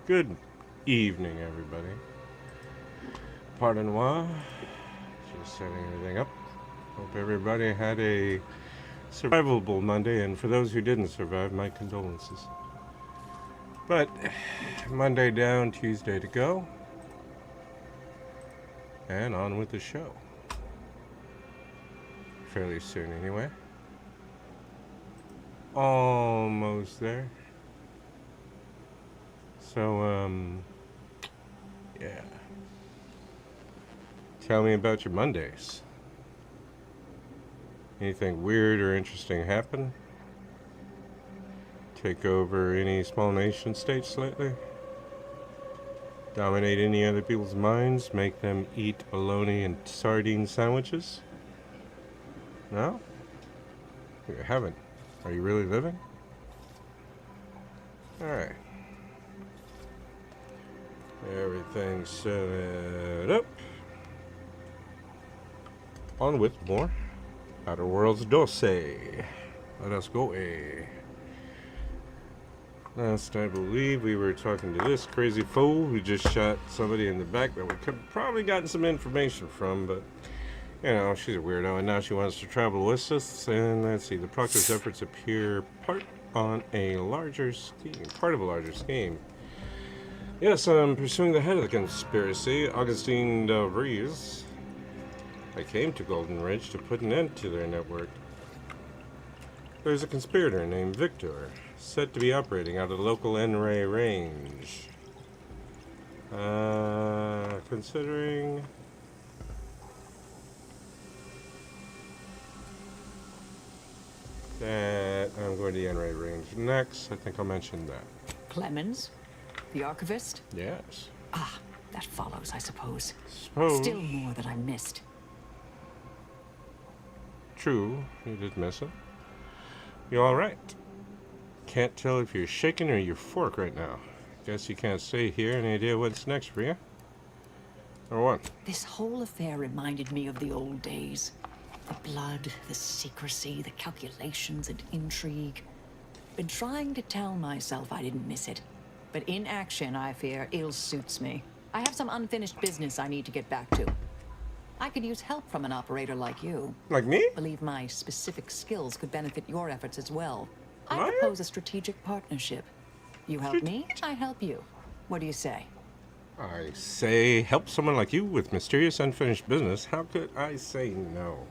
Good evening, everybody. Pardon moi. Just setting everything up. Hope everybody had a survivable Monday, and for those who didn't survive, my condolences. But Monday down, Tuesday to go, and on with the show. Fairly soon, anyway. Almost there. So, yeah. Tell me about your Mondays. Anything weird or interesting happen? Take over any small nation states lately? Dominate any other people's minds? Make them eat bologna and sardine sandwiches? No? You haven't. Are you really living? Alright. Everything's set up. On with more Outer Worlds Dossier. Let us go. Last I believe we were talking to this crazy fool who just shot somebody in the back that we could have probably gotten some information from, but you know, she's a weirdo, and now she wants to travel with us. And let's see, the Proctor's efforts appear part of a larger scheme. Yes, I'm pursuing the head of the conspiracy, Augustine Del Vries. I came to Golden Ridge to put an end to their network. There's a conspirator named Victor, said to be operating out of the local N-Ray range. Considering that I'm going to the N-Ray range next, I think I'll mention that. Clemens? The archivist? Yes. Ah, that follows, I suppose. Suppose. Still more that I missed. True, you did miss it. You alright? Can't tell if you're shaking or your fork right now. Guess you can't stay here. Any idea what's next for you? Or what? This whole affair reminded me of the old days. The blood, the secrecy, the calculations and intrigue. Been trying to tell myself I didn't miss it. But in action, I fear, ill suits me. I have some unfinished business I need to get back to. I could use help from an operator like you. Like me? Believe my specific skills could benefit your efforts as well. I What? propose a strategic partnership. You help me, I help you. What do you say? I say help someone like you with mysterious unfinished business. How could I say no?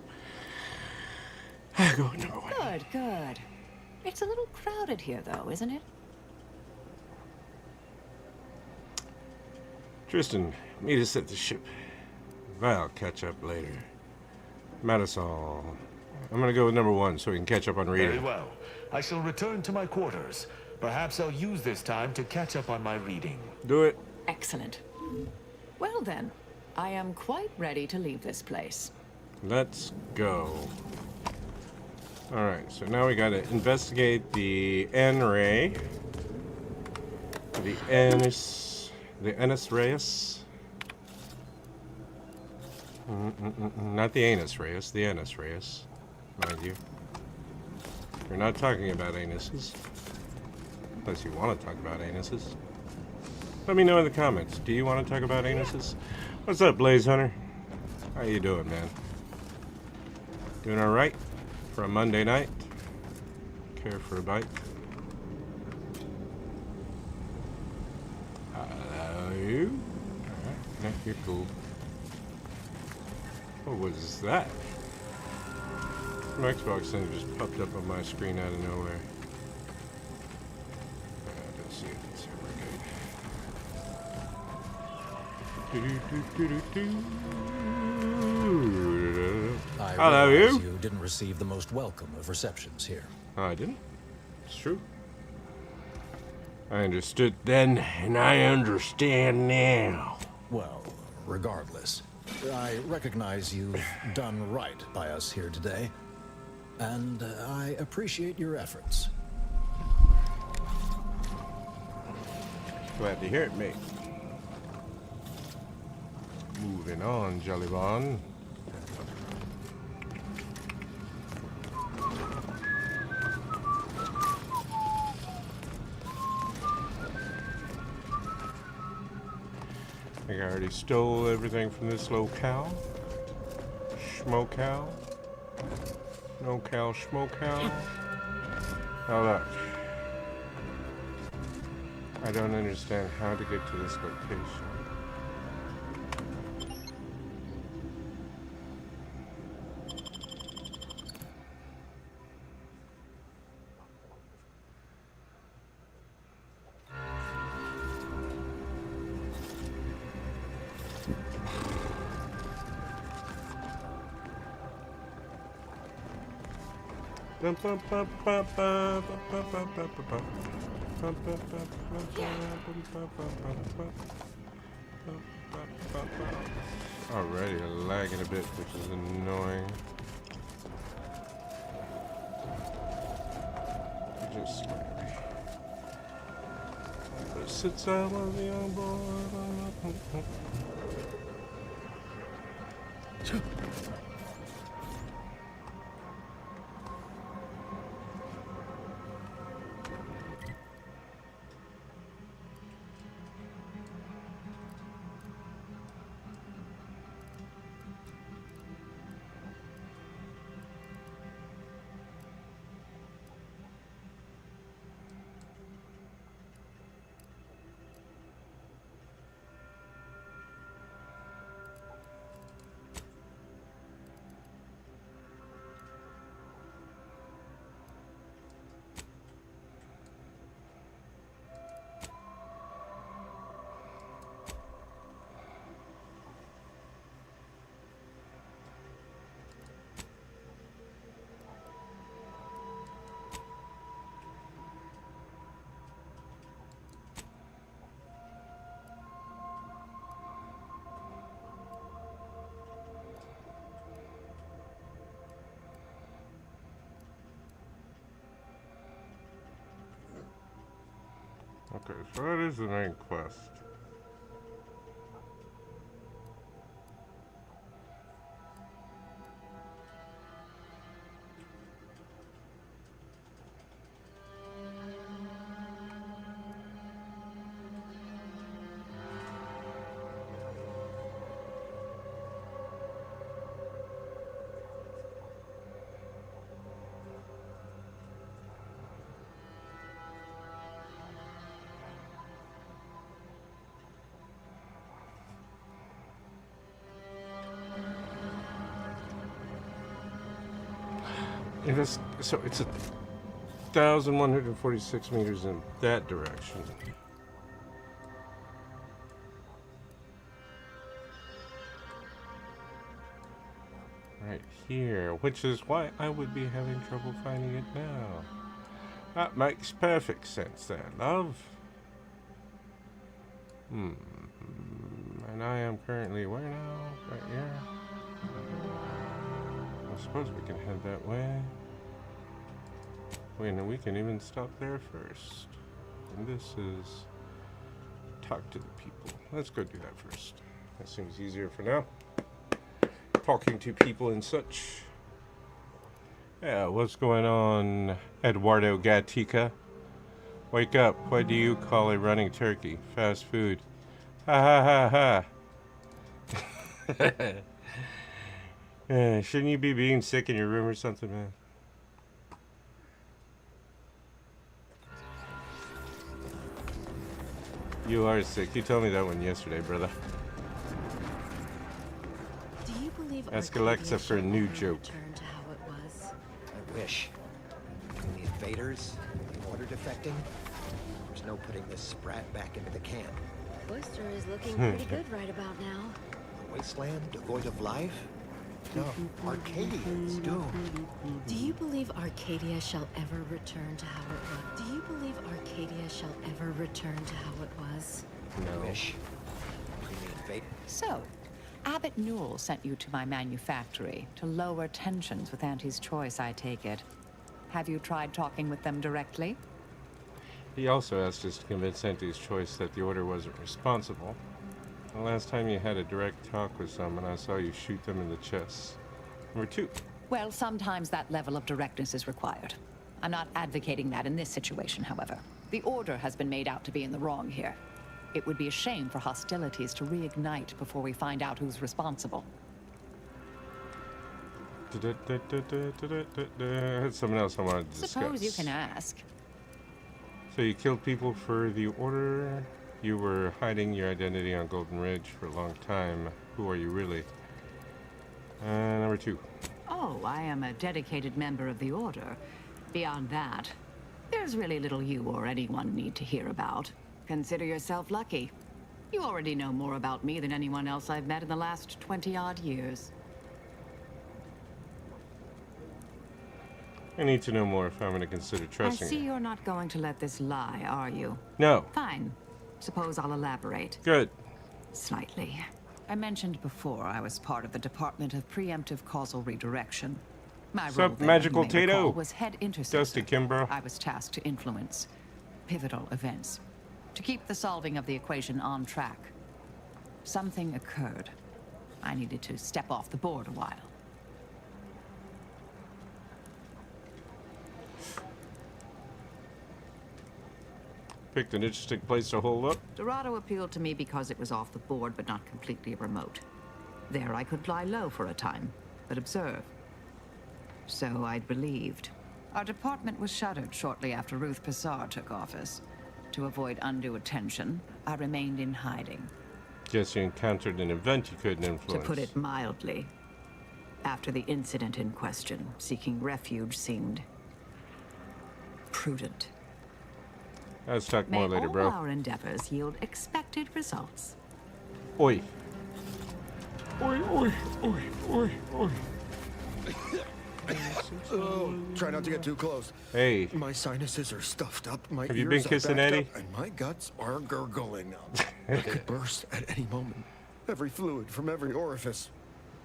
I go number one. Good, good. It's a little crowded here, though, isn't it? Tristan, meet us at the ship. I'll catch up later. Marisol. I'm gonna go with number one so we can catch up on reading. Very well. I shall return to my quarters. Perhaps I'll use this time to catch up on my reading. Do it. Excellent. Well then, I am quite ready to leave this place. Let's go. Alright, so now we gotta investigate the N-Ray. The Ennis Reyes. Not the Anus Reyes, the Ennis Reyes, mind you. We're not talking about anuses. Unless you want to talk about anuses. Let me know in the comments. Do you want to talk about anuses? What's up, Blaze Hunter? How you doing, man? Doing alright for a Monday night? Care for a bite? Hello? Alright, yeah, you're cool. What was that? Some Xbox thing just popped up on my screen out of nowhere. Let's see if it's ever good. I Hello, realize you. you didn't receive the most welcome of receptions here. Oh, I didn't? It's true. I understood then, and I understand now. Well, regardless, I recognize you've done right by us here today, and I appreciate your efforts. Glad to hear it, mate. Moving on, Jollyvon. I think I already stole everything from this locale. Schmocal. No-cal, schmocal. Hold up. I don't understand how to get to this location. Already lagging a bit, which is annoying. Just sits out on the young boy. Okay, so that is the main quest. It is, so it's 1,146 meters in that direction. Right here, which is why I would be having trouble finding it now. That makes perfect sense then, love. And I am currently where now? Right here. I suppose we can head that way. Wait, and we can even stop there first. And this is talk to the people. Let's go do that first. That seems easier for now. Talking to people and such. Yeah, what's going on, Eduardo Gatica? Wake up. What do you call a running turkey? Fast food. Ha ha ha ha. Shouldn't you be being sick in your room or something, man? You are sick. You told me that one yesterday, brother. Do you believe Ask Arcadia Alexa for a shall new ever joke. return to how it was? I wish. Between the invaders, the order defecting, there's no putting this sprat back into the camp. Oyster is looking pretty good right about now. A wasteland devoid of life? No, Arcadia is doomed. Do you believe Arcadia shall ever return to how it was? Do you believe Arcadia shall ever return to how it was? No. Wish. You mean Vader? So, Abbot Newell sent you to my manufactory to lower tensions with Auntie's Choice, I take it. Have you tried talking with them directly? He also asked us to convince Auntie's Choice that the Order wasn't responsible. The last time you had a direct talk with someone, I saw you shoot them in the chest. Number 2. Well, sometimes that level of directness is required. I'm not advocating that in this situation, however. The Order has been made out to be in the wrong here. It would be a shame for hostilities to reignite before we find out who's responsible. I had something else I wanted to discuss. Suppose you can ask. So you killed people for the Order? You were hiding your identity on Golden Ridge for a long time. Who are you really? Number 2. Oh, I am a dedicated member of the Order. Beyond that, there's really little you or anyone need to hear about. Consider yourself lucky. You already know more about me than anyone else I've met in the last 20-odd years. I need to know more if I'm going to consider I trusting see you. you're not going to let this lie, are you? No. Fine. Suppose I'll elaborate. Good. Slightly. I mentioned before I was part of the Department of Preemptive Causal Redirection. My What's role up, there, Magical you may recall, Tato? was head intercessor. Dusty Kimbrough. I was tasked to influence pivotal events, to keep the solving of the equation on track. Something occurred. I needed to step off the board a while. Picked an interesting place to hold up. Dorado appealed to me because it was off the board but not completely remote. There I could lie low for a time, but observe. So I'd believed. Our department was shuttered shortly after Ruth Pissar took office. To avoid undue attention, I remained in hiding. Guess you encountered an event you couldn't influence. To put it mildly. After the incident in question, seeking refuge seemed prudent. Let's talk May more later, all bro. our endeavors yield expected results. Oi. Oi, oi, oi, oi, oi. Oh, try not to get too close. Hey. My sinuses are stuffed up, my Have you ears been are kissing backed Eddie? up, and my guts are gurgling. It could burst at any moment. Every fluid from every orifice.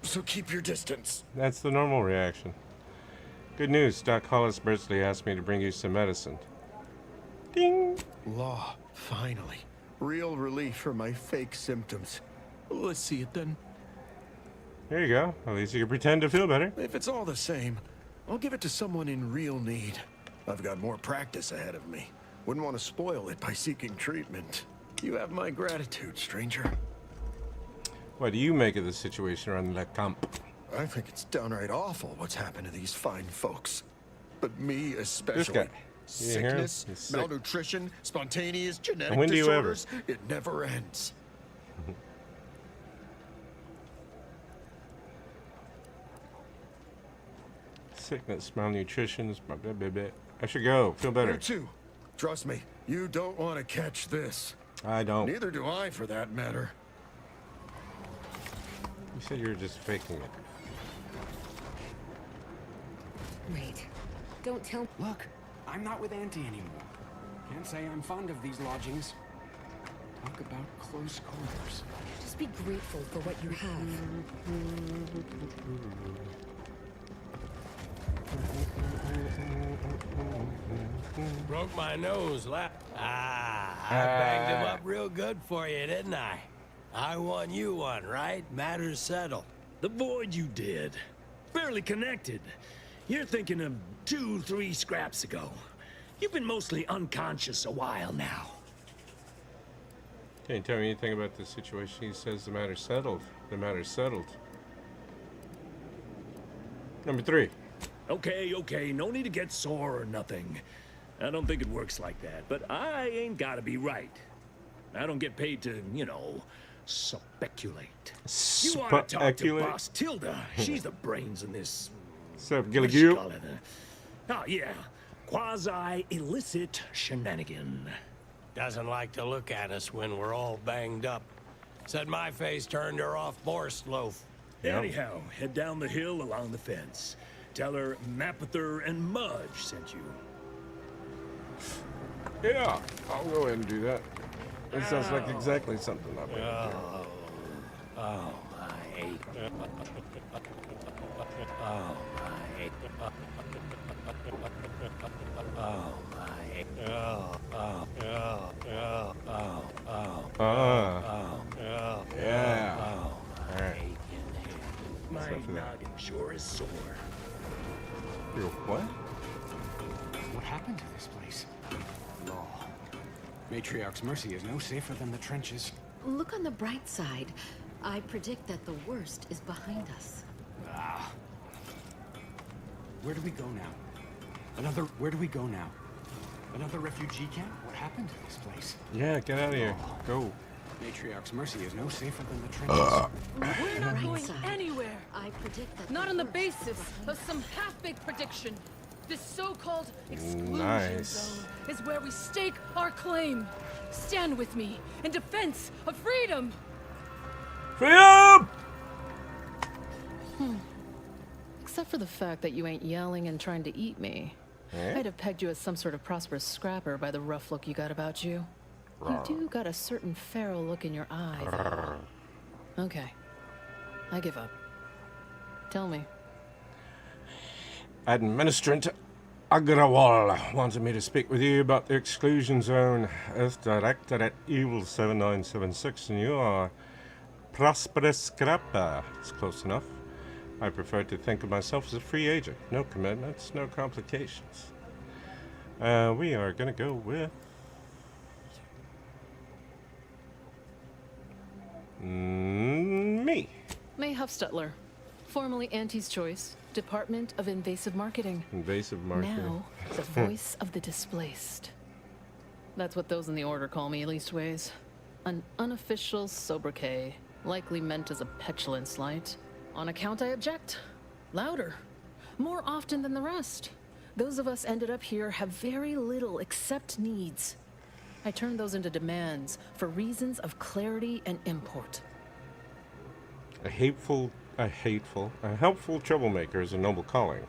So keep your distance. That's the normal reaction. Good news. Doc Hollis Bursley asked me to bring you some medicine. Ding. Law, finally. Real relief for my fake symptoms. Let's see it then. There you go. At least you can pretend to feel better. If it's all the same, I'll give it to someone in real need. I've got more practice ahead of me. Wouldn't want to spoil it by seeking treatment. You have my gratitude, stranger. What do you make of the situation around Le Camp? I think it's downright awful what's happened to these fine folks. But me especially. guy. You hear him? Sickness, He's sick. malnutrition, spontaneous genetic when do you ever? disorders. It never ends. Sickness, malnutrition. Blah, blah, blah, blah. I should go. Feel better. You too. Trust me, you don't want to catch this. I don't. Neither do I, for that matter. You said you were just faking it. Wait. Don't tell. Look, I'm not with Auntie anymore. Can't say I'm fond of these lodgings. Talk about close quarters. Just be grateful for what you have. Broke my nose I banged him up real good for you, didn't I? I won you one, right? Matters settled. The void you did. Barely connected. You're thinking of 2-3 scraps ago. You've been mostly unconscious a while now. Can you tell me anything about the situation? He says the matter's settled. The matter's settled. Number 3. Okay, no need to get sore or nothing. I don't think it works like that, but I ain't gotta be right. I don't get paid to, speculate. You ought to talk to Speculate? Boss Tilda. She's the brains in this. What's up, what do you Gilligan? call it? Oh, yeah. Quasi-illicit shenanigan. Doesn't like to look at us when we're all banged up. Said my face turned her off Borscht loaf. Yep. Anyhow, head down the hill along the fence. Tell her Mapother and Mudge sent you. Yeah, I'll go ahead and do that. It sounds like exactly something I've been doing. Oh, I hate. Oh, I hate. Oh, I hate. Yeah. Oh, All right. My Except for that. noggin sure is sore. Your what? What happened to this place? Law. Matriarch's Mercy is no safer than the trenches. Look on the bright side. I predict that the worst is behind us. Ah. Where do we go now? Where do we go now? Another refugee camp? What happened to this place? Yeah, get out of here. Go. Matriarch's Mercy is no safer than the trenches. We're not going anywhere. I predict that Not the on the worst basis is behind of some half-baked prediction. This so-called exclusion Nice. zone is where we stake our claim. Stand with me in defense of freedom. Freedom! Except for the fact that you ain't yelling and trying to eat me. Eh? I'd have pegged you as some sort of prosperous scrapper by the rough look you got about you. You do got a certain feral look in your eye, though. Okay. I give up. Tell me. Administrator Agrawal wanted me to speak with you about the exclusion zone as director at Evil 7976, and you are prosperous scrapper. It's close enough. I prefer to think of myself as a free agent. No commitments, no complications. We are gonna go with me. May Huffstutler, formerly Auntie's Choice, Department of Invasive Marketing. Invasive marketing. Now, the voice of the displaced. That's what those in the Order call me, leastways. An unofficial sobriquet, likely meant as a petulant slight. On account I object. Louder. More often than the rest. Those of us ended up here have very little except needs. I turn those into demands for reasons of clarity and import. A helpful troublemaker is a noble calling.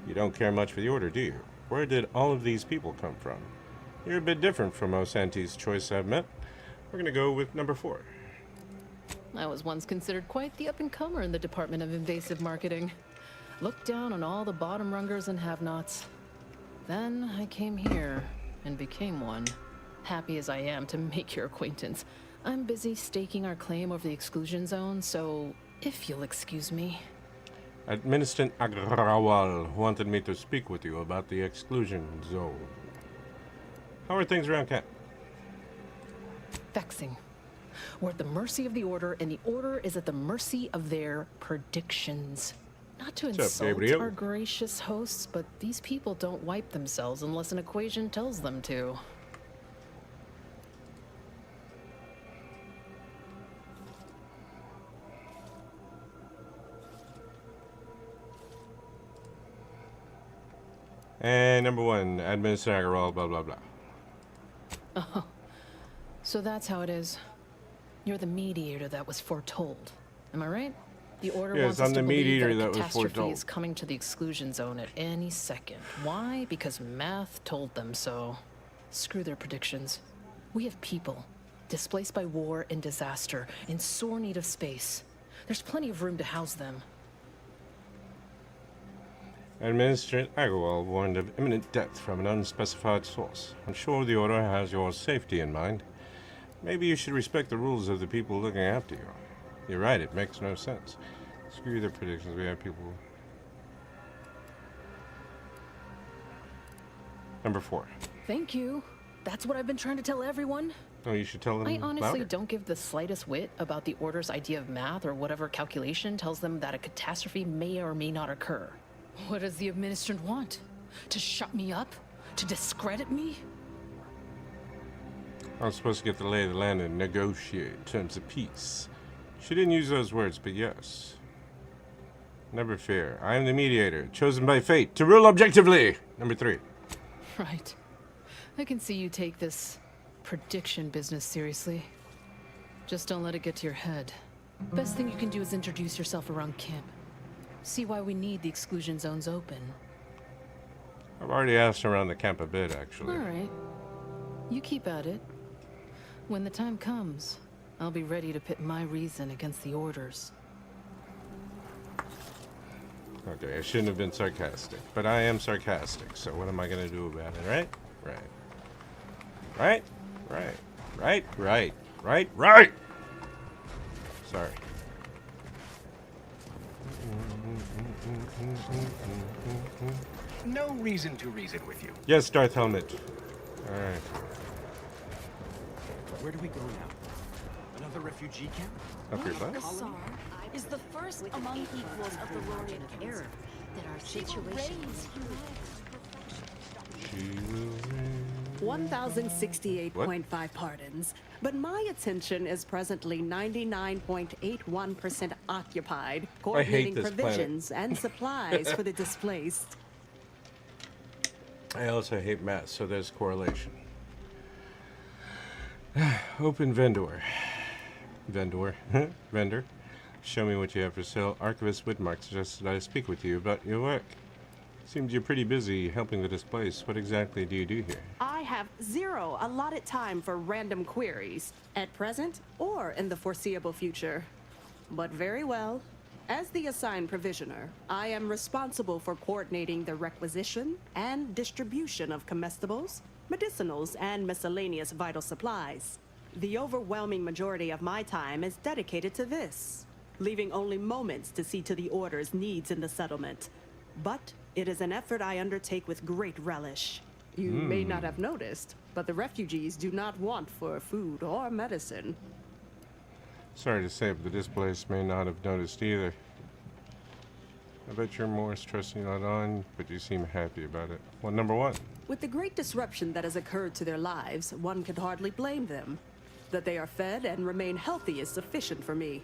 You don't care much for the Order, do you? Where did all of these people come from? You're a bit different from most Auntie's Choice I've met. We're gonna go with number 4. I was once considered quite the up-and-comer in the Department of Invasive Marketing. Looked down on all the bottom rungers and have-nots. Then I came here and became one. Happy as I am to make your acquaintance, I'm busy staking our claim over the exclusion zone, so if you'll excuse me. Administrator Agrawal wanted me to speak with you about the exclusion zone. How are things around camp? Vexing. We're at the mercy of the Order, and the Order is at the mercy of their predictions. Not to What's up, insult Gabriel? our gracious hosts, but these people don't wipe themselves unless an equation tells them to. And number 1, Administrator Agrawal, blah, blah, blah. Oh, so that's how it is. You're the mediator that was foretold. Am I right? The Order Yes, wants us I'm to the believe mediator that that a was catastrophe foretold. is coming to the exclusion zone at any second. Why? Because math told them so. Screw their predictions. We have people displaced by war and disaster, in sore need of space. There's plenty of room to house them. Administrator Agrawal warned of imminent death from an unspecified source. I'm sure the Order has your safety in mind. Maybe you should respect the rules of the people looking after you. You're right, it makes no sense. Screw their predictions, we have people... Number 4. Thank you. That's what I've been trying to tell everyone. Oh, you should tell them I honestly louder. don't give the slightest whit about the Order's idea of math or whatever calculation tells them that a catastrophe may or may not occur. What does the administrant want? To shut me up? To discredit me? I was supposed to get the lay of the land and negotiate terms of peace. She didn't use those words, but yes. Never fear. I am the mediator, chosen by fate to rule objectively. Number 3. Right. I can see you take this prediction business seriously. Just don't let it get to your head. Best thing you can do is introduce yourself around camp. See why we need the exclusion zones open. I've already asked around the camp a bit, actually. All right. You keep at it. When the time comes, I'll be ready to pit my reason against the Order's. Okay, I shouldn't have been sarcastic, but I am sarcastic, so what am I gonna do about it, right? Right. Sorry. No reason to reason with you. Yes, Darth Helmet. Alright. Where do we go now? Another refugee camp? Up your butt? Asar is the first among equals of the Lord of error that our situation is 1,068.5 pardons, but my attention is presently 99.81% occupied, coordinating this provisions and supplies for the displaced. I also hate math, so there's correlation. Open vendor. Vendor. Show me what you have for sale. Archivist Widmark suggested I speak with you about your work. Seems you're pretty busy helping the displaced. What exactly do you do here? I have zero allotted time for random queries, at present or in the foreseeable future. But very well. As the assigned provisioner, I am responsible for coordinating the requisition and distribution of comestibles, medicinals, and miscellaneous vital supplies. The overwhelming majority of my time is dedicated to this, leaving only moments to see to the Order's needs in the settlement. But it is an effort I undertake with great relish. You may not have noticed, but the refugees do not want for food or medicine. Sorry to say, but the displaced may not have noticed either. I bet you're more stressing that on, but you seem happy about it. Well, number one. With the great disruption that has occurred to their lives, one could hardly blame them. That they are fed and remain healthy is sufficient for me.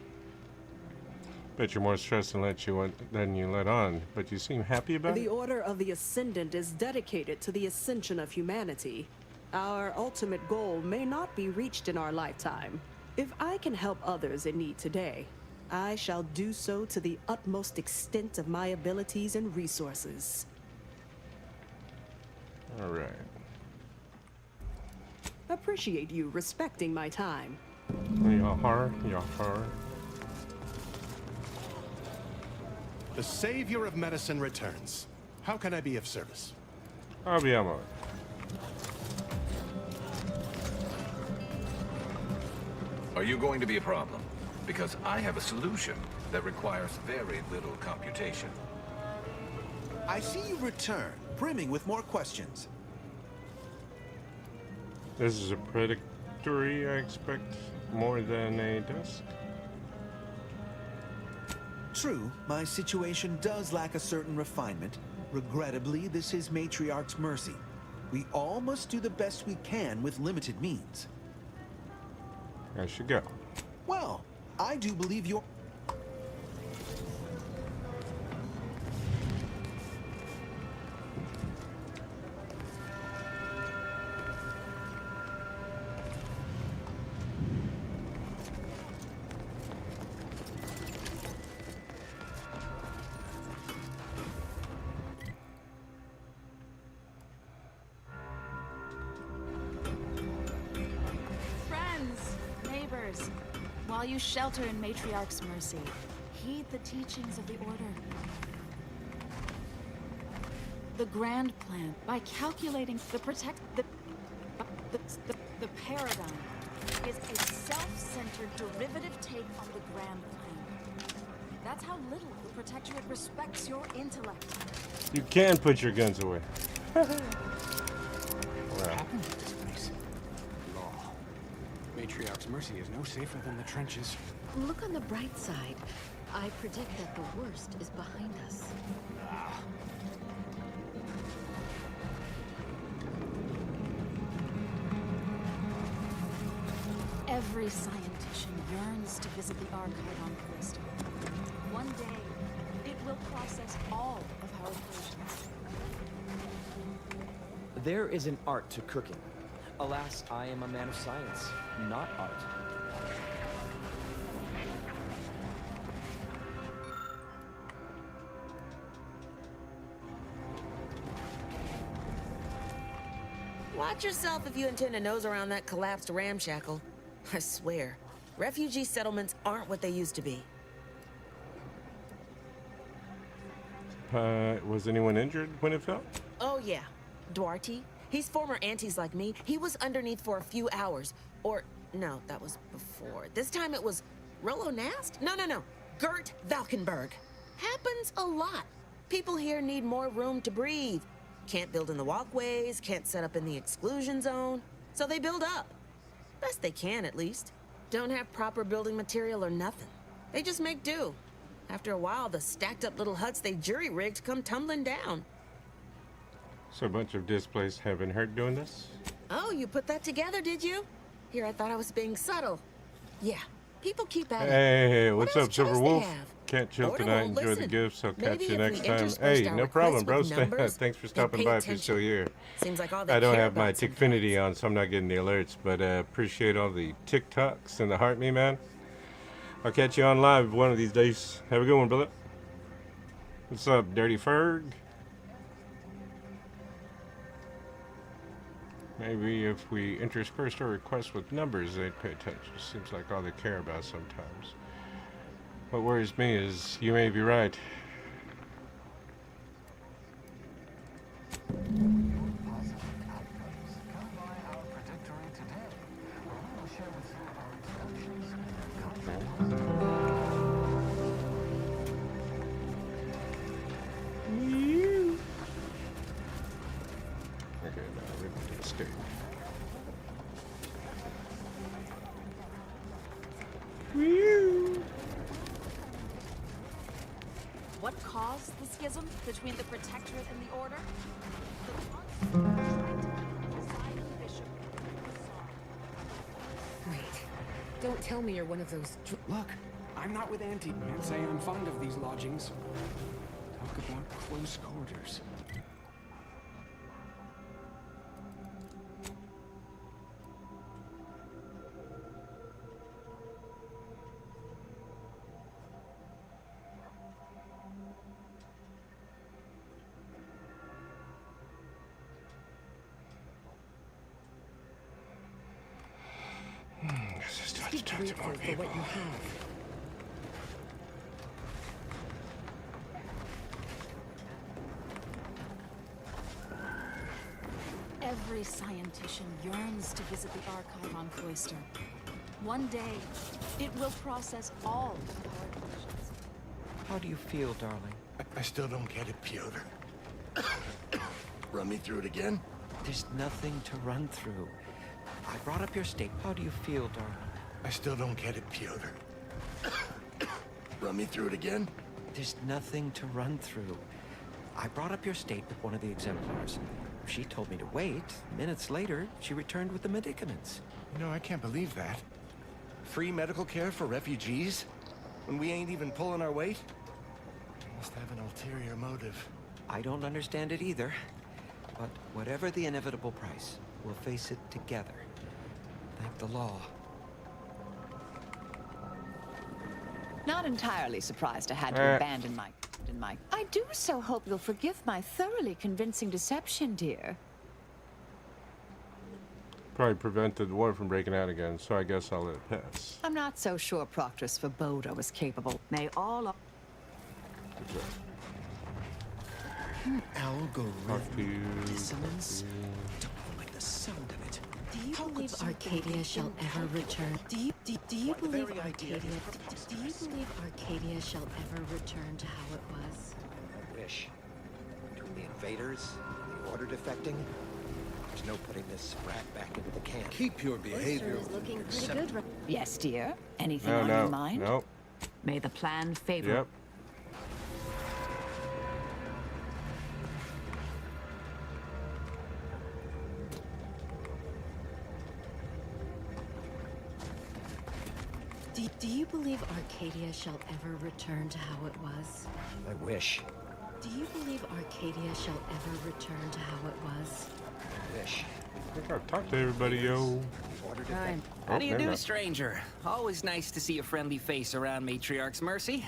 Bet you're more stressed than you let on, but you seem happy about The it? Order of the Ascendant is dedicated to the ascension of humanity. Our ultimate goal may not be reached in our lifetime. If I can help others in need today, I shall do so to the utmost extent of my abilities and resources. All right. Appreciate you respecting my time. Yahar. The savior of medicine returns. How can I be of service? Abbiamo. Are you going to be a problem? Because I have a solution that requires very little computation. I see you return, brimming with more questions. This is a predictory, I expect, more than a desk. True, my situation does lack a certain refinement. Regrettably, this is Matriarch's mercy. We all must do the best we can with limited means. I should go. Well, I do believe you're... Friends, neighbors, while you shelter in Matriarch's mercy, heed the teachings of the Order. The grand plan, by calculating the paradigm, is a self-centered derivative take on the grand plan. That's how little the Protectorate respects your intellect. You can put your guns away. What happened to this place? Law. Matriarch's mercy is no safer than the trenches. Look on the bright side. I predict that the worst is behind us. Every scientician yearns to visit the archive on Callisto. One day, it will process all of our equations. There is an art to cooking. Alas, I am a man of science, not art. Watch yourself if you intend to nose around that collapsed ramshackle. I swear, refugee settlements aren't what they used to be. Was anyone injured when it fell? Oh, yeah. Duarte. He's former aunties like me. He was underneath for a few hours. Or, no, that was before. This time it was Rollo Nast? No. Gert Valkenburg. Happens a lot. People here need more room to breathe. Can't build in the walkways, can't set up in the exclusion zone. So they build up. Best they can, at least. Don't have proper building material or nothing. They just make do. After a while, the stacked up little huts they jury-rigged come tumbling down. So a bunch of displaced have been hurt doing this? Oh, you put that together, did you? Here, I thought I was being subtle. Yeah, people keep at it. Hey, What what's else up, Silver choice they Wolf? have? Can't chill Order tonight. won't Enjoy the listen. gifts. I'll catch Maybe you if next we time. interspersed Hey, our no problem, bro. requests with numbers, Thanks for they'd stopping pay by if you're attention. still here. Seems like all they I don't care have my about Tickfinity on, so I'm not getting the alerts, but appreciate all the TikToks and the heart me, man. I'll catch you on live one of these days. Have a good one, brother. What's up, Dirty Ferg? Maybe if we interspersed our requests with numbers, they'd pay attention. Seems like all they care about sometimes. What worries me is you may be right. Okay, now we're going to escape. What caused the schism between the Protectorate and the Order? The Posidon Bishop. Wait. Don't tell me you're one of those... Look, I'm not with Auntie. Can't say I'm fond of these lodgings. Talk about close quarters. Speak grateful for what you have. Every scientician yearns to visit the archive on Cloister. One day, it will process all of our collections. How do you feel, darling? I still don't get it, Piotr. Run me through it again? There's nothing to run through. I brought up your state. How do you feel, darling? I still don't get it, Piotr. Run me through it again? There's nothing to run through. I brought up your state with one of the exemplars. She told me to wait. Minutes later, she returned with the medicaments. You know, I can't believe that. Free medical care for refugees? When we ain't even pulling our weight? Must have an ulterior motive. I don't understand it either. But whatever the inevitable price, we'll face it together. Thank the law. Not entirely surprised I had to abandon my... I do so hope you'll forgive my thoroughly convincing deception, dear. Probably prevented the war from breaking out again, so I guess I'll let it pass. I'm not so sure Proctor's Svoboda was capable. May all... Algorithm dissonance? Don't like the sound of it. Do you believe Arcadia shall ever return? Do you believe Arcadia? Do you believe Arcadia shall ever return to how it was? I wish. Between the invaders and the Order defecting, there's no putting this sprat back into the camp. Keep your behavior. Is looking pretty good. Yes, dear. Anything on your mind? No. May the plan favor... Yep. Do you believe Arcadia shall ever return to how it was? I wish. Do you believe Arcadia shall ever return to how it was? I wish. I gotta talk to everybody, yo. Hi. How do you there do, now. stranger? Always nice to see a friendly face around Matriarch's Mercy.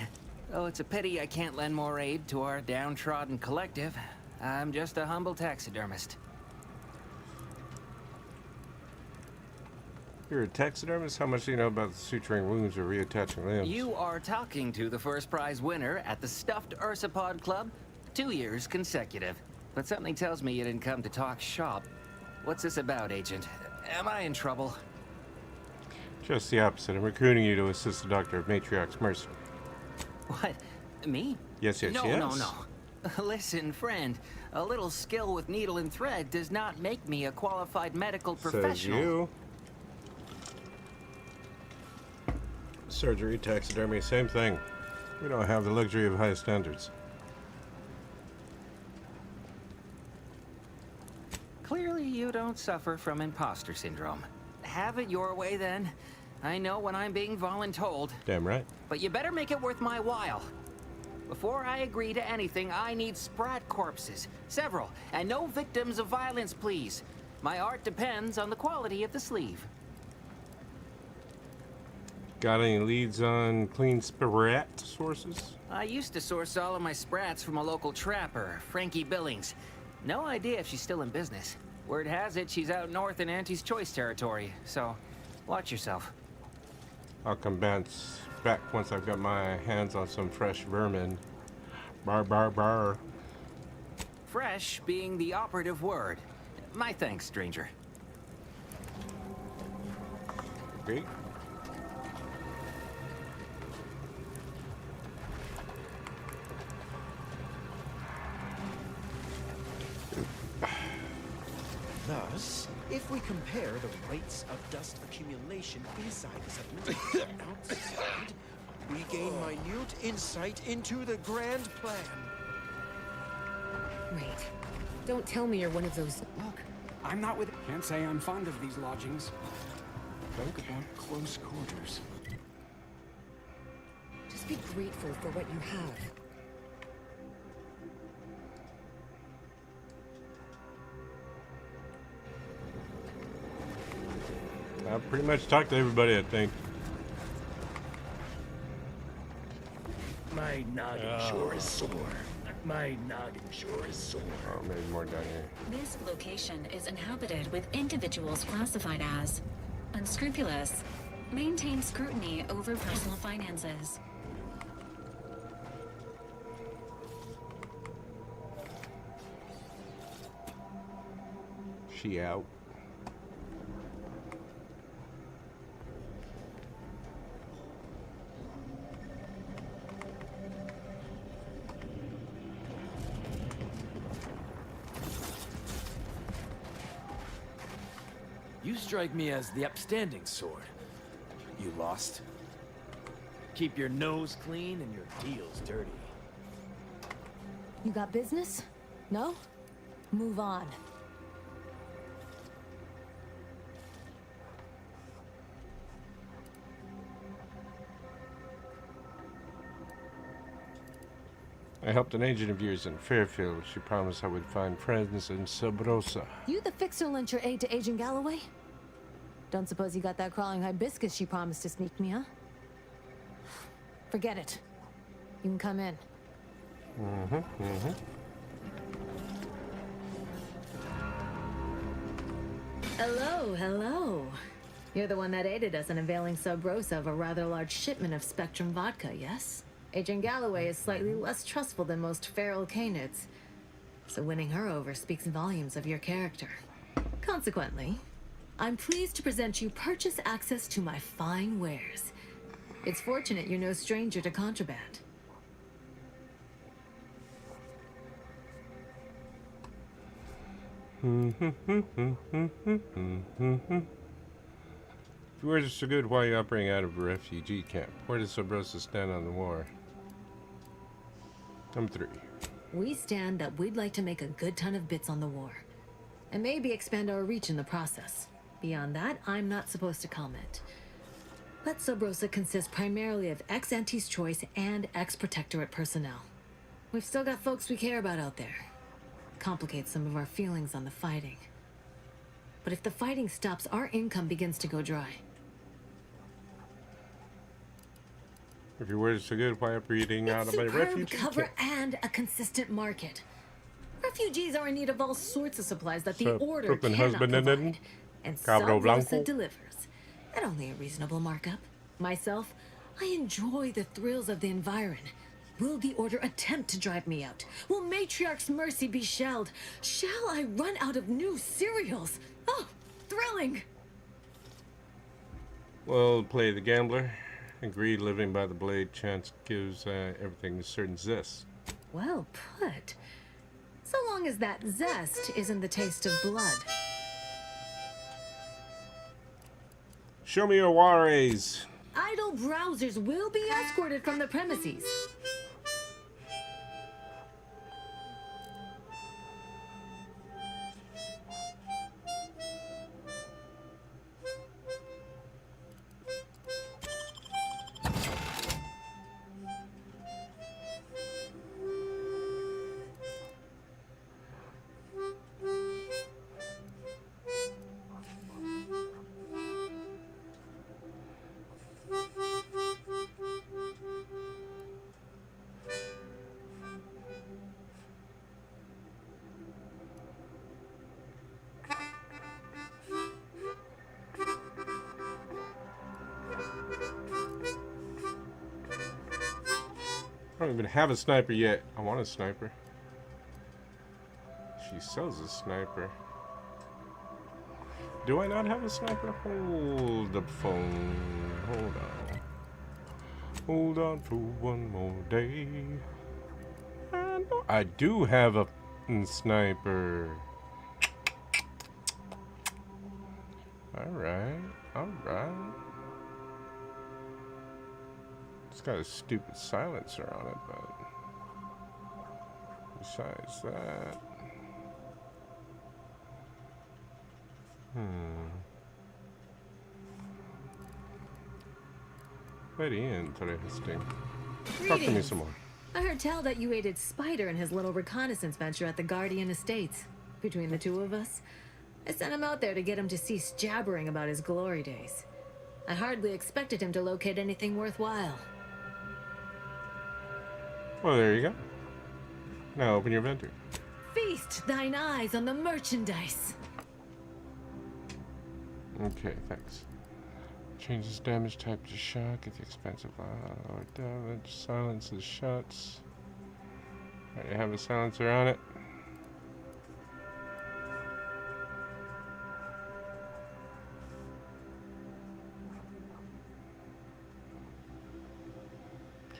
Oh, it's a pity I can't lend more aid to our downtrodden collective. I'm just a humble taxidermist. You're a taxidermist? How much do you know about the suturing wounds or reattaching limbs? You are talking to the first prize winner at the Stuffed Ursapod Club, 2 years consecutive. But something tells me you didn't come to talk shop. What's this about, Agent? Am I in trouble? Just the opposite. I'm recruiting you to assist the Doctor of Matriarch's Mercy. What? Me? Yes, yes, no, yes. No, no. Listen, friend. A little skill with needle and thread does not make me a qualified medical professional. Says you. Surgery, taxidermy, same thing. We don't have the luxury of high standards. Clearly, you don't suffer from imposter syndrome. Have it your way, then. I know when I'm being voluntold. Damn right. But you better make it worth my while. Before I agree to anything, I need sprat corpses. Several. And no victims of violence, please. My art depends on the quality of the sleeve. Got any leads on clean sprat sources? I used to source all of my sprats from a local trapper, Frankie Billings. No idea if she's still in business. Word has it she's out north in Auntie's Choice territory, so watch yourself. I'll come back once I've got my hands on some fresh vermin. Bar, bar, bar. Fresh being the operative word. My thanks, stranger. Great. Thus, if we compare the rates of dust accumulation inside the settlement and outside, we gain minute insight into the grand plan. Wait. Don't tell me you're one of those... Look, I'm not with... Can't say I'm fond of these lodgings. Talk about close quarters. Just be grateful for what you have. I've pretty much talked to everybody, I think. My noggin sure is sore. My noggin sure is sore. Oh, maybe more down here. This location is inhabited with individuals classified as unscrupulous, maintain scrutiny over personal finances. She out. You strike me as the upstanding sort. You lost. Keep your nose clean and your deals dirty. You got business? No? Move on. I helped an agent of yours in Fairfield. She promised I would find friends in Sabrosa. You the fixer lent your aid to Agent Galloway? Don't suppose you got that crawling hibiscus she promised to sneak me, huh? Forget it. You can come in. Hello, hello. You're the one that aided us in availing Sub Rosa of a rather large shipment of Spectrum vodka, yes? Agent Galloway is slightly less trustful than most feral canids, so winning her over speaks volumes of your character. Consequently, I'm pleased to present you purchase access to my fine wares. It's fortunate you're no stranger to contraband. If you were so good, why are you operating out of a refugee camp? Where does Sabrosa stand on the war? Number 3. We stand that we'd like to make a good ton of bits on the war, and maybe expand our reach in the process. Beyond that, I'm not supposed to comment. But Sub Rosa consists primarily of ex-Auntie's Choice and ex-Protectorate personnel. We've still got folks we care about out there. Complicates some of our feelings on the fighting. But if the fighting stops, our income begins to go dry. If your word is so good, why operating out of a refugee cover camp? and a consistent market. Refugees are in need of all sorts of supplies that the So, Order Brooklyn cannot husband provide. and And Cabro Sub Rosa Blanco. delivers. At only a reasonable markup. Myself, I enjoy the thrills of the environ. Will the Order attempt to drive me out? Will Matriarch's mercy be shelled? Shall I run out of new cereals? Oh, thrilling! Well, play the gambler. Agreed, living by the blade. Chance gives everything a certain zest. Well put. So long as that zest isn't the taste of blood. Show me your Juarez. Idle browsers will be escorted from the premises. I don't even have a sniper yet. I want a sniper. She sells a sniper. Do I not have a sniper? Hold the phone. Hold on. Hold on for one more day. I do have a sniper. Alright. Alright. It's got a stupid silencer on it, but besides that, very interesting. Talk to me some more. I heard tell that you aided Spider in his little reconnaissance venture at the Guardian Estates. Between the two of us, I sent him out there to get him to cease jabbering about his glory days. I hardly expected him to locate anything worthwhile. Well, there you go. Now open your vendor. Feast thine eyes on the merchandise. Okay, thanks. Changes damage type to shock at the expense of or damage. Silences shots. Alright, have a silencer on it.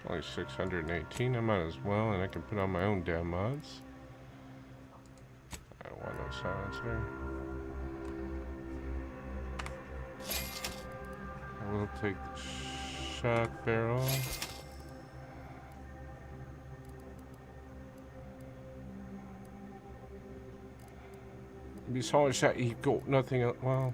Only 618. I might as well, and I can put on my own damn mods. I don't want no silencer. I will take the shock barrel. Besides that, he got nothing else. Well.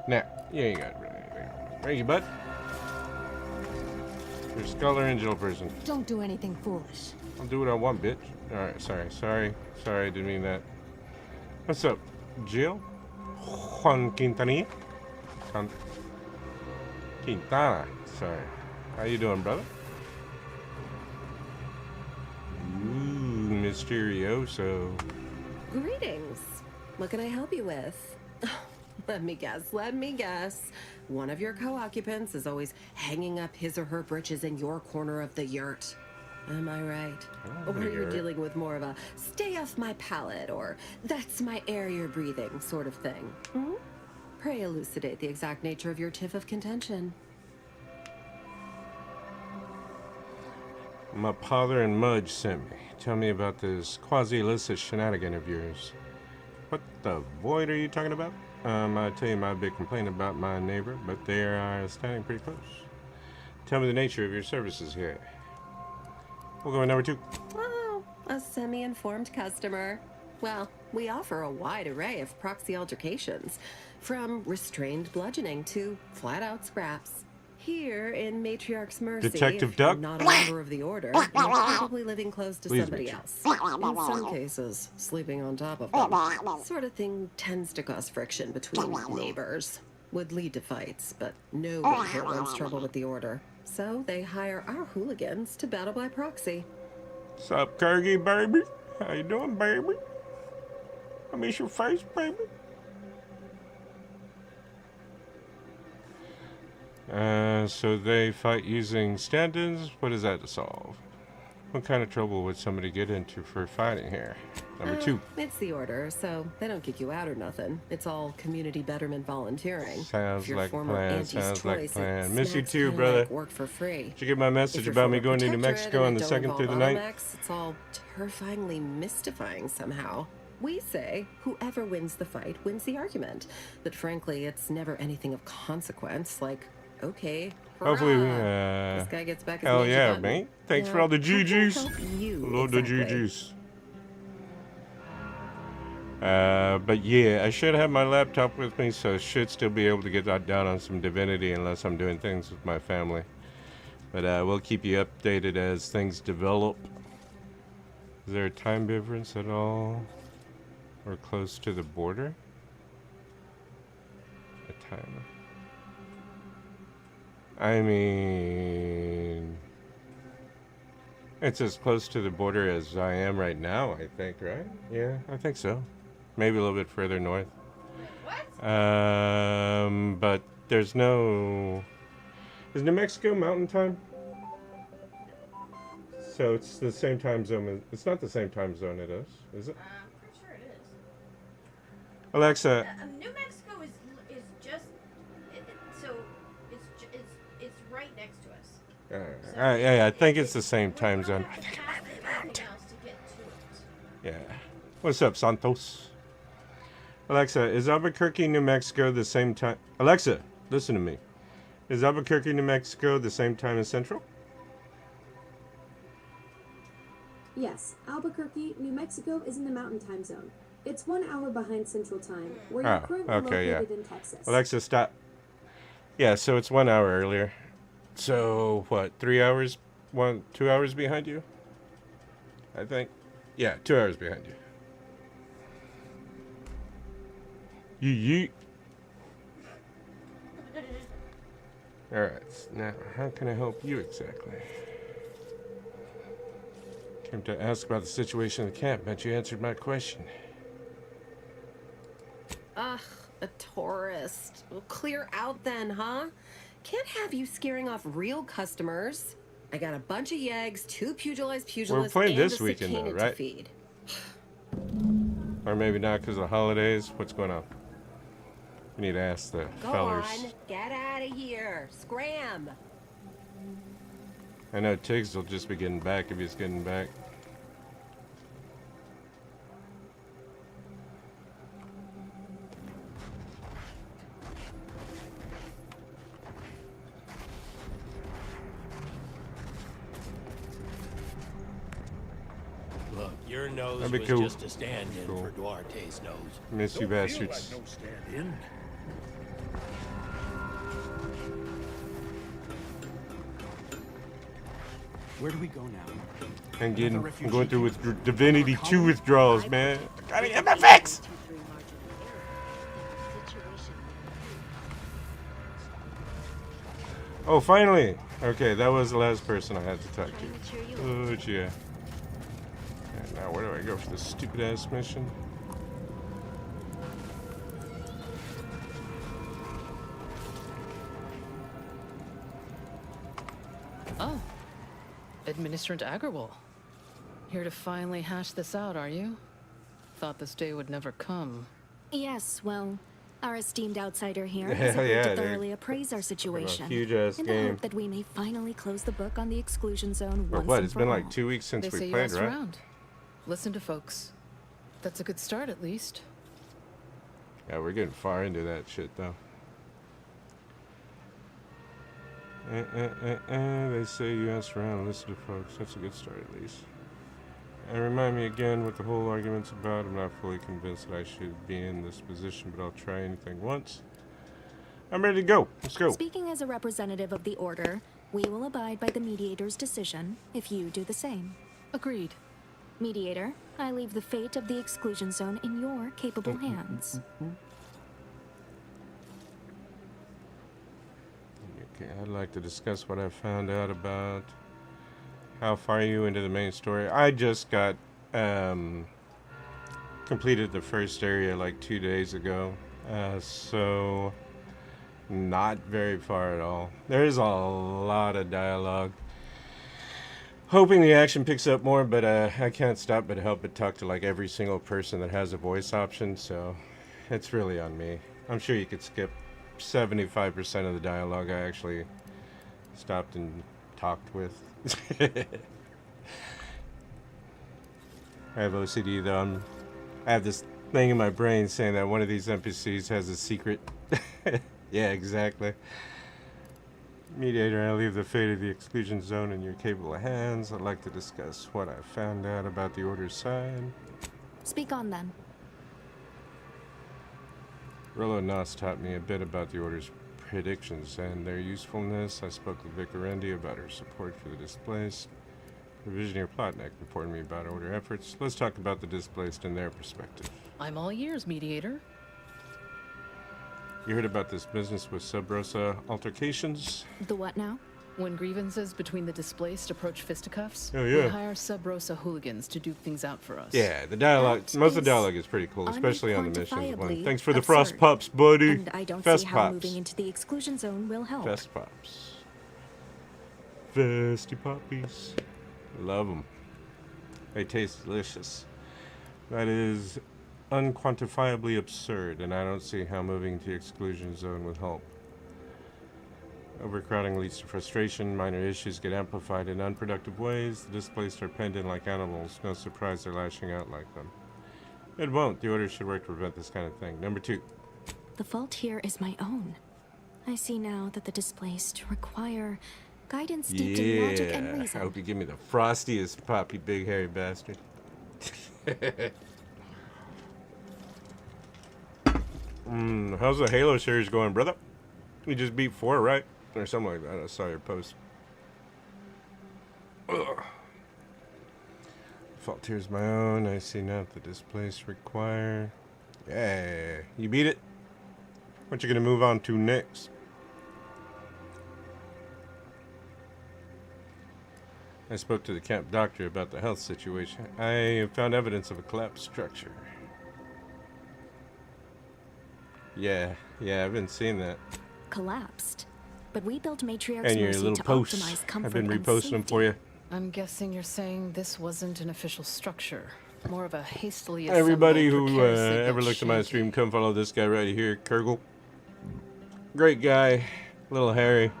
Nah, you ain't got really anything. Thank you, bud. You're a scholar angel person. Don't do anything foolish. I'll do what I want, bitch. Alright, sorry, I didn't mean that. What's up, Jill? Juan Quintanilla? Quintana, sorry. How you doing, brother? Ooh, Mysterioso. Greetings. What can I help you with? Let me guess. One of your co-occupants is always hanging up his or her britches in your corner of the yurt. Am I right? Or you're dealing with more of a stay off my palate or that's my air you're breathing sort of thing? Hmm? Pray elucidate the exact nature of your tiff of contention. My father and Mudge sent me. Tell me about this quasi-illicit shenanigan of yours. What the void are you talking about? I tell you my big complaint about my neighbor, but they are standing pretty close. Tell me the nature of your services here. We'll go with number 2. Oh, a semi-informed customer. Well, we offer a wide array of proxy altercations, from restrained bludgeoning to flat-out scraps. Here in Matriarch's Mercy, Detective Duck? not a member of the Order, you're probably living close to somebody else. In some cases, sleeping on top of them. Sort of thing tends to cause friction between neighbors. Would lead to fights, but nobody here wants trouble with the Order. So they hire our hooligans to battle by proxy. What's up, Kirgy, baby? How you doing, baby? I miss your face, baby. So they fight using stand-ins? What is that to solve? What kind of trouble would somebody get into for fighting here? Number 2. It's the order, so they don't kick you out or nothing. It's all community betterment volunteering. Sounds If you're like a former plan. Auntie's Sounds like a choice, it plan. Miss you smacks too, kinda brother. like work for free. Did you get my If message you're about me former going into protectorate Mexico on and the it 2nd don't through the involve 9th? Automax, it's all terrifyingly mystifying somehow. We say whoever wins the fight wins the argument. But frankly, it's never anything of consequence. Like, okay, Hopefully, hurrah, this guy gets back his hell ninja yeah, button. mate. Thanks for Now, all the how can I GGs. help you Love the exactly? GGs. But yeah, I should have my laptop with me, so I should still be able to get that down on some Divinity unless I'm doing things with my family. But we'll keep you updated as things develop. Is there a time difference at all? We're close to the border? A timer. I mean, it's as close to the border as I am right now, I think, right? Yeah, I think so. Maybe a little bit further north. But there's no... Is New Mexico Mountain Time? So it's the same time zone. It's not the same time zone it is it? I'm pretty sure it is. Alexa, New Mexico is just so it's right next to us. yeah, I think it's the same time zone. I think it might be everything else to get to it. Yeah. What's up, Santos? Alexa, is Albuquerque, New Mexico the same time? Alexa, listen to me. Is Albuquerque, New Mexico the same time as Central? Yes, Albuquerque, New Mexico is in the Mountain Time Zone. It's 1 hour behind Central Time, where you're currently okay, yeah. located in Texas. Alexa, stop. Yeah, so it's 1 hour earlier. So, what, 2 hours behind you? I think. Yeah, 2 hours behind you. Yeet. Alright, now, how can I help you exactly? Came to ask about the situation in the camp, but you answered my question. Ugh, a tourist. Well, clear out then, huh? Can't have you scaring off real customers. I got a bunch of yeggs, 2 pugilized pugilists, We're playing and this a weekend, cicada though, to right? feed. Or maybe not because of the holidays. What's going on? We need to ask the Go fellers. on, get out of here. Scram. I know Tiggs will just be getting back if he's getting back. Look, your nose That'd be was cool. just a stand-in Cool. for Duarte's nose. Miss you Don't feel bastards. like no stand-in. Where do we go now? I'm going through with Divinity 2 withdrawals, man. Gotta get my fix! Oh, finally! Okay, that was the last person I had to talk to. Oh, yeah. And now where do I go for this stupid ass mission? Oh. Administrant Agrawal. Here to finally hash this out, are you? Thought this day would never come. Yes, well, our esteemed outsider here Yeah, has agreed yeah, to they're thoroughly appraise our situation. huge-ass in the game. hope that we may finally close the book on the exclusion zone Or once what? and It's for been all. like 2 weeks since They we say you played, asked right? around. Listen to folks. That's a good start, at least. Yeah, we're getting far into that shit, though. They say you asked around and listen to folks. That's a good start, at least. And remind me again what the whole argument's about. I'm not fully convinced that I should be in this position, but I'll try anything once. I'm ready to go. Let's go. Speaking as a representative of the Order, we will abide by the Mediator's decision if you do the same. Agreed. Mediator, I leave the fate of the exclusion zone in your capable hands. Okay, I'd like to discuss what I found out about How far are you into the main story? I just got completed the first area like 2 days ago, so not very far at all. There is a lot of dialogue. Hoping the action picks up more, but I can't stop but help but talk to like every single person that has a voice option, so it's really on me. I'm sure you could skip 75% of the dialogue I actually stopped and talked with. I have OCD though. I have this thing in my brain saying that one of these NPCs has a secret. Yeah, exactly. Mediator, I leave the fate of the exclusion zone in your capable hands. I'd like to discuss what I found out about the Order's side. Speak on then. Rolo Nos taught me a bit about the Order's predictions and their usefulness. I spoke with Vicarendi about her support for the displaced. Provisioner Plotnik reported me about Order efforts. Let's talk about the displaced and their perspective. I'm all ears, Mediator. You heard about this business with Sub Rosa altercations? The what now? When grievances between the displaced approach fisticuffs, Oh, yeah. we hire Sub Rosa hooligans to duke things out for us. Yeah, the dialogue, That most of the is dialogue is pretty cool, especially on the missions. unquantifiably Thanks for the absurd. frost pups, buddy. And I don't Fest see how pops. moving into the exclusion zone will help. Fest pops. Festy poppies. Love them. They taste delicious. That is unquantifiably absurd, and I don't see how moving to the exclusion zone would help. Overcrowding leads to frustration, minor issues get amplified in unproductive ways, the displaced are penned in like animals, no surprise they're lashing out like them. It won't. The Order should work to prevent this kind of thing. Number 2. The fault here is my own. I see now that the displaced require guidance steeped in logic and I reason. hope you give me the frostiest pop, you big hairy bastard. How's the Halo series going, brother? You just beat 4, right? Or something like that. I saw your post. Ugh. Fault here's my own. I see now the displaced require. Yeah, you beat it. What you gonna move on to next? I spoke to the camp doctor about the health situation. I found evidence of a collapsed structure. Yeah, I've been seeing that. Collapsed. But we built Matriarch's And your Mercy little to posts. optimize comfort I've been and reposting them for you. I'm guessing you're saying this wasn't an official structure. More of a hastily Everybody assembled who prepared signal ever looked at my shanty. stream, come follow this guy right here, Kurgle. Great guy, little hairy.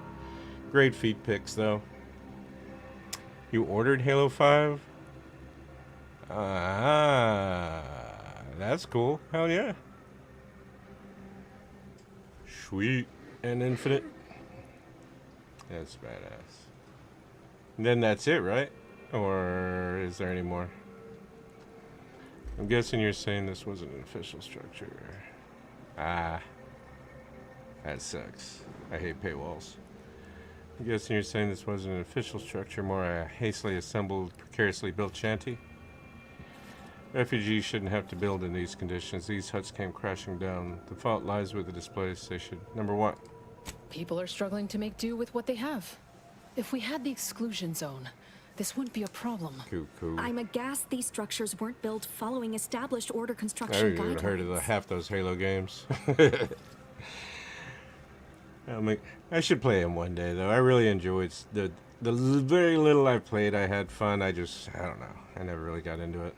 Great feet pics though. You ordered Halo 5? Ah, that's cool. Hell yeah. Sweet and infinite. That's badass. And then that's it, right? Or is there any more? I'm guessing you're saying this wasn't an official structure. Ah. That sucks. I hate paywalls. I'm guessing you're saying this wasn't an official structure, more a hastily assembled, precariously built shanty? Refugees shouldn't have to build in these conditions. These huts came crashing down. The fault lies with the displaced. They should... Number 1. People are struggling to make do with what they have. If we had the exclusion zone, this wouldn't be a problem. Cuckoo. I'm aghast these structures weren't built following established order I construction haven't even guidelines. heard of half those Halo games. I should play them one day, though. I really enjoyed the very little I played. I had fun. I don't know. I never really got into it.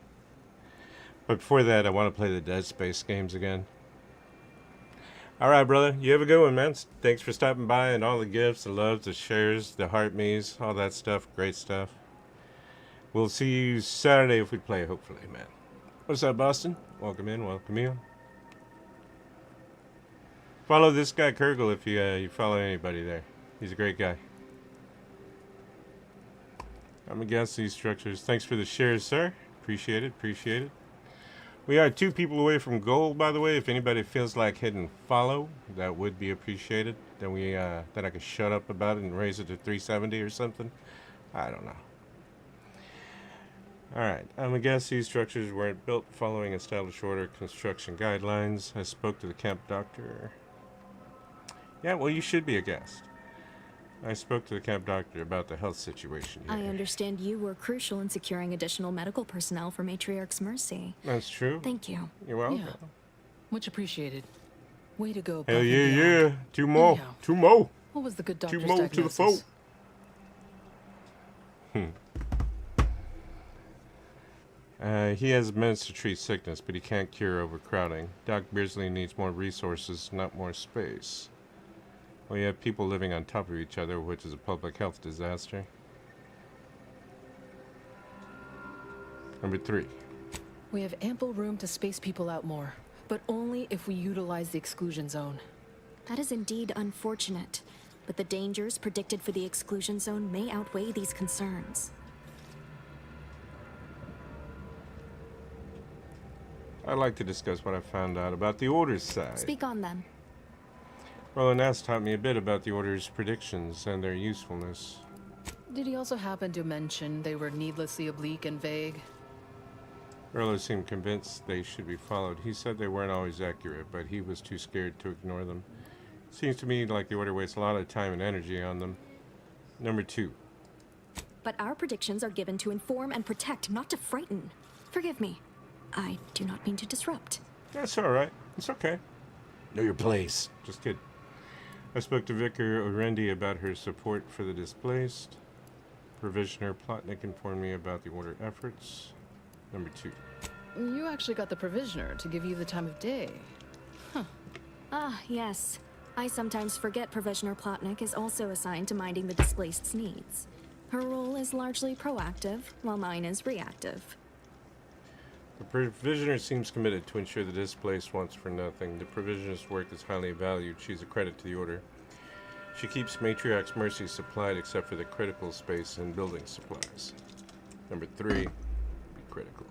But before that, I want to play the Dead Space games again. All right, brother. You have a good one, man. Thanks for stopping by and all the gifts, the loves, the shares, the heart me's, all that stuff. Great stuff. We'll see you Saturday if we play, hopefully, man. What's up, Boston? Welcome in. Welcome in. Follow this guy, Kurgle, if you follow anybody there. He's a great guy. I'm against these structures. Thanks for the shares, sir. Appreciate it. Appreciate it. We are 2 people away from gold, by the way. If anybody feels like hitting follow, that would be appreciated. Then then I could shut up about it and raise it to 370 or something. I don't know. All right. I'm against these structures weren't built following established order construction guidelines. I spoke to the camp doctor. Yeah, well, you should be a guest. I spoke to the camp doctor about the health situation here. I understand you were crucial in securing additional medical personnel for Matriarch's Mercy. That's true. Thank you. You're welcome. Yeah. Much appreciated. Way to go. Hell above yeah, and beyond. yeah. Two more. Anyhow, Two more. What was the good doctor's Two more to the diagnosis? foe. He has meds to treat sickness, but he can't cure overcrowding. Doc Beardsley needs more resources, not more space. We have people living on top of each other, which is a public health disaster. Number 3. We have ample room to space people out more, but only if we utilize the exclusion zone. That is indeed unfortunate, but the dangers predicted for the exclusion zone may outweigh these concerns. I'd like to discuss what I found out about the Order's side. Speak on them. Roland Nast taught me a bit about the Order's predictions and their usefulness. Did he also happen to mention they were needlessly oblique and vague? Erlo seemed convinced they should be followed. He said they weren't always accurate, but he was too scared to ignore them. Seems to me like the Order wastes a lot of time and energy on them. Number 2. But our predictions are given to inform and protect, not to frighten. Forgive me. I do not mean to disrupt. That's all right. It's okay. Know your place. Just kidding. I spoke to Vicar Orendi about her support for the displaced. Provisioner Plotnik informed me about the Order efforts. Number 2. You actually got the Provisioner to give you the time of day. Huh. Ah, yes. I sometimes forget Provisioner Plotnik is also assigned to minding the displaced's needs. Her role is largely proactive, while mine is reactive. The Provisioner seems committed to ensure the displaced wants for nothing. The Provisioner's work is highly valued. She's a credit to the Order. She keeps Matriarch's Mercy supplied except for the critical space and building supplies. Number 3, be critical.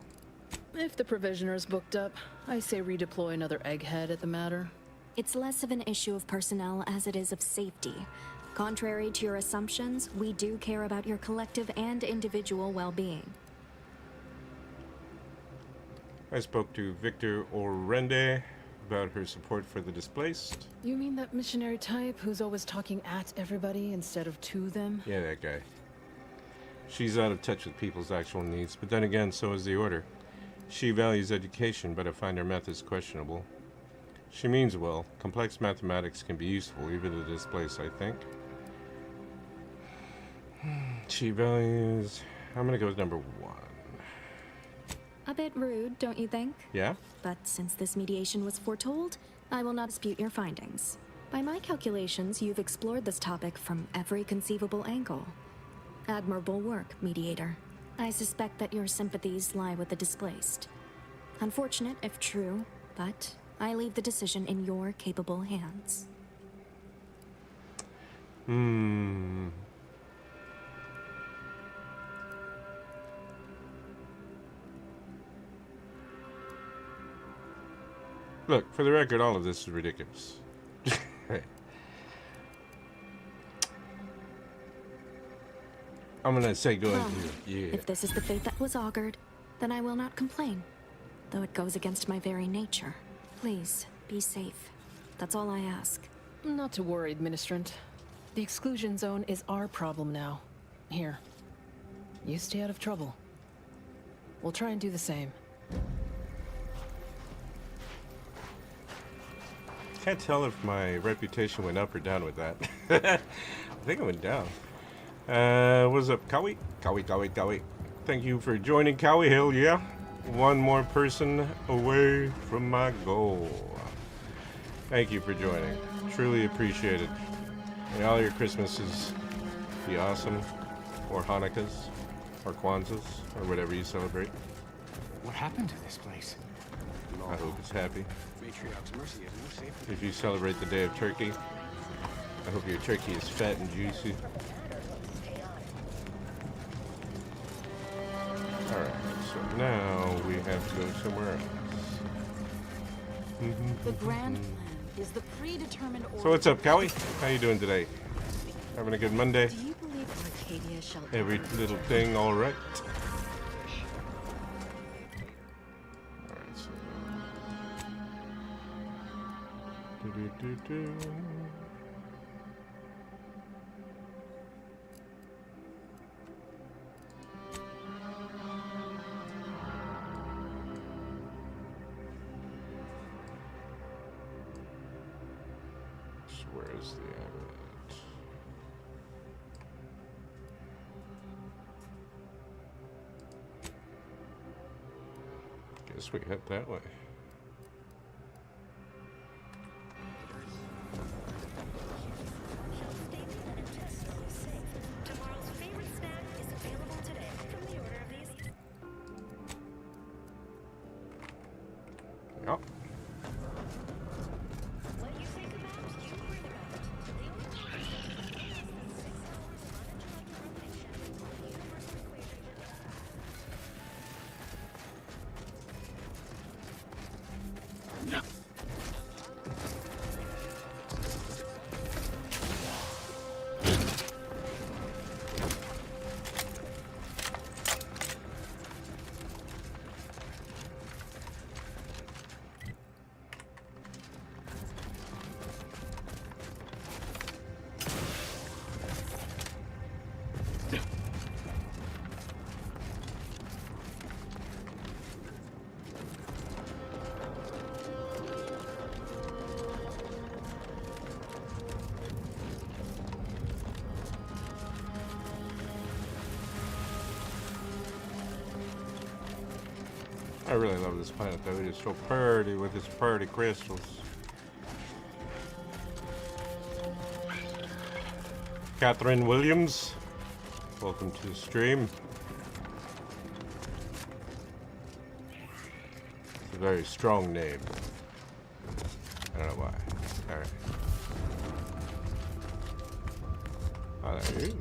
If the Provisioner's booked up, I say redeploy another egghead at the matter. It's less of an issue of personnel as it is of safety. Contrary to your assumptions, we do care about your collective and individual well-being. I spoke to Victor Orende about her support for the displaced. You mean that missionary type who's always talking at everybody instead of to them? Yeah, that guy. She's out of touch with people's actual needs, but then again, so is the Order. She values education, but I find her methods questionable. She means well. Complex mathematics can be useful, even to the displaced, I think. She values... I'm gonna go with number 1. A bit rude, don't you think? Yeah? But since this mediation was foretold, I will not dispute your findings. By my calculations, you've explored this topic from every conceivable angle. Admirable work, mediator. I suspect that your sympathies lie with the displaced. Unfortunate if true, but I leave the decision in your capable hands. Look, for the record, all of this is ridiculous. I'm gonna say go ahead and do it. Yeah. If this is the fate that was augured, then I will not complain, though it goes against my very nature. Please, be safe. That's all I ask. Not to worry, Administrant. The exclusion zone is our problem now. Here. You stay out of trouble. We'll try and do the same. Can't tell if my reputation went up or down with that. I think it went down. What's up, Kawi? Kawi. Thank you for joining, Kawi. Hell yeah. One more person away from my goal. Thank you for joining. Truly appreciate it. May all your Christmases be awesome, or Hanukkahs, or Kwanzas, or whatever you celebrate. What happened to this place? I hope it's happy. Matriarch's Mercy is no safer. If you celebrate the Day of Turkey, I hope your turkey is fat and juicy. Alright, so now we have to go somewhere else. The grand plan is the predetermined order. So what's up, Cowie? How you doing today? Having a good Monday? Do you believe Arcadia shall Every little thing all right? Alright, so... Where's the amulet? Guess we head that way. Yep. I really love this planet though. It is so pretty with its pretty crystals. Catherine Williams, welcome to the stream. It's a very strong name. I don't know why. Alright. I love you.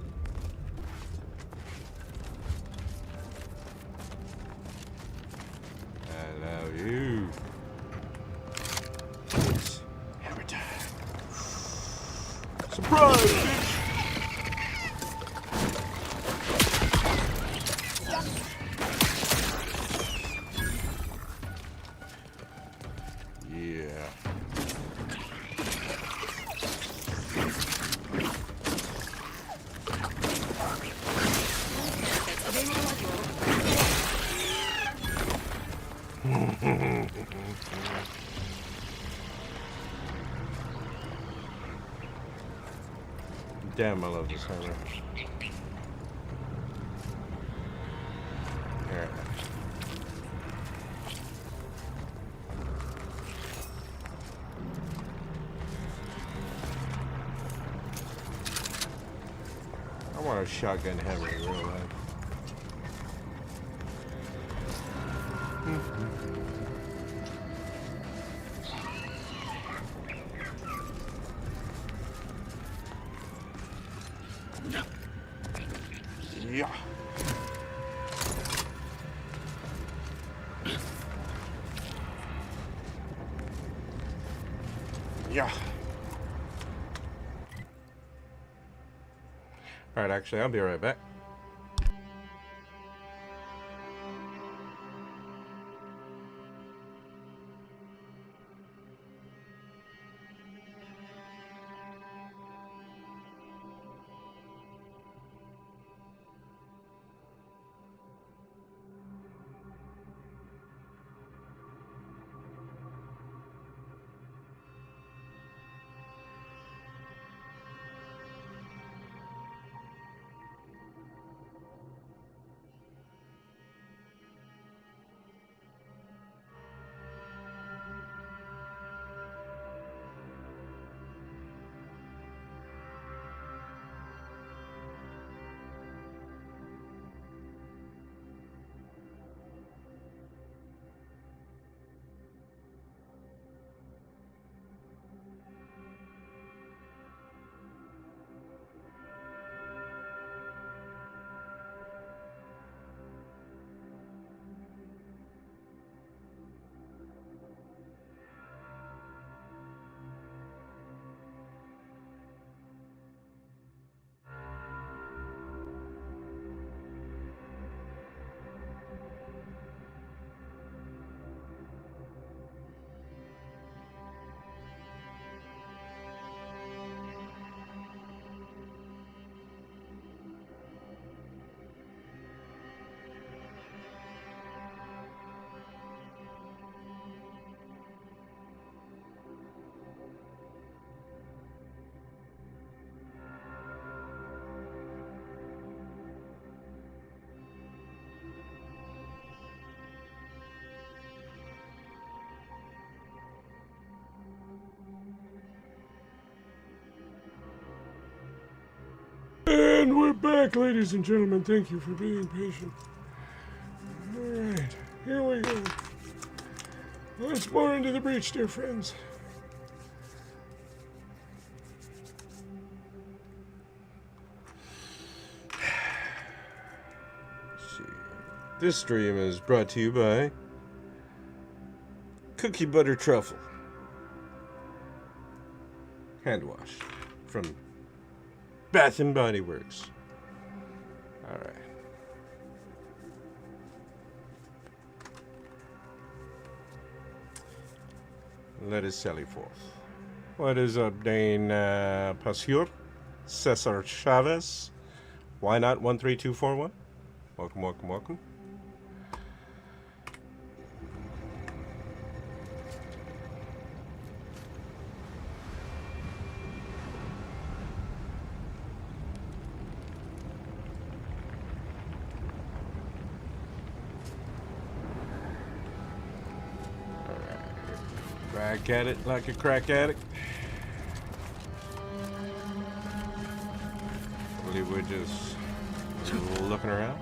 I love you. It's hammer time. Surprise, bitch! Yeah. Damn, I love this hammer. Alright. I want a shotgun hammer in real life. Yeah. Yeah. All right, actually, I'll be right back. And we're back, ladies and gentlemen. Thank you for being patient. Alright, here we go. Once more into the breach, dear friends. Let's see. This stream is brought to you by Cookie Butter Truffle hand wash from Bath and Body Works. All right. Let us sally forth. What is up, Dane Pasur? Cesar Chavez? Why not 13241? Welcome, welcome, welcome. Crack at it like a crack addict. I believe we're just looking around.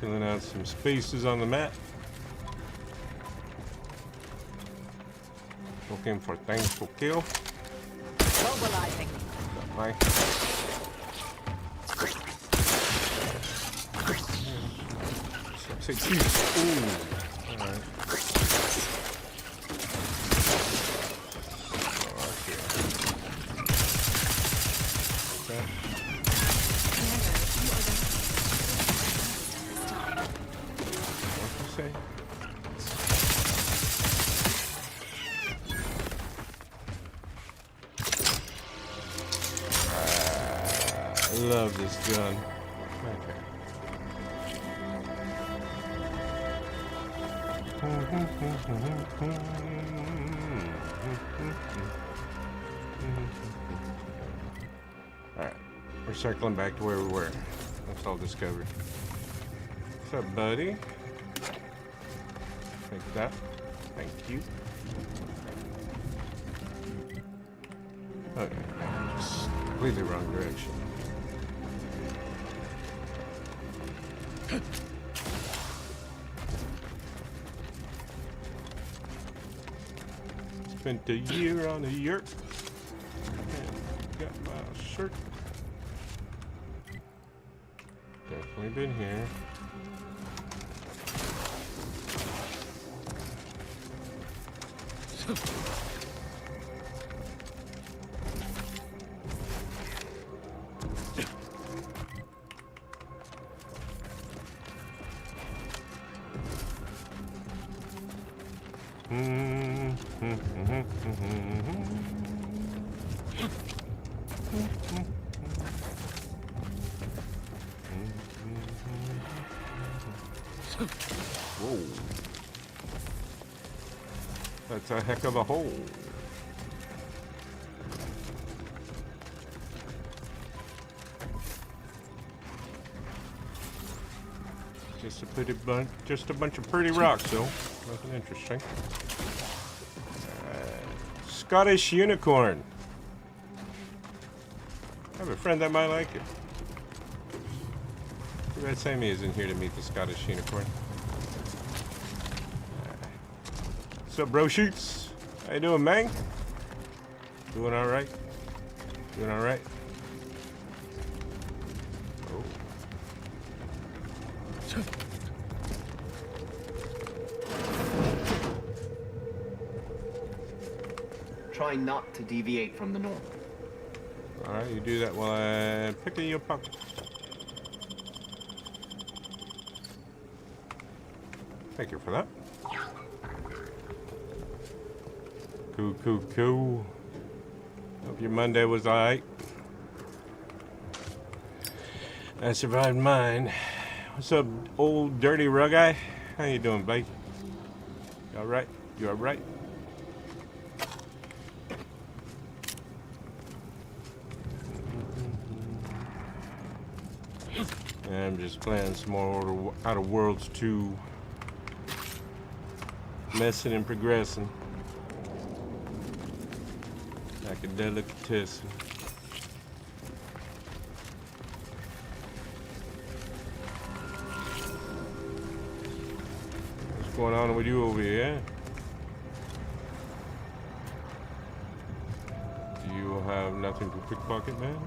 Filling out some spaces on the map. Looking for things to kill. Mobilizing. Mike. Say cheese. Ooh. Alright. What'd you say? I love this gun. Okay. Alright, we're circling back to where we were. That's all discovered. What's up, buddy? Take that. Thank you. Okay, just completely wrong direction. Spent a year on a yurt and got my shirt. Definitely been here. Whoa. That's a heck of a hole. Just a bunch of pretty rocks, though. Nothing interesting. Scottish unicorn. I have a friend that might like it. Too bad Sammy isn't here to meet the Scottish unicorn. What's up, bro shoots? How you doing, man? Doing all right? Doing all right? Oh. Try not to deviate from the norm. All right, you do that while I'm picking your pocket. Thank you for that. Cool. Hope your Monday was alright. I survived mine. What's up, old dirty rug eye? How you doing, babe? You alright? You alright? I'm just playing some more Outer Worlds 2. messing and progressing. Like a delicatessen. What's going on with you over here? Do you have nothing to pickpocket, man?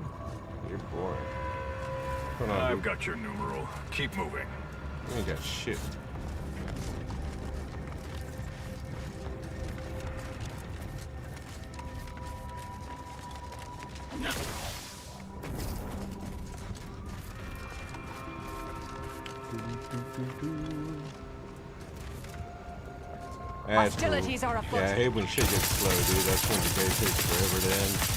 You're boring. What's going on, I've dude? got your numeral. Keep moving. You ain't got shit. Hostilities are afoot. Yeah, I hate when shit gets slow, dude. That's when the day takes forever to end.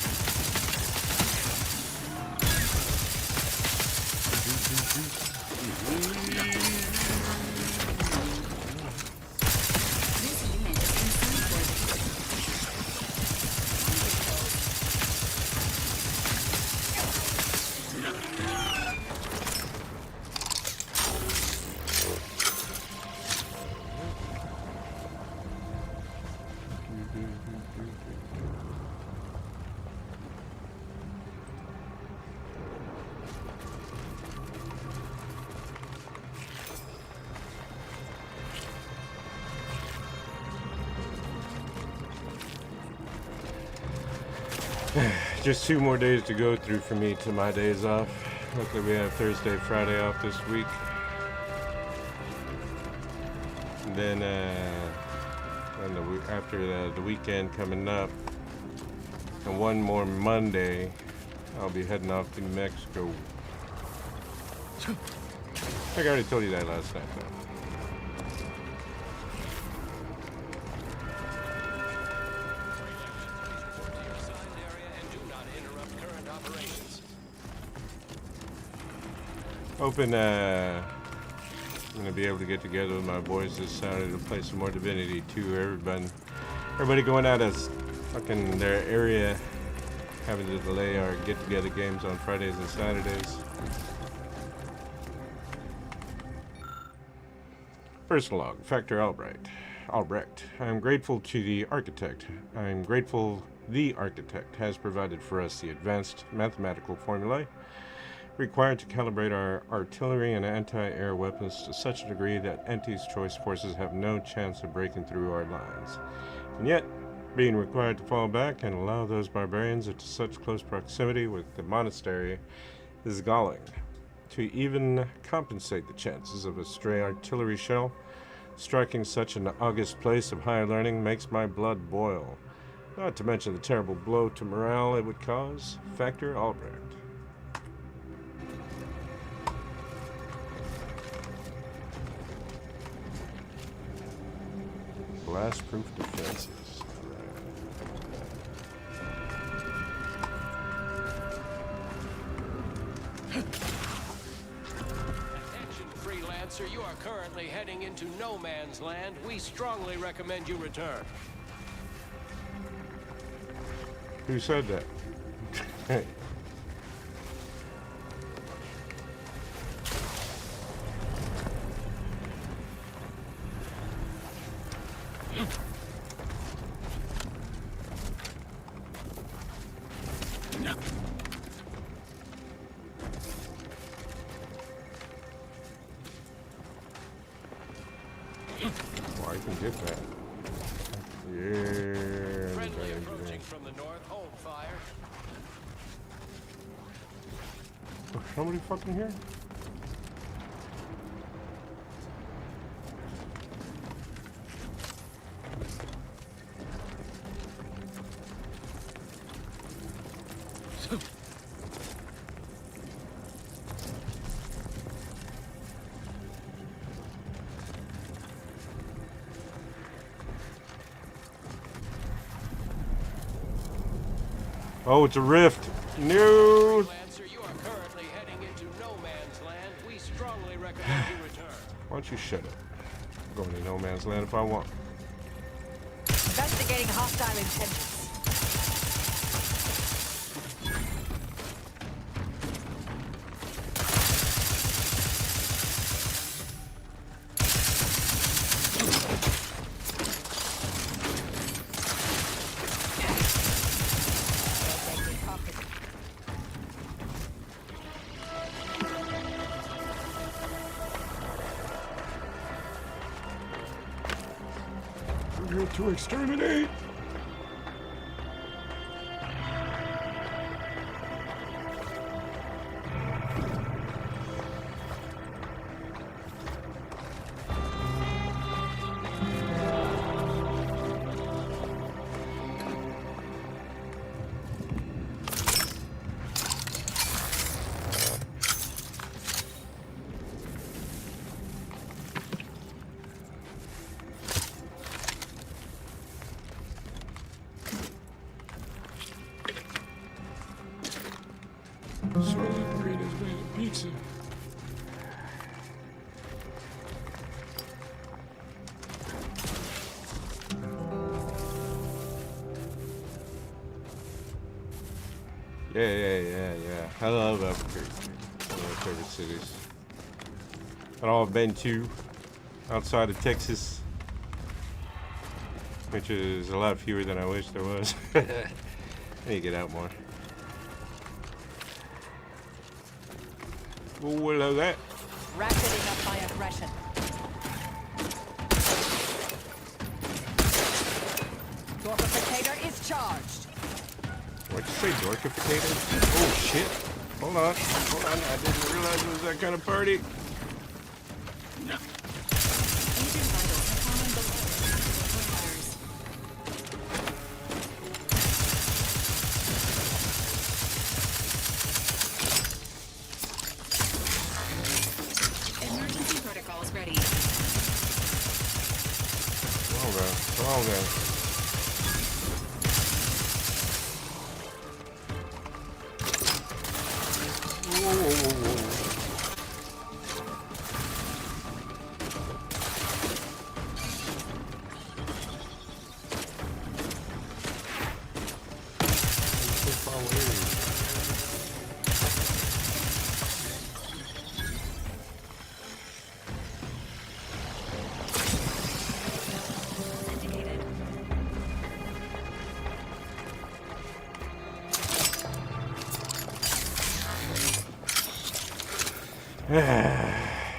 Just 2 more days to go through for me to my days off. Luckily we have Thursday, Friday off this week. And then after the weekend coming up, and 1 more Monday, I'll be heading off to New Mexico. I think I already told you that last night, though. Hoping I'm gonna be able to get together with my boys this Saturday to play some more Divinity 2. Everybody going out of fucking their area, having to delay our get-together games on Fridays and Saturdays. Personal log, Factor Albrecht. I am grateful to the architect. I am grateful the architect has provided for us the advanced mathematical formulae required to calibrate our artillery and anti-air weapons to such a degree that Ente's choice forces have no chance of breaking through our lines. And yet, being required to fall back and allow those barbarians into such close proximity with the monastery is galling. To even compensate the chances of a stray artillery shell striking such an august place of higher learning makes my blood boil. Not to mention the terrible blow to morale it would cause. Factor Albrecht. Blast-proof defenses. Attention, freelancer. You are currently heading into no man's land. We strongly recommend you return. Who said that? Hey. Oh, I can get that. Yeah. Friendly approaching from the north. Hold fire. Oh, somebody fucking here? Oh, it's a rift. No. Freelancer, you are currently heading into no man's land. We strongly recommend you return. Why don't you shut up? I'm going to no man's land if I want. Investigating hostile intentions. Prepare to exterminate. Swirling burritos made of pizza. Yeah. I love Albuquerque. One of my favorite cities. That all I've been to outside of Texas, which is a lot fewer than I wish there was. I need to get out more. Oh, hello that. Ratcheting up my aggression. Dorkificator is charged. What'd you say, Dorkificator? Oh shit. Hold on. I didn't realize it was that kind of party. Emergency protocols ready. Come on, guys. Whoa.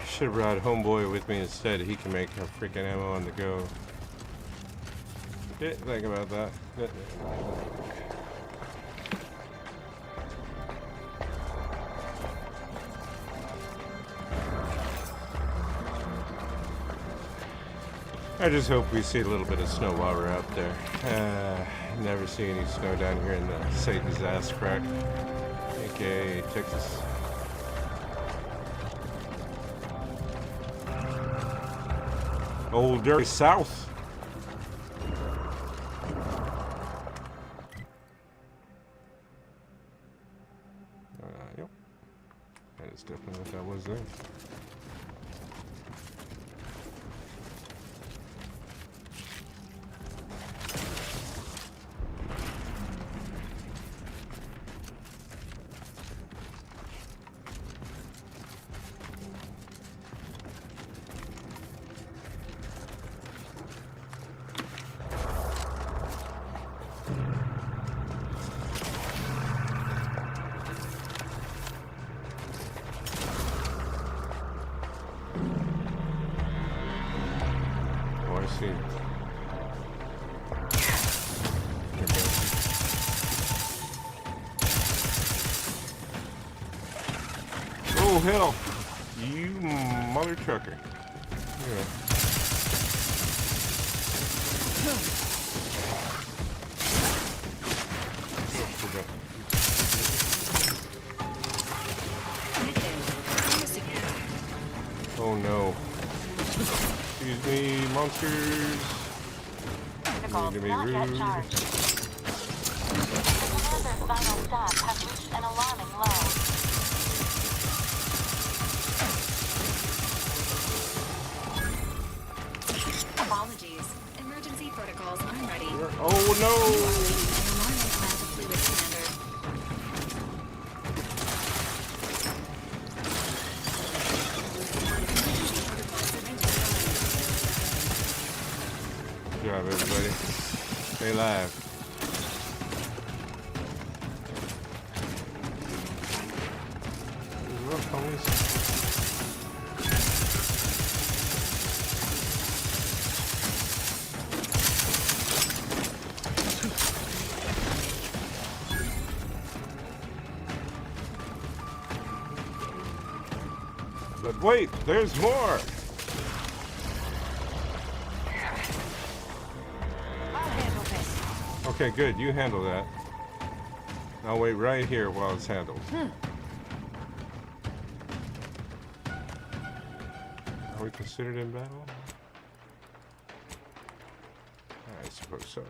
Should have brought Homeboy with me instead. He can make a freaking ammo on the go. Didn't think about that. I just hope we see a little bit of snow while we're out there. Never see any snow down here in the Satan's ass crack, aka Texas. Old dirty South. Yep. That is definitely what that was there. Oh hell, you mother trucker. Yeah. Oh no. Excuse me, monsters. Need to be rude. Commander's vital stats have reached an alarming low. Apologies. Emergency protocols are ready. Oh no! Good job, everybody. Stay alive. But wait, there's more! I'll handle this. Okay, good. You handle that. I'll wait right here while it's handled. Are we considered in battle? I suppose so.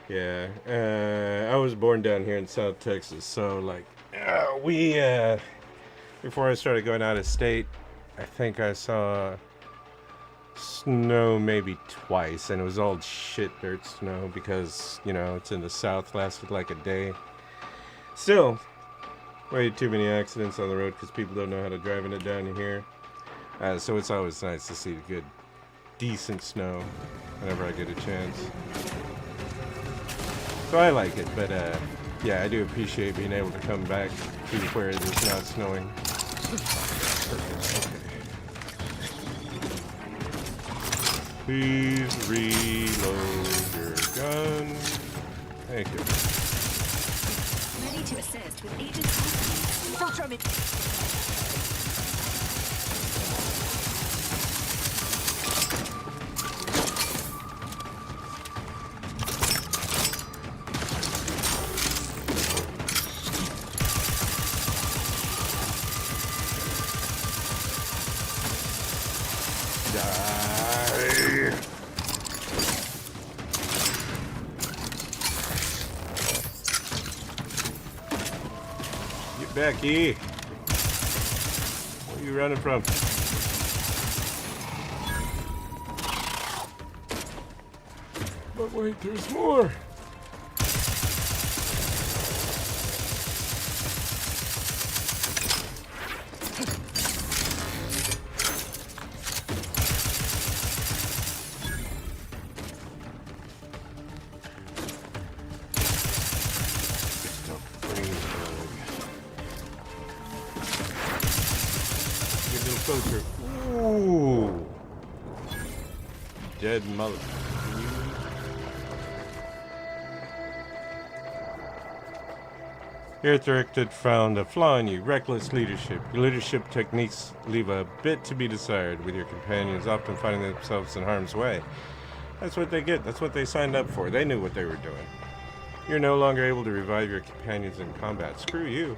Yeah, I was born down here in South Texas, so like before I started going out of state, I think I saw snow maybe twice, and it was all shit dirt snow because, you know, it's in the South, lasted like a day. Still, way too many accidents on the road because people don't know how to drive in it down here. So it's always nice to see good, decent snow whenever I get a chance. So I like it, but yeah, I do appreciate being able to come back to where it is not snowing. Please reload your gun. Thank you. Ready to assist with Agent Austin. Don't show me. Becky, where are you running from? But wait, there's more. Ooh. Dead mother. Earthrichted found a flaw in you, reckless leadership. Your leadership techniques leave a bit to be desired, with your companions often finding themselves in harm's way. That's what they get. That's what they signed up for. They knew what they were doing. You're no longer able to revive your companions in combat. Screw you.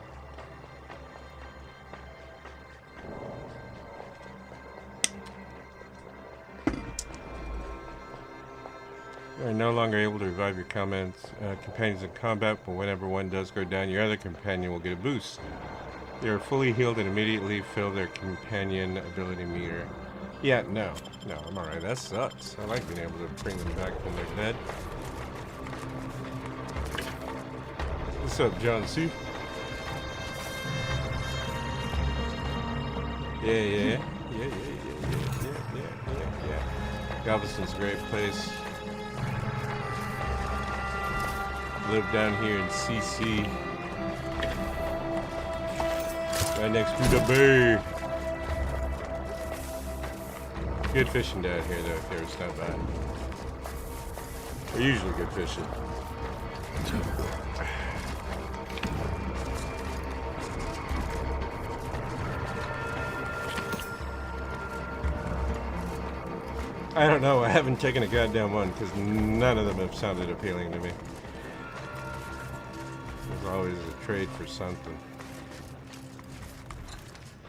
You are no longer able to revive your companions in combat, but whenever one does go down, your other companion will get a boost. They are fully healed and immediately fill their companion ability meter. Yeah, no, I'm alright. That sucks. I like being able to bring them back when they're dead. What's up, John C? Yeah. Galveston's a great place. Live down here in CC, right next to the bay. Good fishing down here, though, if you ever stop by. We're usually good fishing. I don't know. I haven't taken a goddamn one because none of them have sounded appealing to me. There's always a trade for something.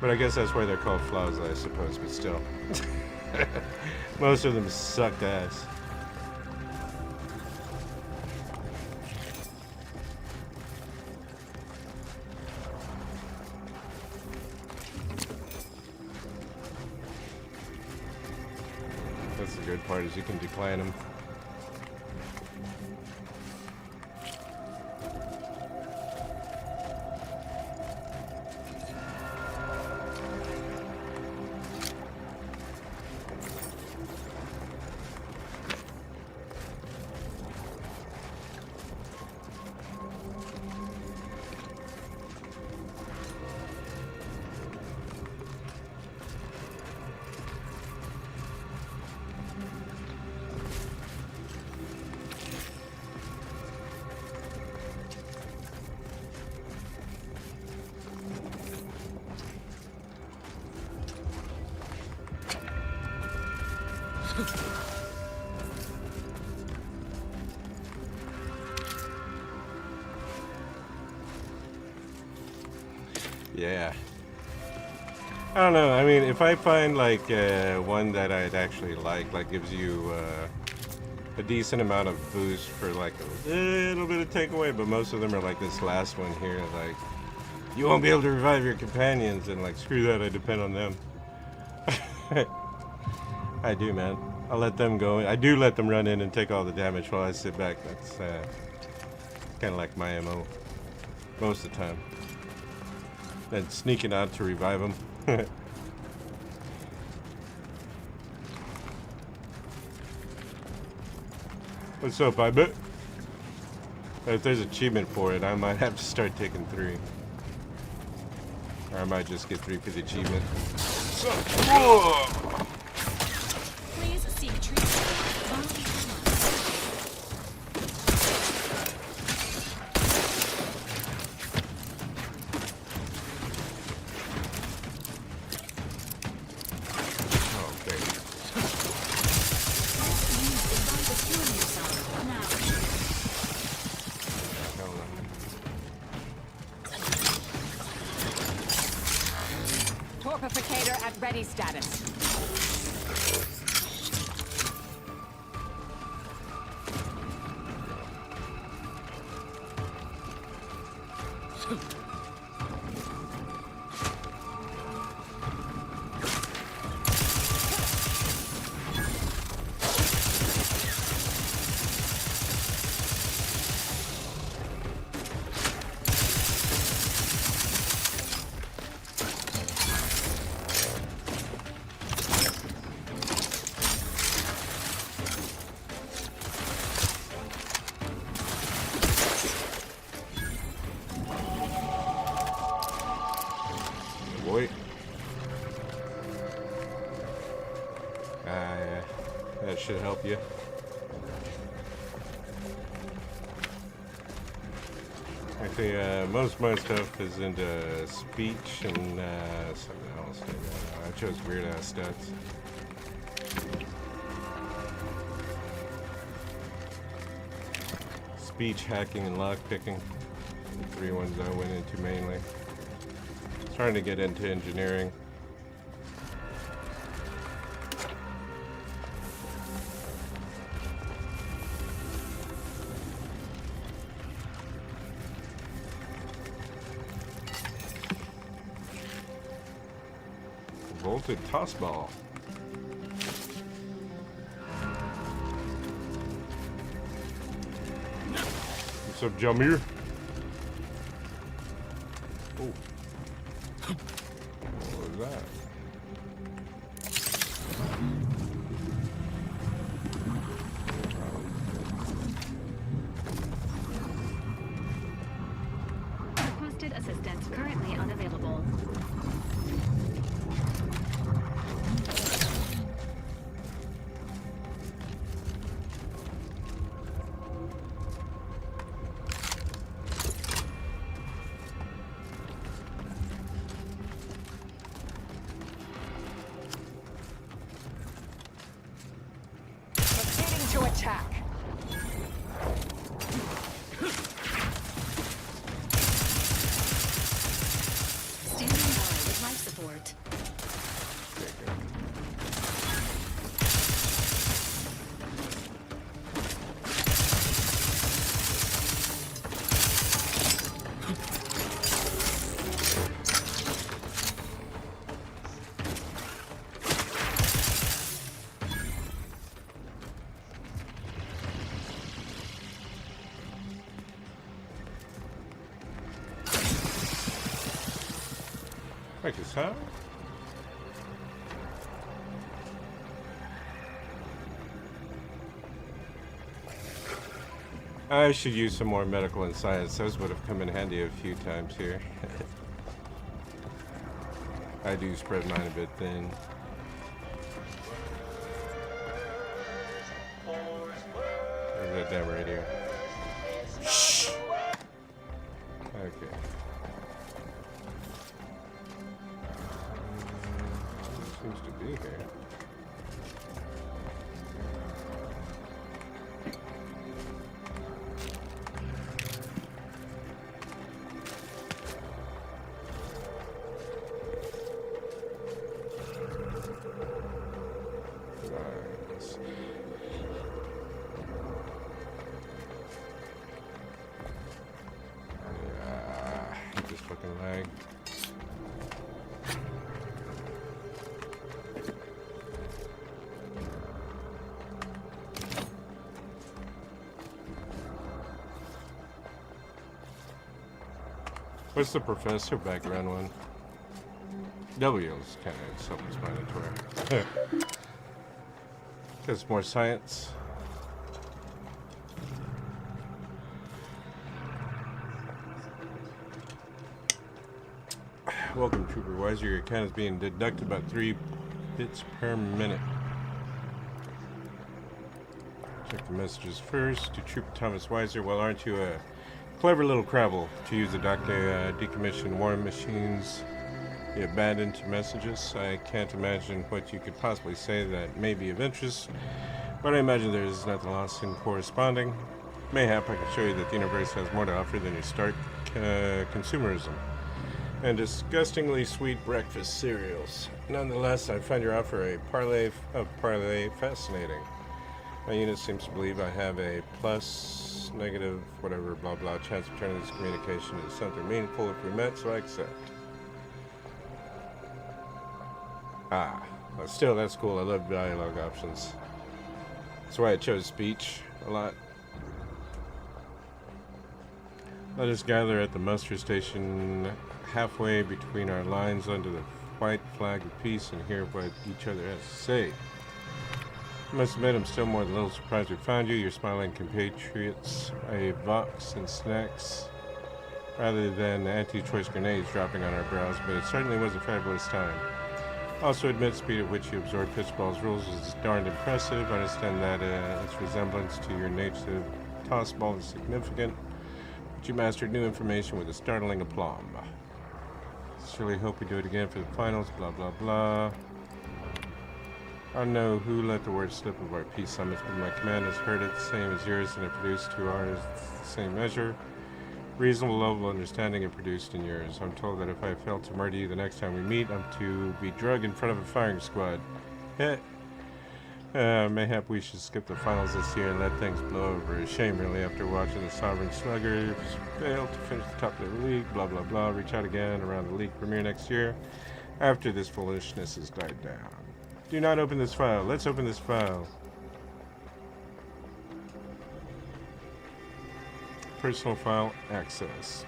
But I guess that's why they're called flaws, I suppose, but still. Most of them sucked ass. That's the good part, is you can decline them. Yeah. I don't know. I mean, if I find like one that I'd actually like gives you a decent amount of boost for like a little bit of takeaway, but most of them are like this last one here, like you won't be able to revive your companions, and like screw that, I depend on them. I do, man. I'll let them go. I do let them run in and take all the damage while I sit back. That's kind of like my MO most of the time. Then sneaking out to revive them. What's up, I bet? If there's achievement for it, I might have to start taking 3. Or I might just get 3 for the achievement. Please seek treatment. Torpificator at ready status. Boy. That should help you. Actually, most of my stuff is into speech and something else. I chose weird ass stats. Speech, hacking, and lockpicking. The 3 ones I went into mainly. Trying to get into engineering. Volted toss ball. What's up, Jamir? Oh. What was that? Requested assistance currently unavailable. To attack. Standing by with life support. Like this, huh? I should use some more medical and science. Those would have come in handy a few times here. I do spread mine a bit thin. There's that damn radio. Shh! Okay. Seems to be here. bag. What's the professor background one? W is kind of self-explanatory. It's more science. Welcome, Trooper Weiser. Your account is being deducted about 3 bits per minute. Check the messages first. To Trooper Thomas Weiser. Well, aren't you a clever little Crabble to use the doctor decommissioned war machines you abandoned to messages? I can't imagine what you could possibly say that may be of interest, but I imagine there is nothing lost in corresponding. Mayhap I can show you that the universe has more to offer than your stark consumerism and disgustingly sweet breakfast cereals. Nonetheless, I find your offer of parlay fascinating. My unit seems to believe I have a plus, negative, whatever, blah blah, chance of turning this communication into something meaningful if we met, so I accept. Ah, but still, that's cool. I love dialogue options. That's why I chose speech a lot. Let us gather at the muster station halfway between our lines under the white flag of peace and hear what each other has to say. I must admit I'm still more than a little surprised we found you. Your smiling compatriots, a box and snacks rather than anti-choice grenades dropping on our brows, but it certainly was a fabulous time. Also admit the speed at which you absorb Pitchball's rules is darned impressive. Understand that its resemblance to your native toss ball is significant, but you mastered new information with a startling aplomb. Surely hope we do it again for the finals, blah blah blah. I don't know who let the word slip of our peace summits, but my command has heard it the same as yours and it produced to ours the same measure. Reasonable level of understanding it produced in yours. I'm told that if I fail to murder you the next time we meet, I'm to be drugged in front of a firing squad. Mayhap we should skip the finals this year and let things blow over. A shame really after watching the Sovereign Sluggers fail to finish the top of their league, blah blah blah. Reach out again around the league premiere next year after this foolishness has died down. Do not open this file. Let's open this file. Personal file accessed.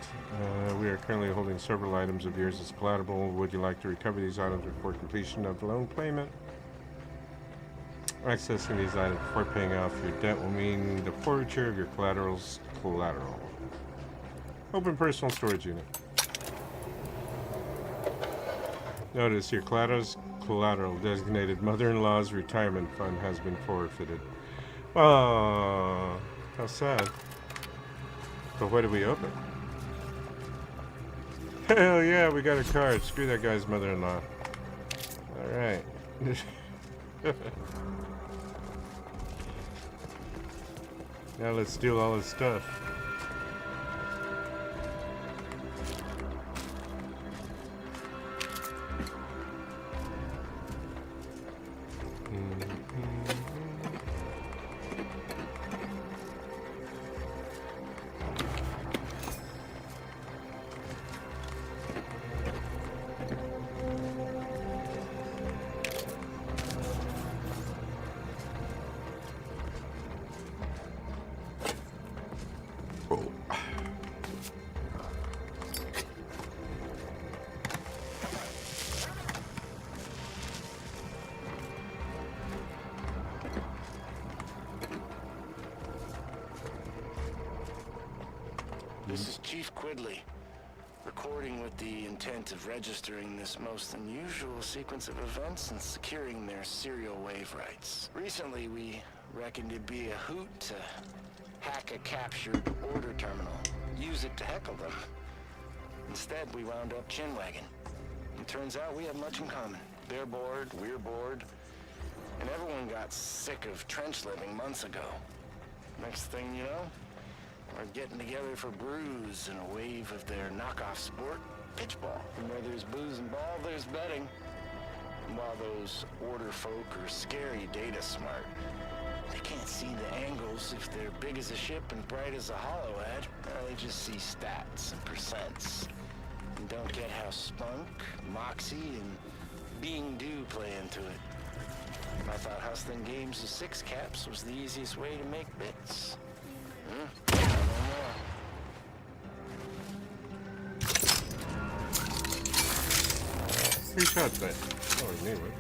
We are currently holding several items of yours as collateral. Would you like to recover these items before completion of the loan payment? Accessing these items before paying off your debt will mean the forfeiture of your collateral's collateral. Open personal storage unit. Notice your collateral designated mother-in-law's retirement fund has been forfeited. Oh, how sad. But what did we open? Hell yeah, we got a card. Screw that guy's mother-in-law. Alright. Now let's steal all his stuff. This is Chief Quidley, recording with the intent of registering this most unusual sequence of events and securing their serial wave rights. Recently, we reckoned it'd be a hoot to hack a captured order terminal, use it to heckle them. Instead, we wound up chinwagging. It turns out we have much in common. They're bored, we're bored, and everyone got sick of trench living months ago. Next thing you know, we're getting together for brews and a wave of their knockoff sport, pitchball. And where there's booze and ball, there's betting. And while those order folk are scary data smart, they can't see the angles if they're big as a ship and bright as a hollow ad. They just see stats and percents. And don't get how spunk, moxie, and being due play into it. I thought hustling games of 6 caps was the easiest way to make bits. No more. 3 shots there. Oh, we need one.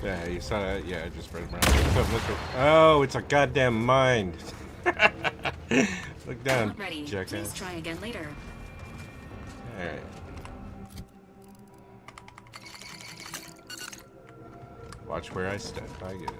Yeah, you saw that? Yeah, I just spread them around. What's up, Mr.? Oh, it's a goddamn mind. Look down, Not ready. jackass. Please try again later. Alright. Watch where I step. I get it.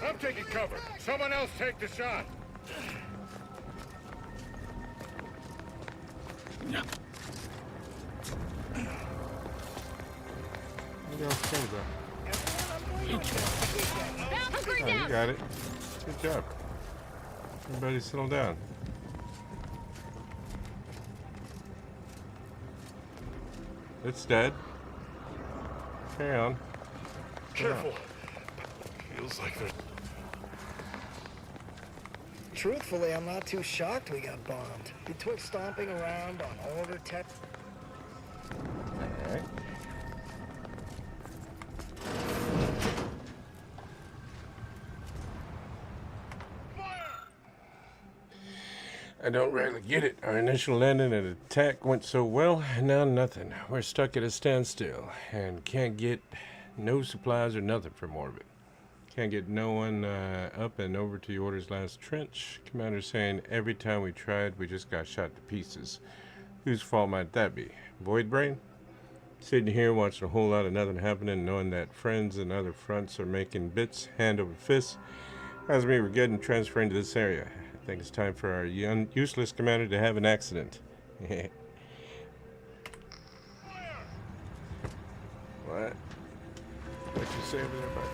I'm taking cover. Someone else take the shot. No. Oh, you got it. Good job. Everybody settle down. It's dead. Carry on. Careful. Feels like there's... Truthfully, I'm not too shocked we got bombed. Betwixt stomping around on older tech. Alright. I don't really get it. Our initial landing and attack went so well, and now nothing. We're stuck at a standstill and can't get no supplies or nothing from orbit. Can't get no one up and over to the order's last trench. Commander saying every time we tried, we just got shot to pieces. Whose fault might that be? Void Brain? Sitting here watching a whole lot of nothing happening, knowing that friends and other fronts are making bits hand over fist, has me regretting transferring to this area. I think it's time for our useless commander to have an accident. What? What you say over there, buddy?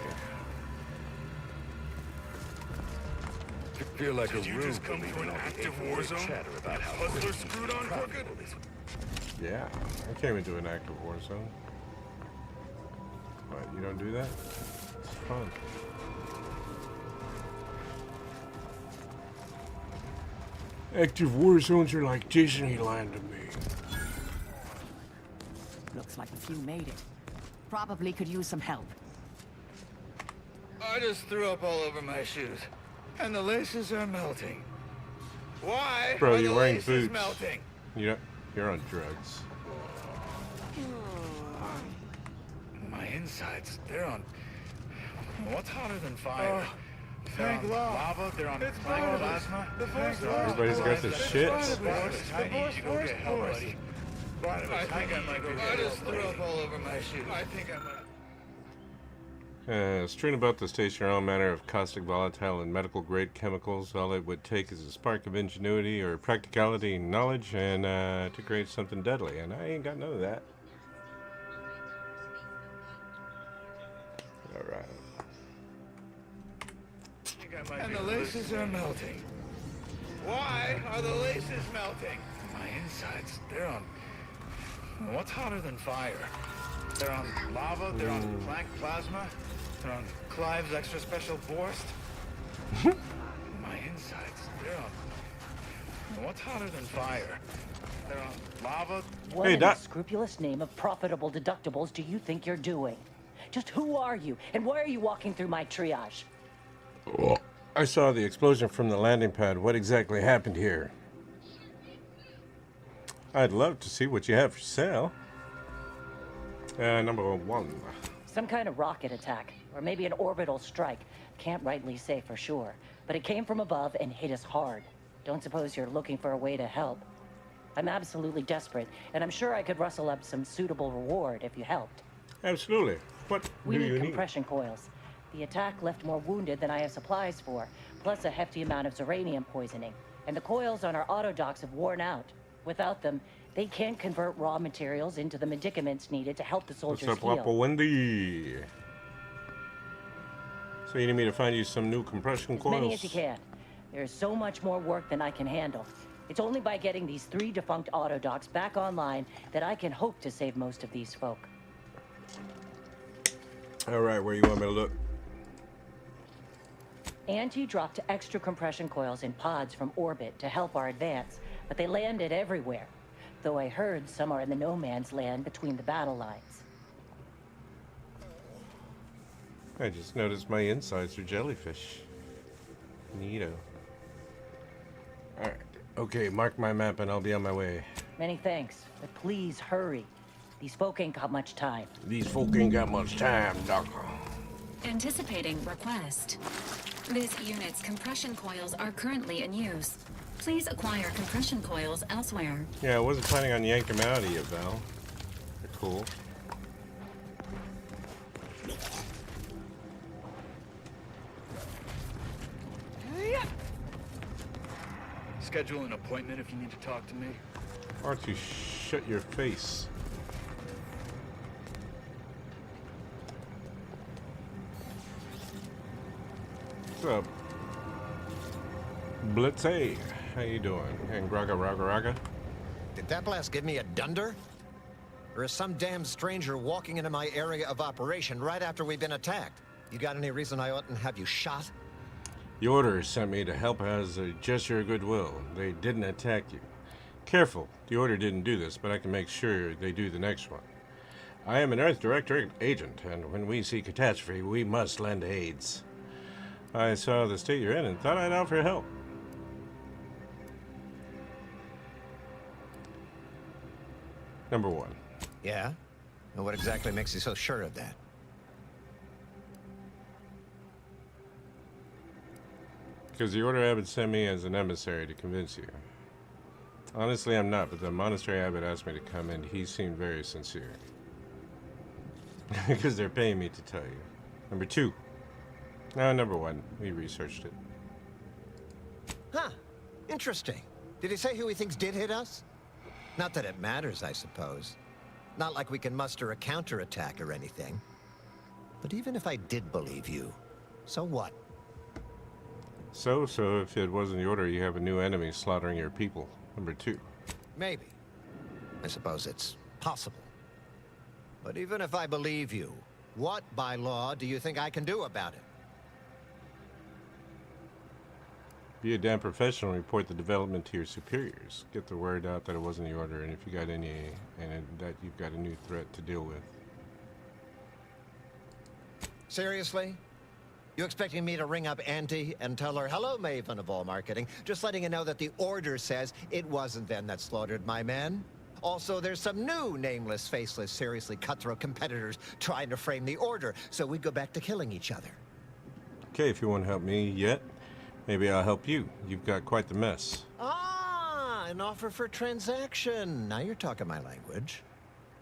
You feel like a room just come to an active war zone? Chatter about how Hustler screwed on crooked? Yeah, I came into an active war zone. What, you don't do that? It's fun. Active war zones are like Disneyland to me. Looks like a few made it. Probably could use some help. I just threw up all over my shoes, and the laces are melting. Why Bro, are you're the wearing laces boots. melting? You're on drugs. My insides, they're on... What's hotter than fire? They're Thank on lava, they're on plasma. Everybody's got the shits. I need you to go get help, buddy. I think I might go get help. I just threw up all over my shoes. I think I might... Strewn about the station are all manner of caustic, volatile, and medical-grade chemicals. All it would take is a spark of ingenuity or practicality and knowledge and to create something deadly, and I ain't got none of that. Alright. And the laces are melting. Why are the laces melting? My insides, they're on... What's hotter than fire? They're on lava, they're on Planck plasma, they're on Clive's extra special Borst. My insides, they're on... What's hotter than fire? They're on lava... What in the scrupulous name of profitable deductibles do you think you're doing? Just who are you, and why are you walking through my triage? I saw the explosion from the landing pad. What exactly happened here? I'd love to see what you have for sale. Number one. Some kind of rocket attack, or maybe an orbital strike. Can't rightly say for sure, but it came from above and hit us hard. Don't suppose you're looking for a way to help. I'm absolutely desperate, and I'm sure I could rustle up some suitable reward if you helped. Absolutely. What We do need you need? compression coils. The attack left more wounded than I have supplies for, plus a hefty amount of Zeranium poisoning. And the coils on our autodocs have worn out. Without them, they can't convert raw materials into the medicaments needed to help the soldiers What's up, heal. Wappa Wendy? So you need me to find you some new compression As coils? many as you can. There's so much more work than I can handle. It's only by getting these 3 defunct autodocs back online that I can hope to save most of these folk. All right, where you want me to look? Auntie dropped extra compression coils in pods from orbit to help our advance, but they landed everywhere. Though I heard some are in the no man's land between the battle lines. I just noticed my insides are jellyfish. Neato. All right. Okay, mark my map and I'll be on my way. Many thanks, but please hurry. These folk ain't got much time. These folk ain't got much time, Doc. Anticipating request. This unit's compression coils are currently in use. Please acquire compression coils elsewhere. Yeah, I wasn't planning on yanking them out of you, Val. They're cool. Schedule an appointment if you need to talk to me. Why don't you shut your face? What's up? Blitzy, how you doing? And Graga Raga Raga? Did that blast give me a dunder? Or is some damn stranger walking into my area of operation right after we've been attacked? You got any reason I oughtn't have you shot? The Order sent me to help as a gesture of goodwill. They didn't attack you. Careful, the Order didn't do this, but I can make sure they do the next one. I am an Earth Director agent, and when we see catastrophe, we must lend aids. I saw the state you're in and thought I'd offer help. Number one. Yeah? And what exactly makes you so sure of that? Because the Order Abbot sent me as an emissary to convince you. Honestly, I'm not, but the Monastery Abbot asked me to come and he seemed very sincere. Because they're paying me to tell you. Number two. No, number one. We researched it. Huh. Interesting. Did he say who he thinks did hit us? Not that it matters, I suppose. Not like we can muster a counterattack or anything. But even if I did believe you, so what? So if it wasn't the Order, you have a new enemy slaughtering your people. Number two. Maybe. I suppose it's possible. But even if I believe you, what by law do you think I can do about it? Be a damn professional and report the development to your superiors. Get the word out that it wasn't the Order, and if you got any, and that you've got a new threat to deal with. Seriously? You expecting me to ring up Auntie and tell her, hello, Maven of all marketing, just letting you know that the Order says it wasn't them that slaughtered my men? Also, there's some new nameless, faceless, seriously cutthroat competitors trying to frame the Order, so we go back to killing each other. Okay, if you won't help me yet, maybe I'll help you. You've got quite the mess. Ah, an offer for transaction. Now you're talking my language.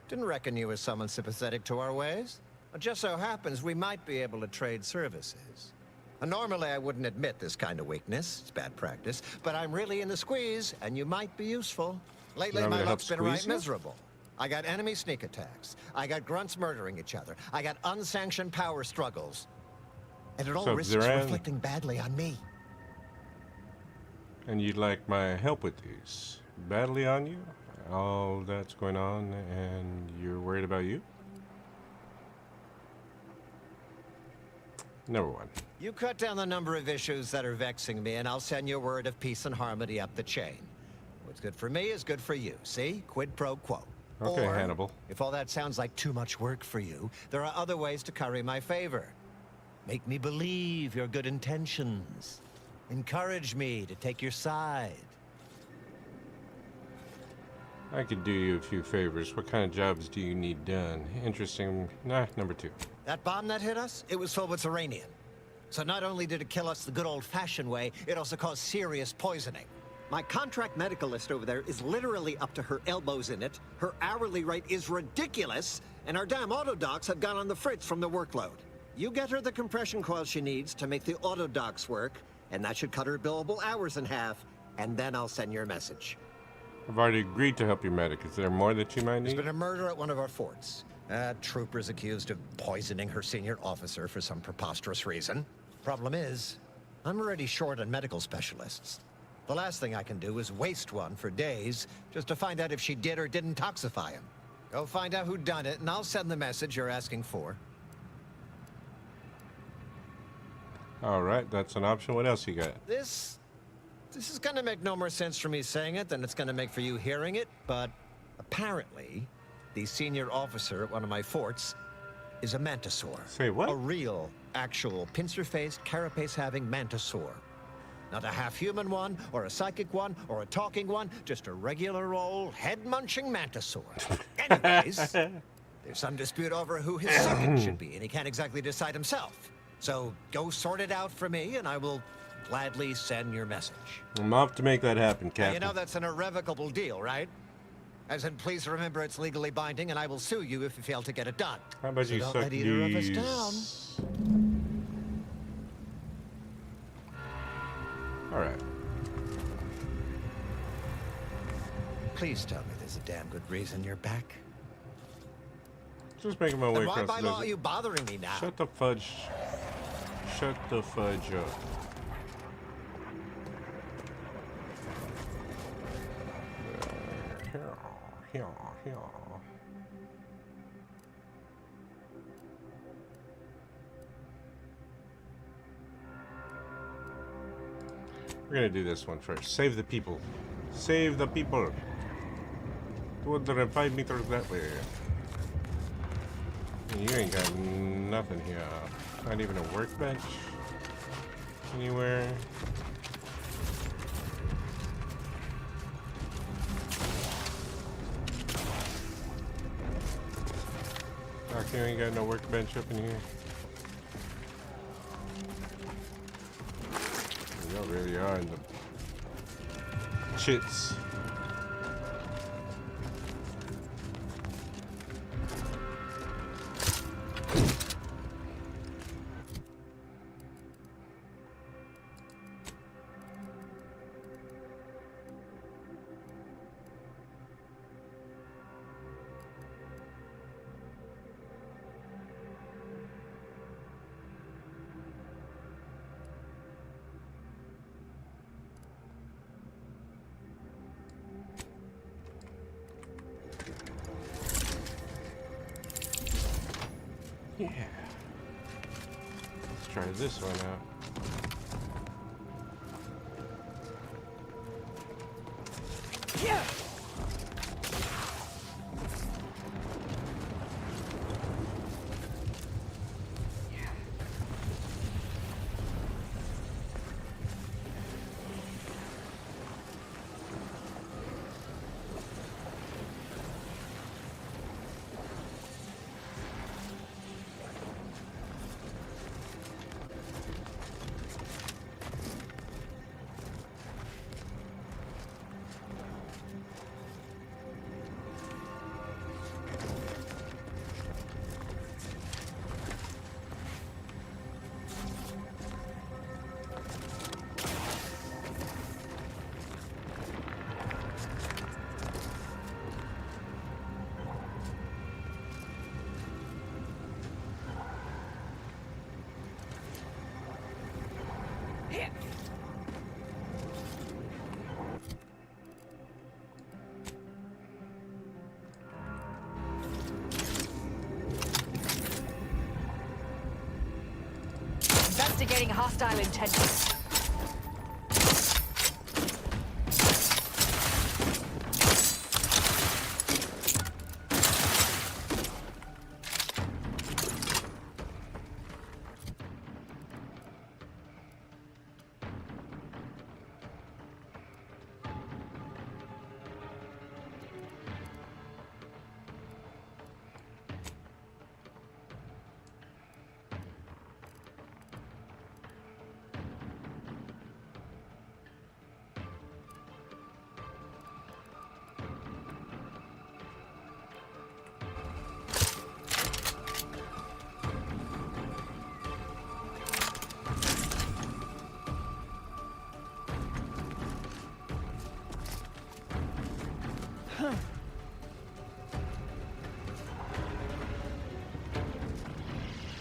Didn't reckon you was someone sympathetic to our ways. It just so happens we might be able to trade services. Normally I wouldn't admit this kind of weakness. It's bad practice. But I'm really in the squeeze, and you might be useful. Lately my luck's been right miserable. I got enemy sneak attacks. I got grunts murdering each other. I got unsanctioned power struggles. And it all So, risks Zoran- reflecting badly on me. And you'd like my help with these? Badly on you? All that's going on, and you're worried about you? Number one. You cut down the number of issues that are vexing me, and I'll send you a word of peace and harmony up the chain. What's good for me is good for you. See? Quid pro quo. Okay, Or, Hannibal. if all that sounds like too much work for you, there are other ways to curry my favor. Make me believe your good intentions. Encourage me to take your side. I could do you a few favors. What kind of jobs do you need done? Interesting. Nah, number 2. That bomb that hit us, it was filled with uranium. So not only did it kill us the good old-fashioned way, it also caused serious poisoning. My contract medicalist over there is literally up to her elbows in it. Her hourly rate is ridiculous, and our damn auto docs have gone on the fritz from the workload. You get her the compression coil she needs to make the auto docs work, and that should cut her billable hours in half, and then I'll send your message. I've already agreed to help your medic. Is there more that you might need? There's been a murder at one of our forts. Troopers accused of poisoning her senior officer for some preposterous reason. Problem is, I'm already short on medical specialists. The last thing I can do is waste one for days just to find out if she did or didn't toxify him. Go find out who done it, and I'll send the message you're asking for. All right, that's an option. What else you got? This is gonna make no more sense for me saying it than it's gonna make for you hearing it, but apparently, the senior officer at one of my forts is a mantisaur. Say what? A real, actual, pincer-faced, carapace-having mantisaur. Not a half-human one, or a psychic one, or a talking one, just a regular old head-munching mantisaur. Anyways, there's some dispute over who his second should be, and he can't exactly decide himself. So go sort it out for me, and I will gladly send your message. I'm off to make that happen, Now, Captain. you know that's an irrevocable deal, right? As in, please remember it's legally binding, and I will sue you if you fail to get it done. How about So you don't suck let either of us these? down. All right. Please tell me there's a damn good reason you're back. Just making my way Then why across by the law are desert. you bothering me now? Shut the fudge. Shut the fudge up. Here. We're gonna do this one first. Save the people. Save the people. 205 meters that way. You ain't got nothing here. Not even a workbench anywhere. Doc, you ain't got no workbench up in here. Y'all really are in the chits. Yeah. Let's try this one out. Yeah. Investigating hostile intentions.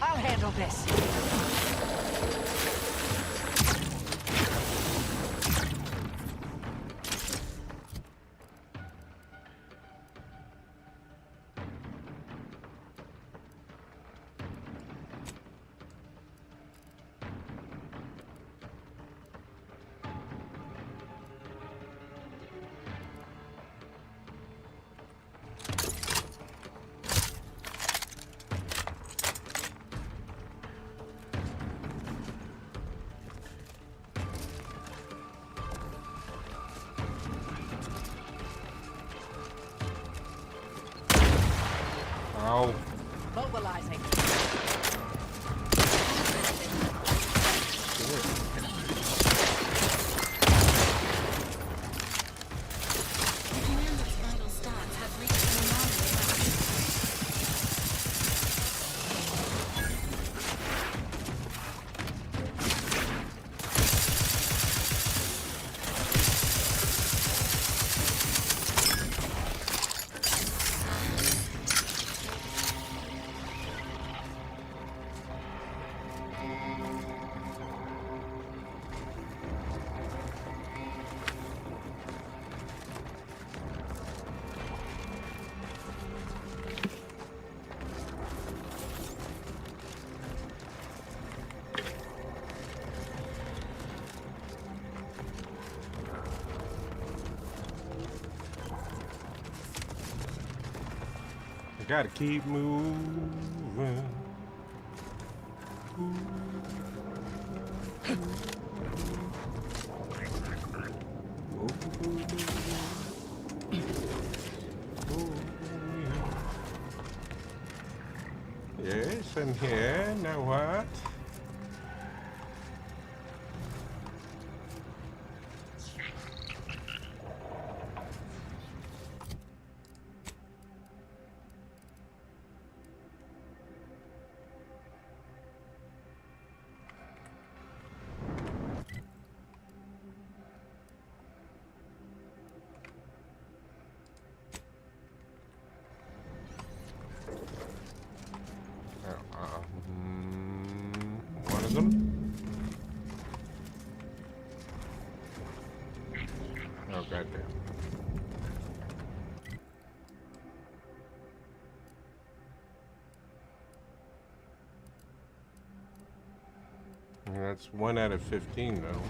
I'll handle this. Ow. Mobilizing. Commander's vital stats have reached an anomaly level. I gotta keep moving. Yes, I'm here. Now what? One of them. Oh, goddamn. That's 1 out of 15, though.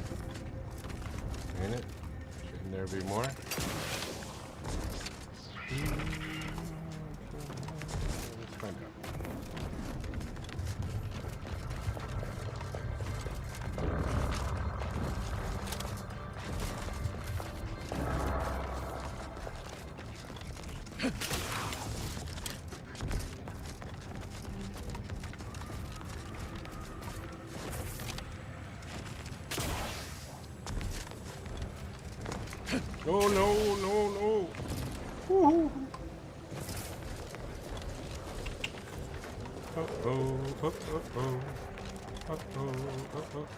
Ain't it? Shouldn't there be more? Let's find out. Oh no, no, no. Woo-hoo. Uh-oh, uh-oh, uh-oh, uh-oh.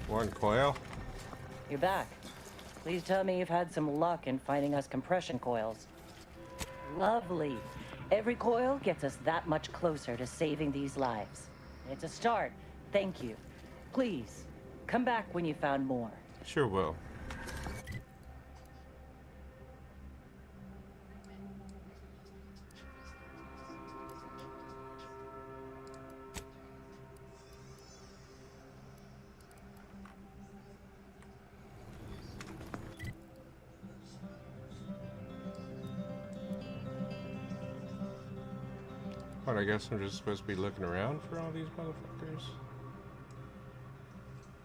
One coil. You're back. Please tell me you've had some luck in finding us compression coils. Lovely. Every coil gets us that much closer to saving these lives. It's a start. Thank you. Please, come back when you found more. Sure will. But I guess I'm just supposed to be looking around for all these motherfuckers.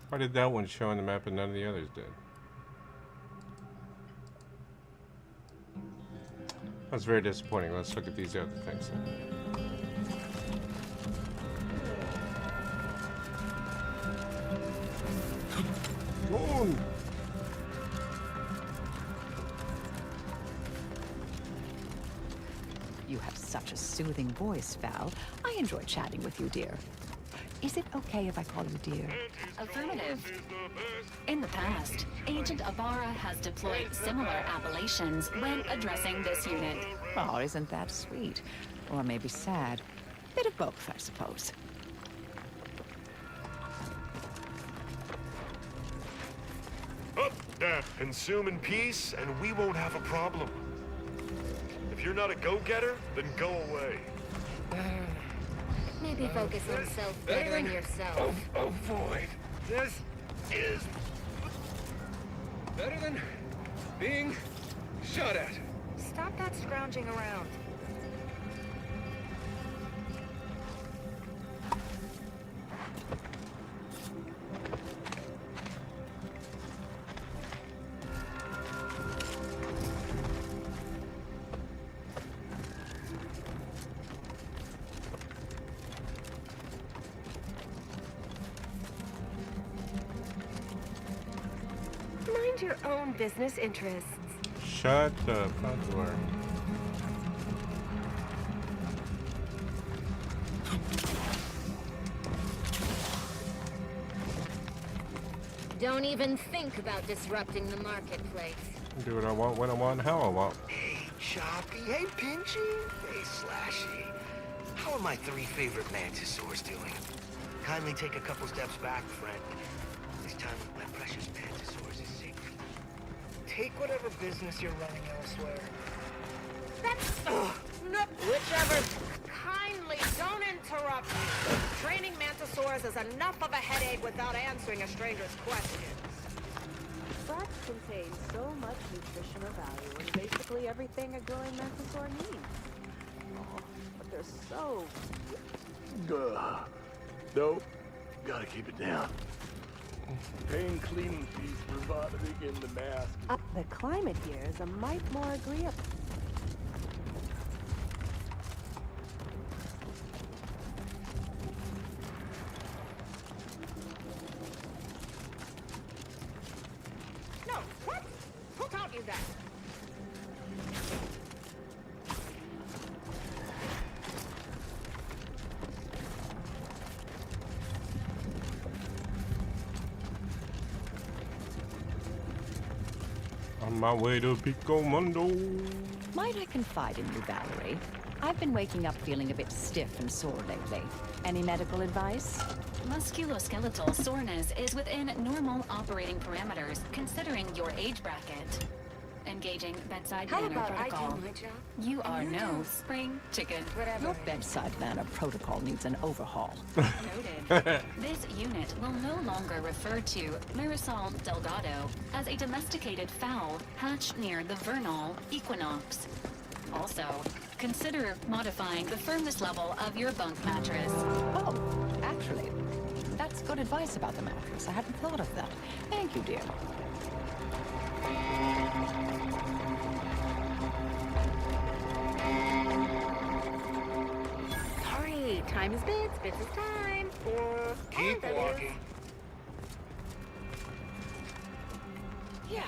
Why did that one show on the map and none of the others did? That's very disappointing. Let's look at these other things then. Moon! You have such a soothing voice, Val. I enjoy chatting with you, dear. Is it okay if I call you dear? Affirmative. In the past, Agent Ibarra has deployed similar appellations when addressing this unit. Oh, isn't that sweet? Or maybe sad. Bit of both, I suppose. Up, consume in peace, and we won't have a problem. If you're not a go-getter, then go away. Maybe focus on self-bettering yourself. Avoid. This is better than being shot at. Stop that scrounging around. Mind your own business interests. Shut up, Pandora. Don't even think about disrupting the marketplace. Do what I want, when I want, how I want. Hey, Choppy. Hey, Pinchy. Hey, Slashy. How are my three favorite mantisaurs doing? Kindly take a couple steps back, friend. This time with my precious mantisaurs is safe. Take whatever business you're running elsewhere. Whichever. Kindly don't interrupt me. Training mantisaurs is enough of a headache without answering a stranger's questions. Slats contain so much nutritional value and basically everything a growing mantisaur needs. Oh, but they're so... Nope. Gotta keep it down. Pain cleaning piece for vomiting in the mask. The climate here is a mite more agreeable. No, what? Who taught you that? On my way to Pico Mundo. Might I confide in you, Valerie? I've been waking up feeling a bit stiff and sore lately. Any medical advice? Musculoskeletal soreness is within normal operating parameters, considering your age bracket. Engaging bedside How manner about protocol. I do my job? You are and you no do spring chicken. Your bedside manner protocol needs an overhaul. Noted. This unit will no longer refer to Marisol Delgado as a domesticated fowl hatched near the vernal equinox. Also, consider modifying the firmness level of your bunk mattress. Oh, actually, that's good advice about the mattress. I hadn't thought of that. Thank you, dear. Sorry, time is bits. Bits is time. Or... Keep walking. Yeah.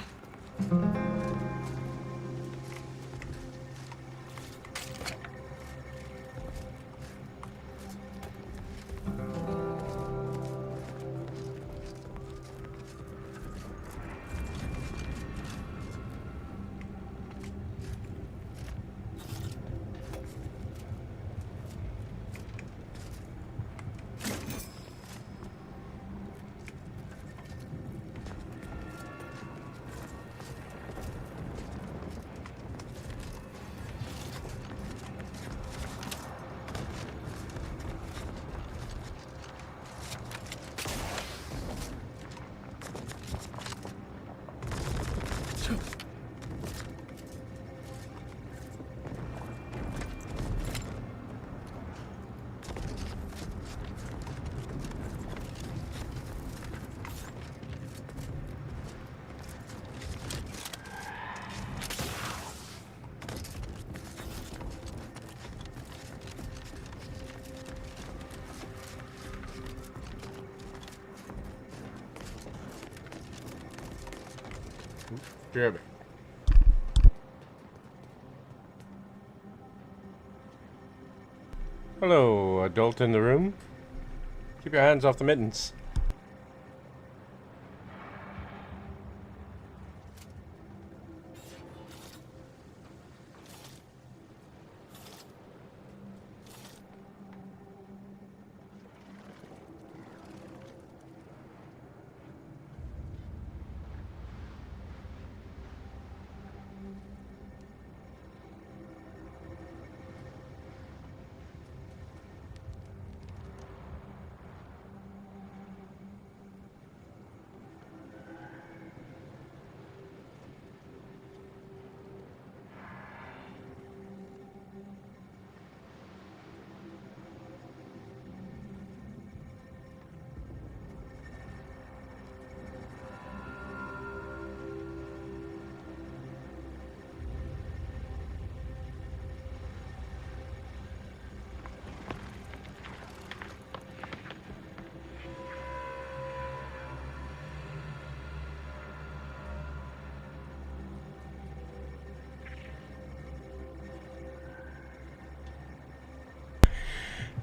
Grab it. Hello, adult in the room. Keep your hands off the mittens.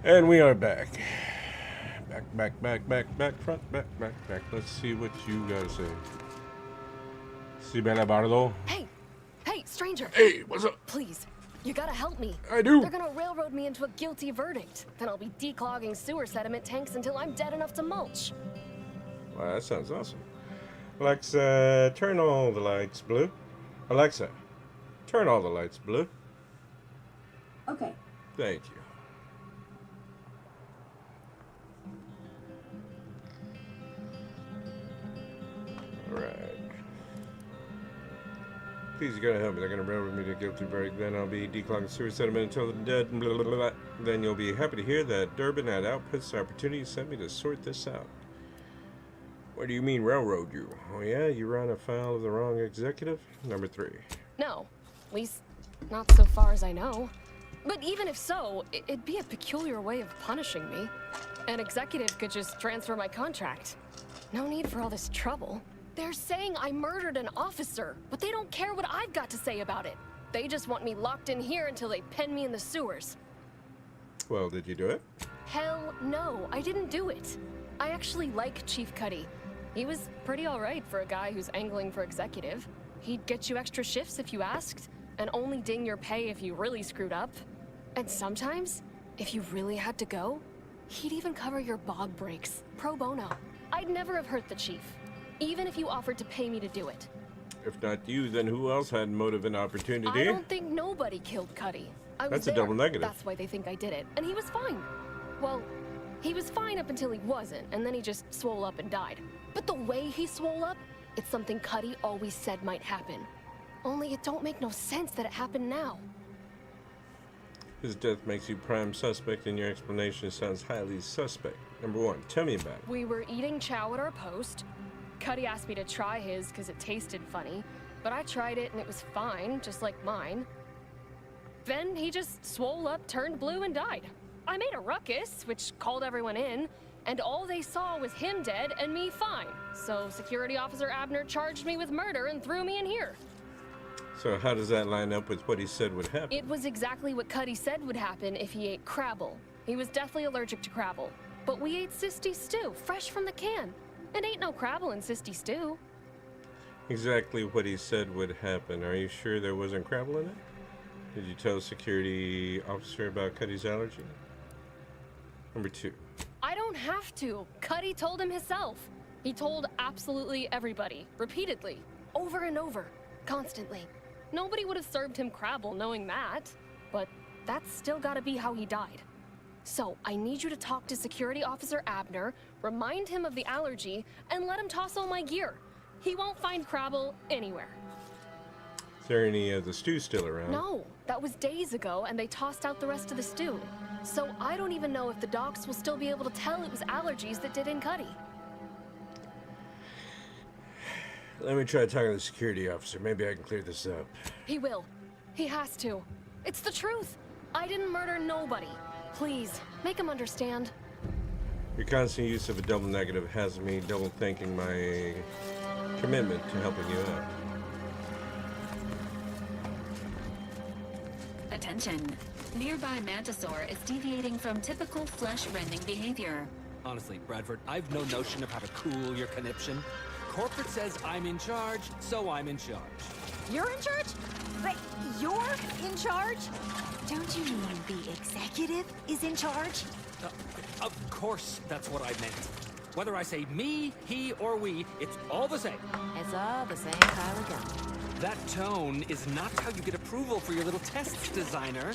And we are back. Back, front, back. Let's see what you gotta say. Si Bella Bardo. Hey, stranger. Hey, what's up? Please, you gotta help me. I do. They're gonna railroad me into a guilty verdict. Then I'll be declogging sewer sediment tanks until I'm dead enough to mulch. Wow, that sounds awesome. Alexa, turn all the lights blue. Alexa, turn all the lights blue. Okay. Thank you. Alright. Please, you gotta help me. They're gonna railroad me to guilty verdict. Then I'll be declogging sewer sediment until I'm dead. Blah, blah, blah, blah. Then you'll be happy to hear that Durbin had Outputs Opportunity sent me to sort this out. What do you mean railroad you? Oh yeah, you ran afoul of the wrong executive? Number 3. No, at least not so far as I know. But even if so, it'd be a peculiar way of punishing me. An executive could just transfer my contract. No need for all this trouble. They're saying I murdered an officer, but they don't care what I've got to say about it. They just want me locked in here until they pen me in the sewers. Well, did you do it? Hell no, I didn't do it. I actually like Chief Cuddy. He was pretty alright for a guy who's angling for executive. He'd get you extra shifts if you asked, and only ding your pay if you really screwed up. And sometimes, if you really had to go, he'd even cover your bog breaks, pro bono. I'd never have hurt the chief, even if you offered to pay me to do it. If not you, then who else had motive and opportunity? I don't think nobody killed Cuddy. I was That's a there. double negative. That's why they think I did it, and he was fine. Well, he was fine up until he wasn't, and then he just swole up and died. But the way he swole up, it's something Cuddy always said might happen. Only it don't make no sense that it happened now. His death makes you prime suspect, and your explanation sounds highly suspect. Number 1, tell me about it. We were eating chow at our post. Cuddy asked me to try his because it tasted funny, but I tried it and it was fine, just like mine. Then he just swole up, turned blue, and died. I made a ruckus, which called everyone in, and all they saw was him dead and me fine. So Security Officer Abner charged me with murder and threw me in here. So how does that line up with what he said would happen? It was exactly what Cuddy said would happen if he ate Crabble. He was deathly allergic to Crabble. But we ate Sisty stew, fresh from the can. And ain't no Crabble in Sisty stew. Exactly what he said would happen. Are you sure there wasn't Crabble in it? Did you tell security officer about Cuddy's allergy? Number 2. I don't have to. Cuddy told him himself. He told absolutely everybody, repeatedly, over and over, constantly. Nobody would have served him Crabble knowing that, but that's still gotta be how he died. So, I need you to talk to Security Officer Abner, remind him of the allergy, and let him toss all my gear. He won't find Crabble anywhere. Is there any of the stew still around? No, that was days ago, and they tossed out the rest of the stew. So I don't even know if the docs will still be able to tell it was allergies that did in Cuddy. Let me try talking to the security officer. Maybe I can clear this up. He will. He has to. It's the truth. I didn't murder nobody. Please, make him understand. Your constant use of a double negative has me double thinking my commitment to helping you out. Attention. nearby Mantisaur is deviating from typical flesh-rending behavior. Honestly, Bradford, I've no notion of how to cool your conniption. Corporate says I'm in charge, so I'm in charge. You're in charge? Wait, you're in charge? Don't you mean the executive is in charge? Of course, that's what I meant. Whether I say me, he, or we, it's all the same. It's all the same pile of gum. That tone is not how you get approval for your little tests, designer.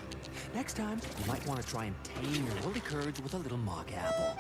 Next time, you might want to try and tame your woolly curds with a little mock apple.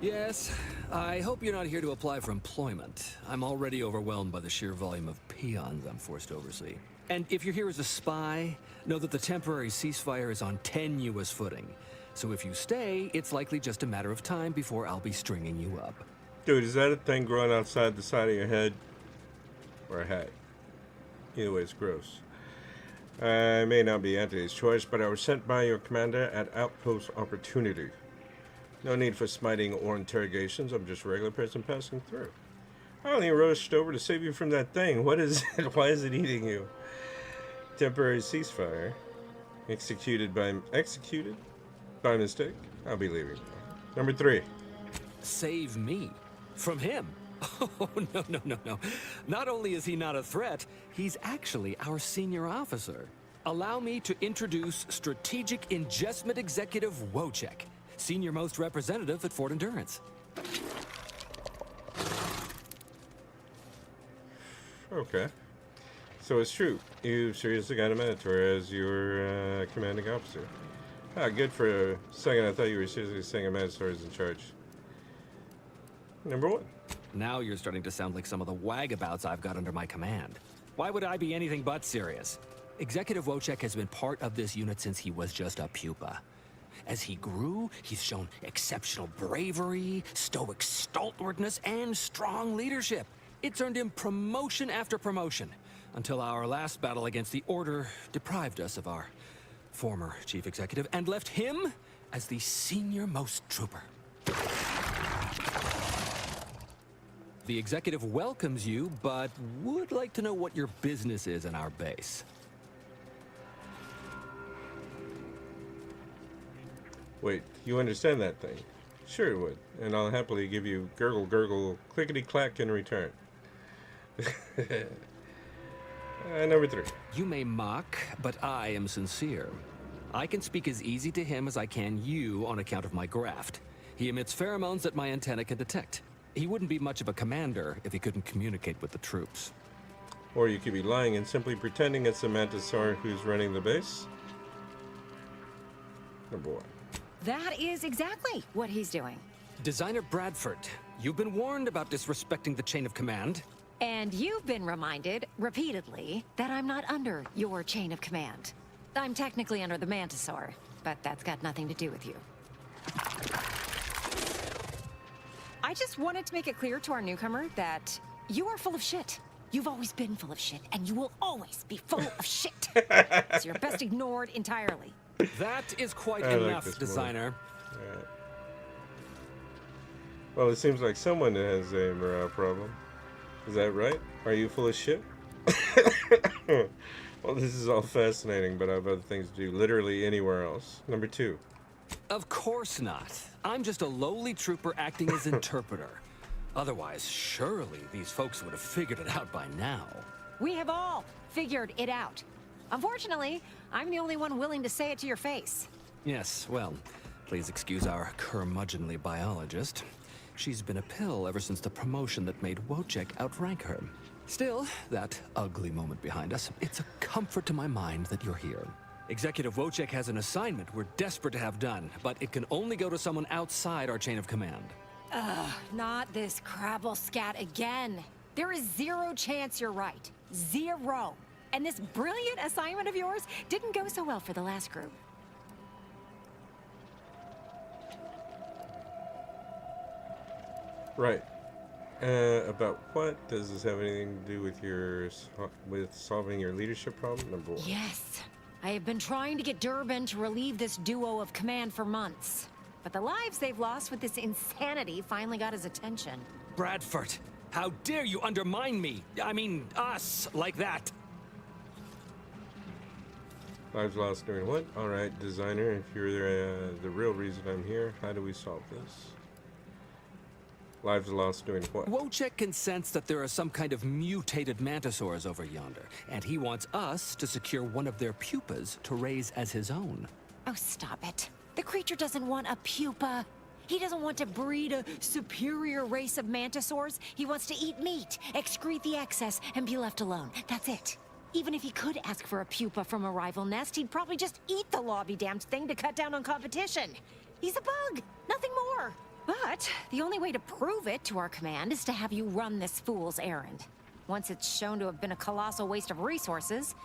Yes, I hope you're not here to apply for employment. I'm already overwhelmed by the sheer volume of peons I'm forced to oversee. And if you're here as a spy, know that the temporary ceasefire is on tenuous footing. So if you stay, it's likely just a matter of time before I'll be stringing you up. Dude, is that a thing growing outside the side of your head? Or a hat? Either way, it's gross. I may not be Anthony's choice, but I was sent by your commander at Outpost Opportunity. No need for smiting or interrogations. I'm just a regular person passing through. I only rushed over to save you from that thing. What is it? Why is it eating you? Temporary ceasefire. Executed by mistake. I'll be leaving. Number 3. Save me? From him? Oh, no. Not only is he not a threat, he's actually our senior officer. Allow me to introduce Strategic Ingestment Executive Wojciech, senior-most representative at Fort Endurance. Okay. So it's true. You seriously got a Minotaur as your commanding officer. Ah, good for a second. I thought you were seriously saying a Minotaur is in charge. Number 1. Now you're starting to sound like some of the wagabouts I've got under my command. Why would I be anything but serious? Executive Wojciech has been part of this unit since he was just a pupa. As he grew, he's shown exceptional bravery, stoic stalwartness, and strong leadership. It's earned him promotion after promotion, until our last battle against the Order deprived us of our former chief executive and left him as the senior-most trooper. The executive welcomes you, but would like to know what your business is in our base. Wait, you understand that thing? Sure it would, and I'll happily give you gurgle gurgle clickety clack in return. Number 3. You may mock, but I am sincere. I can speak as easy to him as I can you on account of my graft. He emits pheromones that my antenna can detect. He wouldn't be much of a commander if he couldn't communicate with the troops. Or you could be lying and simply pretending it's the Mantisaur who's running the base. Number 1. That is exactly what he's doing. Designer Bradford, you've been warned about disrespecting the chain of command. And you've been reminded, repeatedly, that I'm not under your chain of command. I'm technically under the Mantisaur, but that's got nothing to do with you. I just wanted to make it clear to our newcomer that you are full of shit. You've always been full of shit, and you will always be full of shit. So you're best ignored entirely. That is quite I like enough, this designer. Alright. Well, it seems like someone has a morale problem. Is that right? Are you full of shit? Well, this is all fascinating, but I have other things to do literally anywhere else. Number 2. Of course not. I'm just a lowly trooper acting as interpreter. Otherwise, surely these folks would have figured it out by now. We have all figured it out. Unfortunately, I'm the only one willing to say it to your face. Yes, well, please excuse our curmudgeonly biologist. She's been a pill ever since the promotion that made Wojciech outrank her. Still, that ugly moment behind us, it's a comfort to my mind that you're here. Executive Wojciech has an assignment we're desperate to have done, but it can only go to someone outside our chain of command. Ugh, not this crabble scat again. There is zero chance you're right. Zero. And this brilliant assignment of yours didn't go so well for the last group. Right. About what? Does this have anything to do with with solving your leadership problem? Number 1. Yes. I have been trying to get Durbin to relieve this duo of command for months. But the lives they've lost with this insanity finally got his attention. Bradford, how dare you undermine me? I mean, us, like that. Lives lost during what? Alright, designer, if you're the real reason I'm here, how do we solve this? Lives lost doing what? Wojciech can sense that there are some kind of mutated mantisaurs over yonder, and he wants us to secure one of their pupas to raise as his own. Oh, stop it. The creature doesn't want a pupa. He doesn't want to breed a superior race of mantisaurs. He wants to eat meat, excrete the excess, and be left alone. That's it. Even if he could ask for a pupa from a rival nest, he'd probably just eat the law-be-damned thing to cut down on competition. He's a bug, nothing more. But the only way to prove it to our command is to have you run this fool's errand. Once it's shown to have been a colossal waste of resources,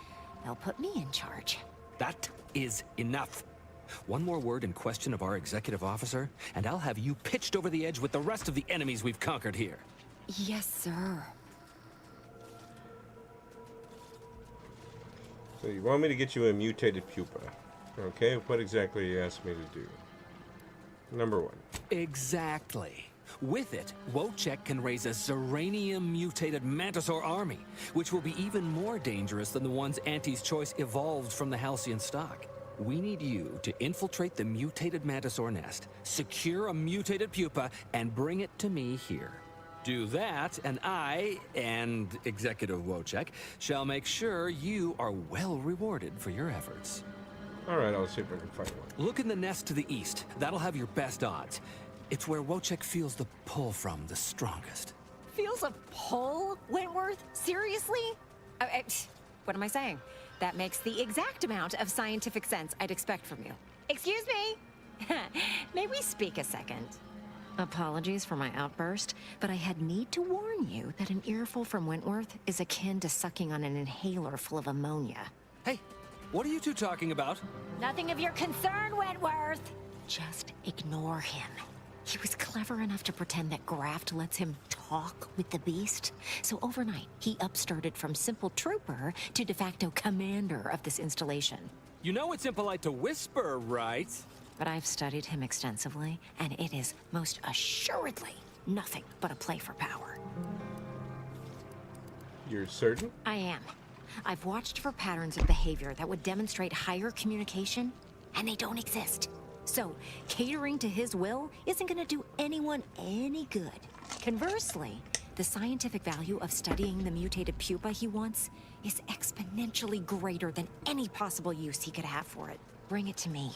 they'll put me in charge. That is enough. One more word in question of our executive officer, and I'll have you pitched over the edge with the rest of the enemies we've conquered here. Yes, sir. So you want me to get you a mutated pupa. Okay, what exactly are you asking me to do? Number 1. Exactly. With it, Wojciech can raise a Zeranium-mutated Mantisaur army, which will be even more dangerous than the ones Auntie's Choice evolved from the Halcyon stock. We need you to infiltrate the mutated Mantisaur nest, secure a mutated pupa, and bring it to me here. Do that, and I, and Executive Wojciech, shall make sure you are well rewarded for your efforts. Alright, I'll see if I can find one. Look in the nest to the east. That'll have your best odds. It's where Wojciech feels the pull from the strongest. Feels a pull, Wentworth? Seriously? What am I saying? That makes the exact amount of scientific sense I'd expect from you. Excuse me? May we speak a second? Apologies for my outburst, but I had need to warn you that an earful from Wentworth is akin to sucking on an inhaler full of ammonia. Hey, what are you two talking about? Nothing of your concern, Wentworth! Just ignore him. He was clever enough to pretend that Graft lets him talk with the beast. So overnight, he upstarted from simple trooper to de facto commander of this installation. You know it's impolite to whisper, right? But I've studied him extensively, and it is most assuredly nothing but a play for power. You're certain? I am. I've watched for patterns of behavior that would demonstrate higher communication, and they don't exist. So, catering to his will isn't going to do anyone any good. Conversely, the scientific value of studying the mutated pupa he wants is exponentially greater than any possible use he could have for it. Bring it to me,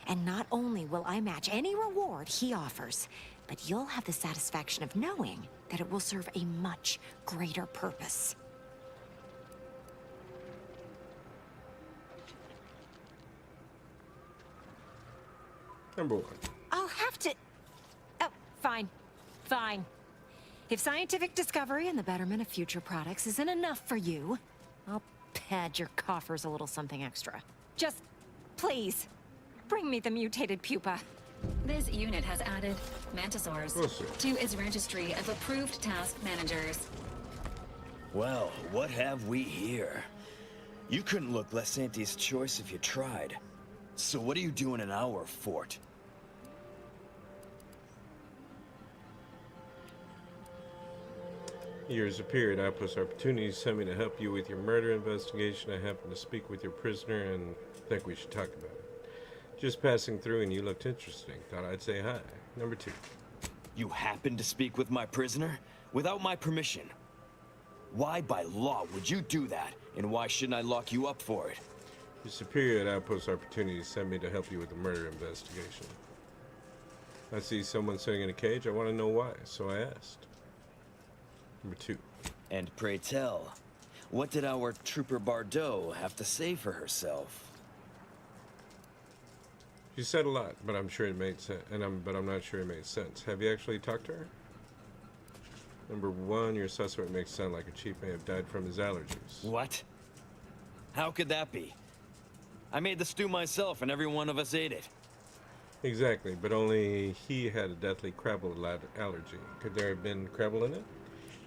and not only will I match any reward he offers, but you'll have the satisfaction of knowing that it will serve a much greater purpose. Number 1. I'll have to... Oh, fine. Fine. If scientific discovery and the betterment of future products isn't enough for you, I'll pad your coffers a little something extra. Just, please, bring me the mutated pupa. This unit has added Mantisaurs to its registry of approved task managers. Well, what have we here? You couldn't look less Auntie's Choice if you tried. So what are you doing in our fort? Your superior at Outpost Opportunities sent me to help you with your murder investigation. I happened to speak with your prisoner and think we should talk about it. Just passing through and you looked interesting. Thought I'd say hi. Number 2. You happened to speak with my prisoner? Without my permission? Why by law would you do that? And why shouldn't I lock you up for it? Your superior at Outpost Opportunities sent me to help you with the murder investigation. I see someone sitting in a cage. I want to know why, so I asked. Number 2. And pray tell, what did our Trooper Bardot have to say for herself? She said a lot, but I'm sure it made sense. But I'm not sure it made sense. Have you actually talked to her? Number 1, your suspect makes it sound like a chief may have died from his allergies. What? How could that be? I made the stew myself and every one of us ate it. Exactly, but only he had a deathly Crabble allergy. Could there have been Crabble in it?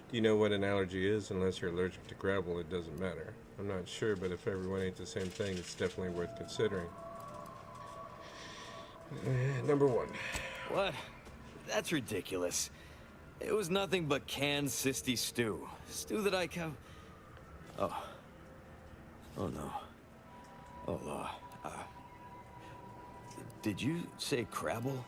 Do you know what an allergy is? Unless you're allergic to Crabble, it doesn't matter. I'm not sure, but if everyone ate the same thing, it's definitely worth considering. Number 1. What? That's ridiculous. It was nothing but canned cysty stew. Stew that I Oh. Oh no. Oh, did you say Crabble?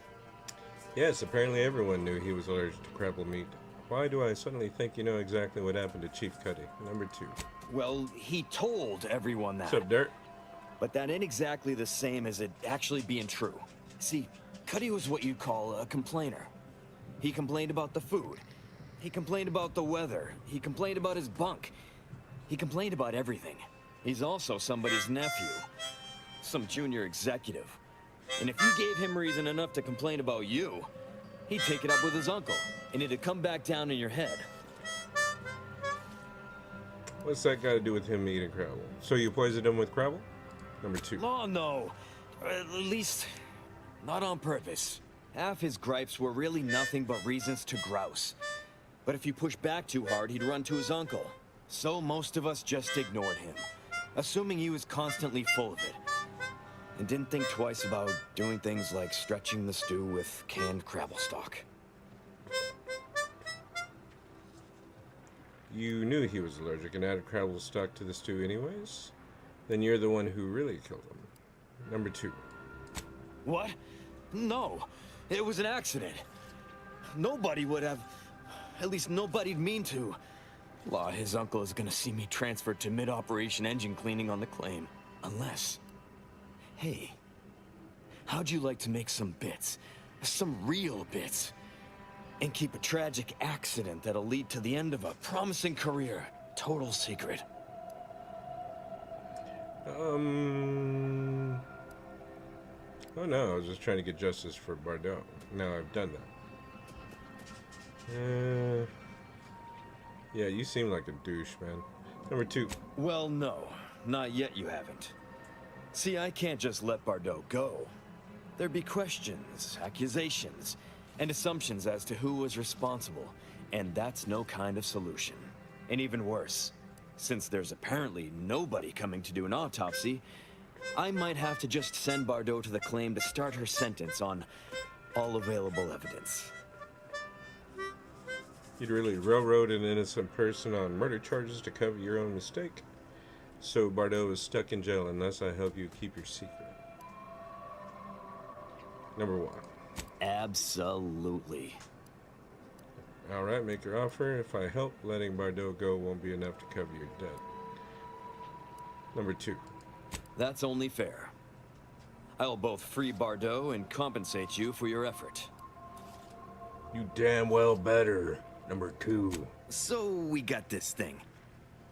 Yes, apparently everyone knew he was allergic to Crabble meat. Why do I suddenly think you know exactly what happened to Chief Cuddy? Number 2. Well, he told everyone that. What's up, Dirt? But that ain't exactly the same as it actually being true. See, Cuddy was what you'd call a complainer. He complained about the food. He complained about the weather. He complained about his bunk. He complained about everything. He's also somebody's nephew. Some junior executive. And if you gave him reason enough to complain about you, he'd take it up with his uncle, and it'd come back down in your head. What's that got to do with him eating Crabble? So you poisoned him with Crabble? Number 2. Oh, no. At least, not on purpose. Half his gripes were really nothing but reasons to grouse. But if you push back too hard, he'd run to his uncle. So most of us just ignored him, assuming he was constantly full of it. And didn't think twice about doing things like stretching the stew with canned Crabble stock. You knew he was allergic and added Crabble stock to the stew anyways? Then you're the one who really killed him. Number 2. What? No. It was an accident. Nobody would have... At least nobody'd mean to. Law, his uncle is gonna see me transferred to mid-operation engine cleaning on the claim. Unless... Hey, how'd you like to make some bits? Some real bits? And keep a tragic accident that'll lead to the end of a promising career. Total secret. Oh no, I was just trying to get justice for Bardot. Now I've done that. Yeah, you seem like a douche, man. Number 2. Well, no. Not yet you haven't. See, I can't just let Bardot go. There'd be questions, accusations, and assumptions as to who was responsible, and that's no kind of solution. And even worse, since there's apparently nobody coming to do an autopsy, I might have to just send Bardot to the claim to start her sentence on all available evidence. You'd really railroad an innocent person on murder charges to cover your own mistake? So Bardot is stuck in jail unless I help you keep your secret. Number 1. Absolutely. Alright, make your offer. If I help, letting Bardot go won't be enough to cover your debt. Number 2. That's only fair. I'll both free Bardot and compensate you for your effort. You damn well better. Number 2. So we got this thing.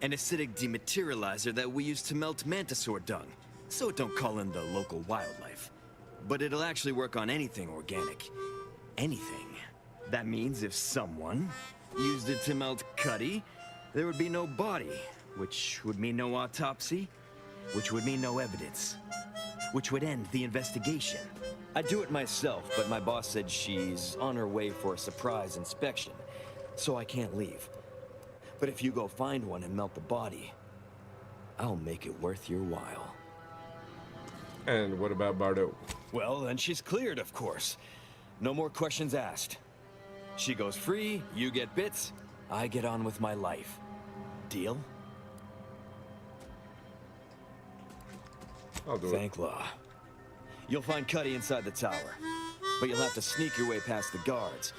An acidic dematerializer that we use to melt mantisaur dung, so it don't call in the local wildlife. But it'll actually work on anything organic. Anything. That means if someone used it to melt Cuddy, there would be no body, which would mean no autopsy, which would mean no evidence, which would end the investigation. I'd do it myself, but my boss said she's on her way for a surprise inspection, so I can't leave. But if you go find one and melt the body, I'll make it worth your while. And what about Bardot? Well, then she's cleared, of course. No more questions asked. She goes free, you get bits, I get on with my life. Deal? I'll do it. Thank law. You'll find Cuddy inside the tower, but you'll have to sneak your way past the guards.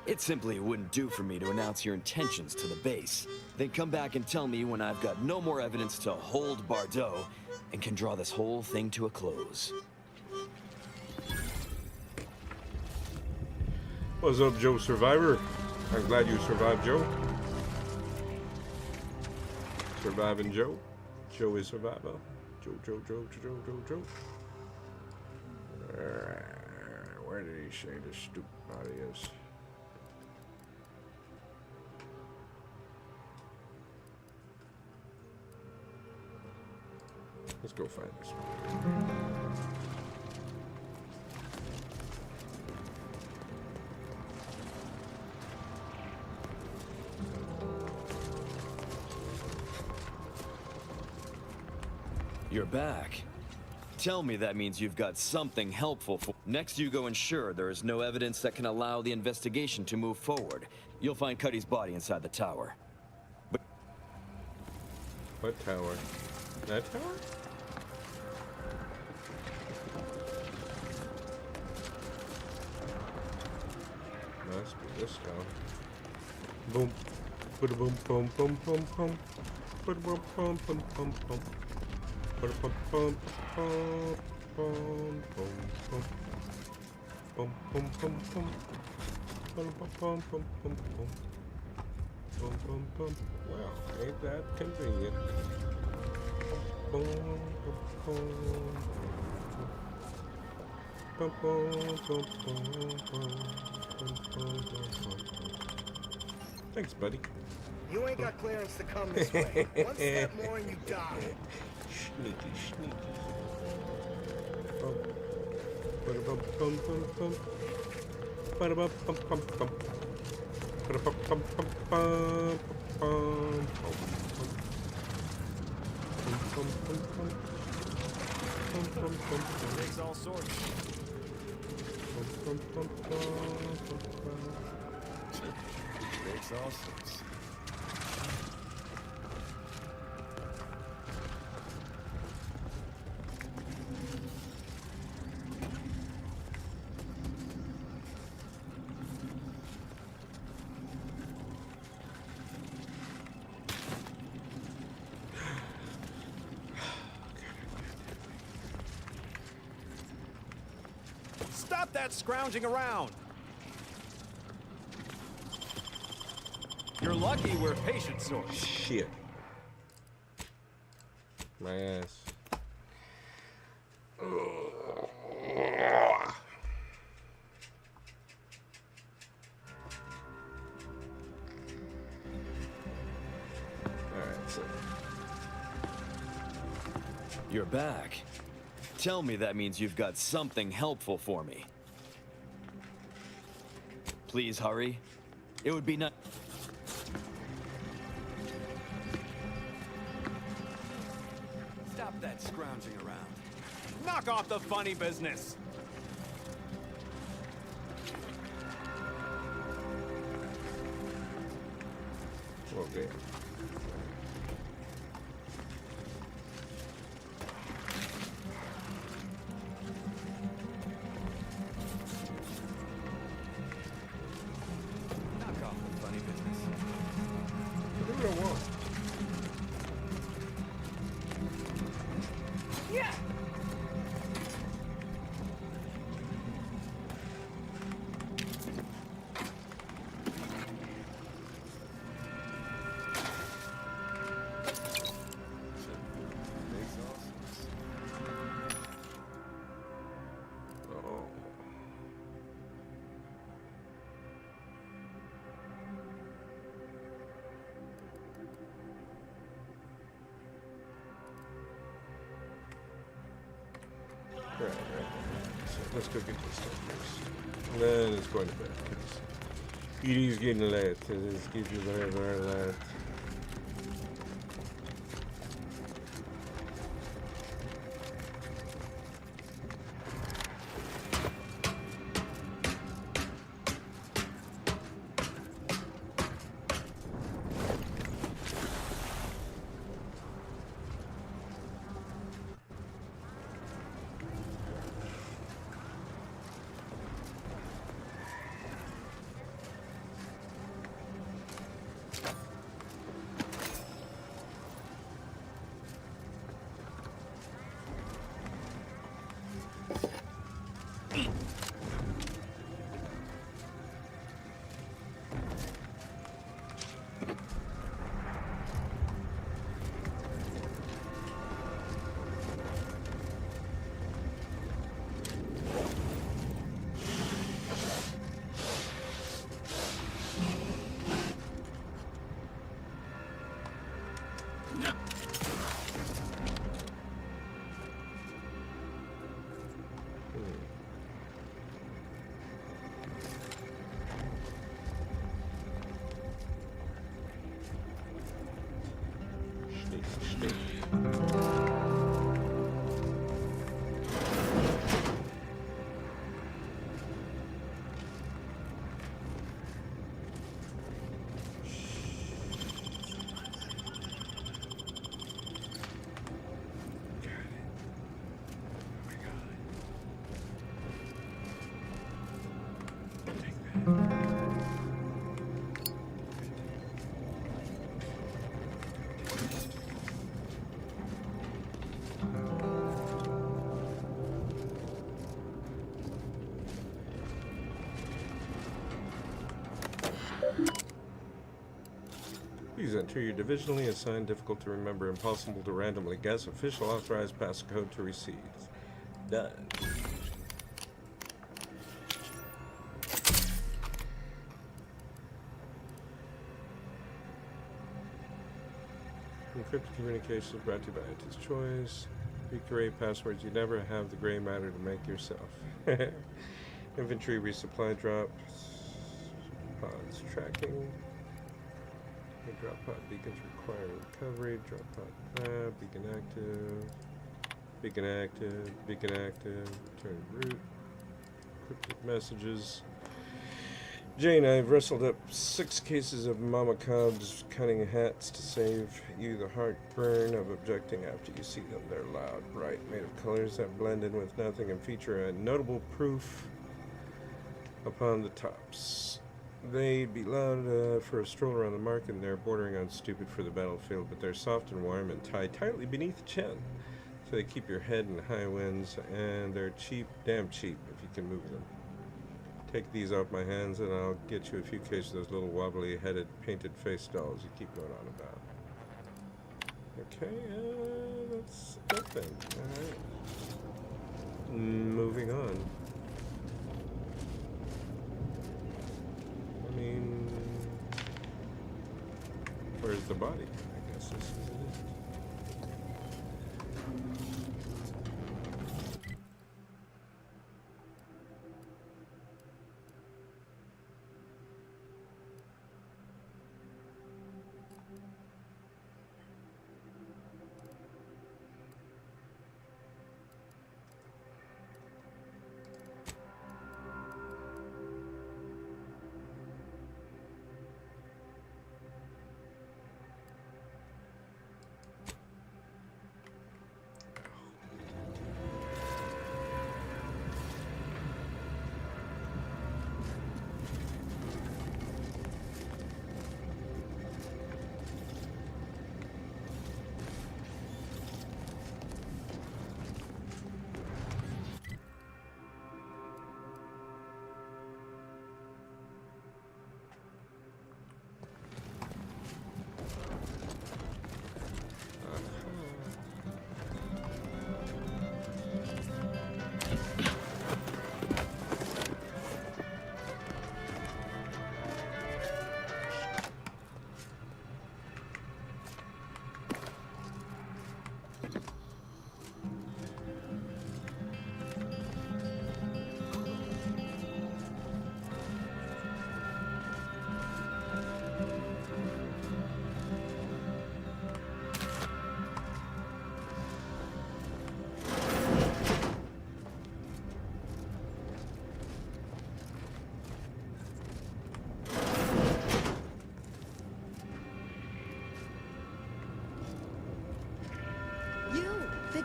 It simply wouldn't do for me to announce your intentions to the base, then come back and tell me when I've got no more evidence to hold Bardot and can draw this whole thing to a close. What's up, Joe Survivor? I'm glad you survived, Joe. Surviving Joe. Joe is survivor. Joe. Where did he say this stupid body is? Let's go find this one. You're back. Tell me that means you've got something helpful for... Next, you go ensure there is no evidence that can allow the investigation to move forward. You'll find Cuddy's body inside the tower. But... What tower? That tower? Must be this tower. Boom. Boom, boom, boom, boom, boom, boom. Boom, boom, boom, boom, boom, boom. Boom, boom, boom, boom, boom, boom. Boom, boom, boom, boom. Boom, boom, boom, boom, boom, boom. Boom, boom, boom. Well, ain't that convenient? Boom, boom, boom. Boom, boom, boom, boom, boom. Boom, boom, boom, boom. Thanks, buddy. You ain't got clearance to come this way. One step more and you die. Sneaky, sneaky. Ba-da-bum, bum, bum, bum. Ba-da-bum, bum, bum, bum. Ba-da-bum, bum, bum, bum, bum, bum. Bum, bum, bum, bum. Bum, bum, bum, bum. Makes all sorts. Bum, bum, bum, bum, bum. Makes all sorts. Stop that scrounging around! You're lucky we're patient source. Shit. My ass. Alright, so. You're back. Tell me that means you've got something helpful for me. Please hurry. It would be nice. Stop that scrounging around. Knock off the funny business. Okay. Knock off the funny business. What do I want? Yeah! Oh. Right. So let's go get this stuff first. And then it's going to bed. It is getting late. It is getting very, very late. Please enter your divisionally assigned, difficult to remember, impossible to randomly guess, official authorized passcode to receive. Done. Encrypted communications brought to you by Auntie's Choice. Pick gray passwords. You never have the gray matter to make yourself. Inventory resupply drops. Pods tracking. Drop pod beacons require recovery. Drop pod lab. Beacon active. Beacon active. Beacon active. Return route. Encrypted messages. Jane, I've wrestled up 6 cases of Mama Cobb's cunning hats to save you the heartburn of objecting after you see them. They're loud, bright, made of colors that blend in with nothing and feature a notable proof upon the tops. They'd be loud for a stroll around the market, and they're bordering on stupid for the battlefield, but they're soft and warm and tie tightly beneath the chin. So they keep your head in high winds, and they're cheap, damn cheap, if you can move them. Take these off my hands, and I'll get you a few cases of those little wobbly-headed, painted-face dolls you keep going on about. Okay, that's that thing. All right. Moving on. I mean, where's the body? I guess this is it.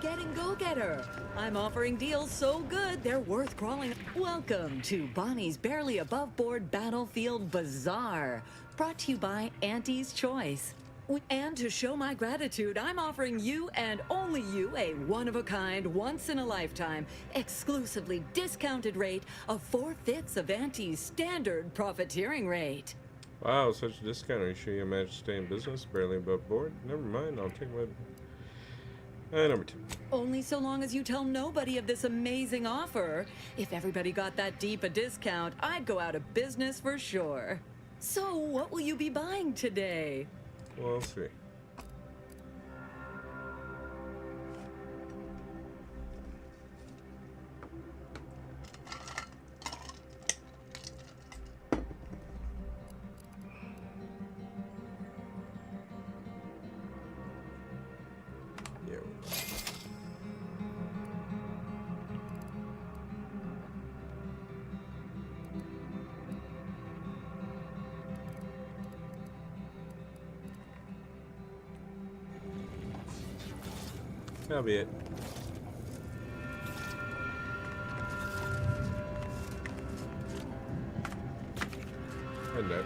Getting go-getter. I'm offering deals so good they're worth crawling. Welcome to Bonnie's Barely Above Board Battlefield Bazaar, brought to you by Auntie's Choice. And to show my gratitude, I'm offering you and only you a one-of-a-kind, once-in-a-lifetime, exclusively discounted rate of 4/5 of Auntie's standard profiteering rate. Wow, such a discount. Are you sure you managed to stay in business? Barely above board? Never mind, I'll take my... number 2. Only so long as you tell nobody of this amazing offer. If everybody got that deep a discount, I'd go out of business for sure. So, what will you be buying today? We'll see. That'll be it. And that.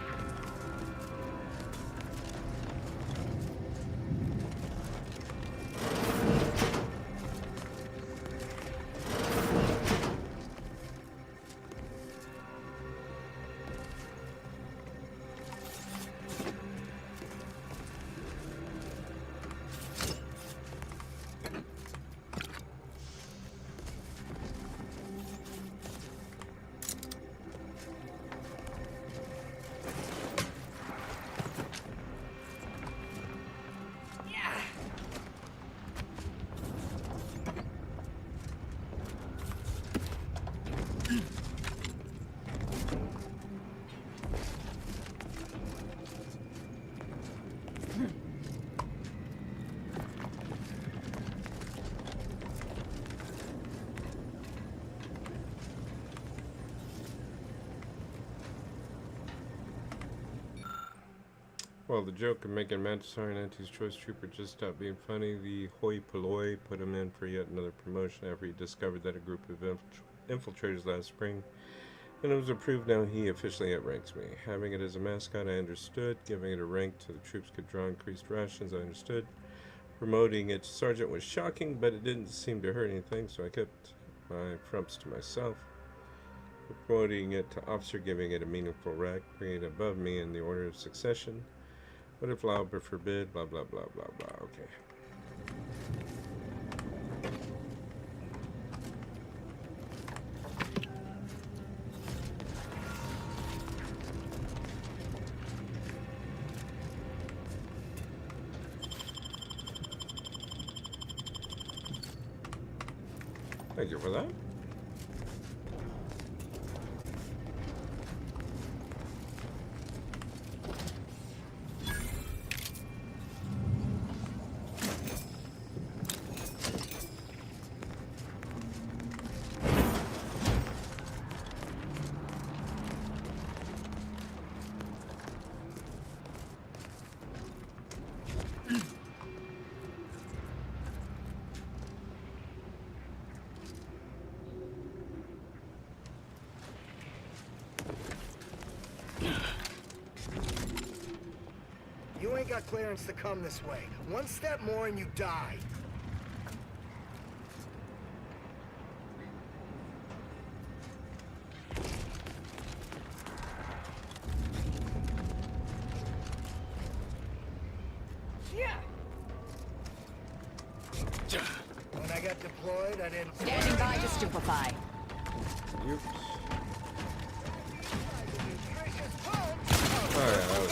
Well, the joke of making Mantisaur an Auntie's Choice Trooper just stopped being funny. The hoi polloi put him in for yet another promotion after he discovered that a group of infiltrators last spring, and it was approved. Now he officially outranks me. Having it as a mascot, I understood. Giving it a rank so the troops could draw increased rations, I understood. Promoting it to sergeant was shocking, but it didn't seem to hurt anything, so I kept my frumps to myself. Promoting it to officer, giving it a meaningful rank, bringing it above me in the order of succession. What if Lauber forbid? Blah, blah, blah, blah, blah. Okay. Thank you for that. You ain't got clearance to come this way. One step more and you die. When I got deployed, I didn't... Standing by to stupefy. Oops. Oh, yeah, that was...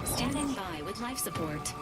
Standing by with life support.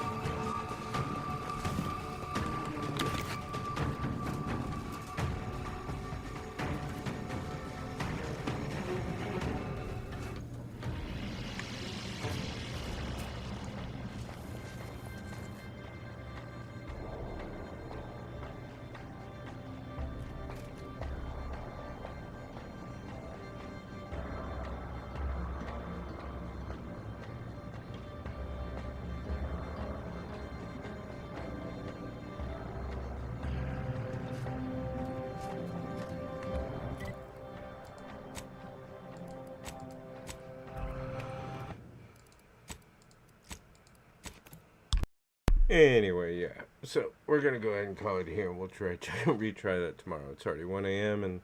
Anyway, yeah. So we're gonna go ahead and call it here, and we'll try to retry that tomorrow. It's already 1 a.m. and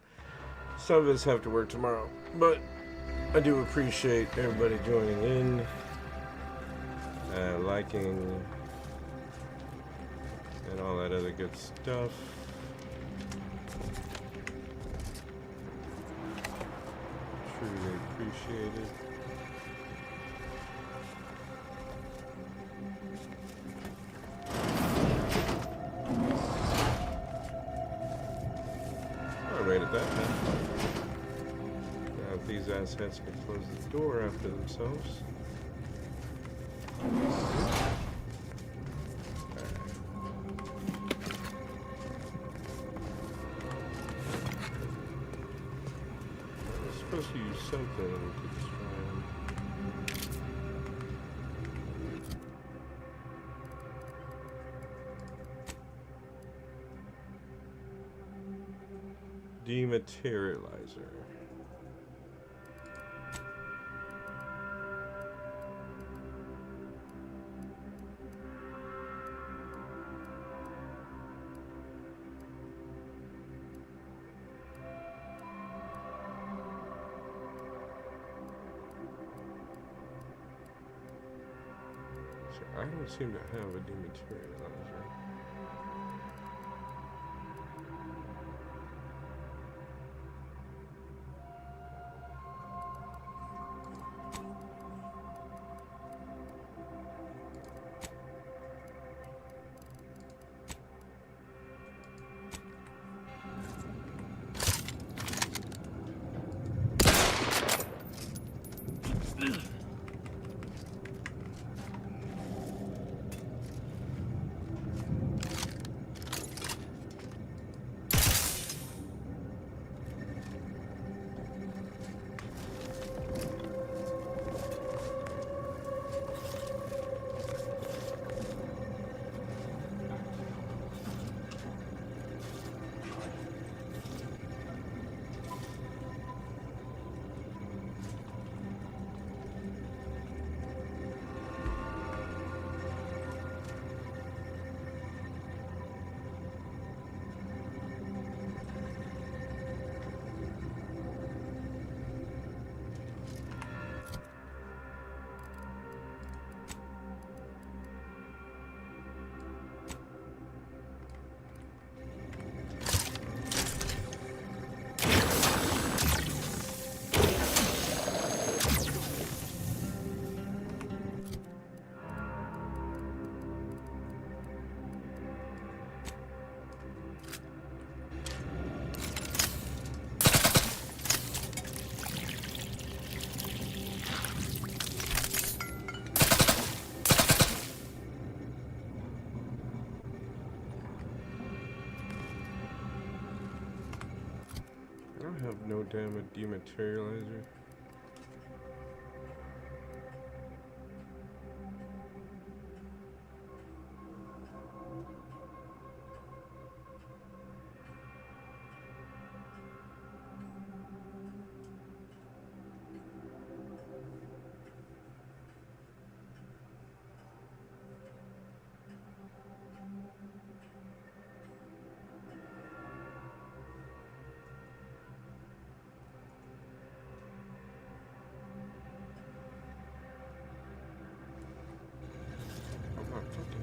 some of us have to work tomorrow, but I do appreciate everybody joining in, liking, and all that other good stuff. Truly appreciate it. right at that time. Now if these asshats can close the door after themselves. I'm supposed to use something to destroy them. Dematerializer. So I don't seem to have a dematerializer. I have no damn dematerializer.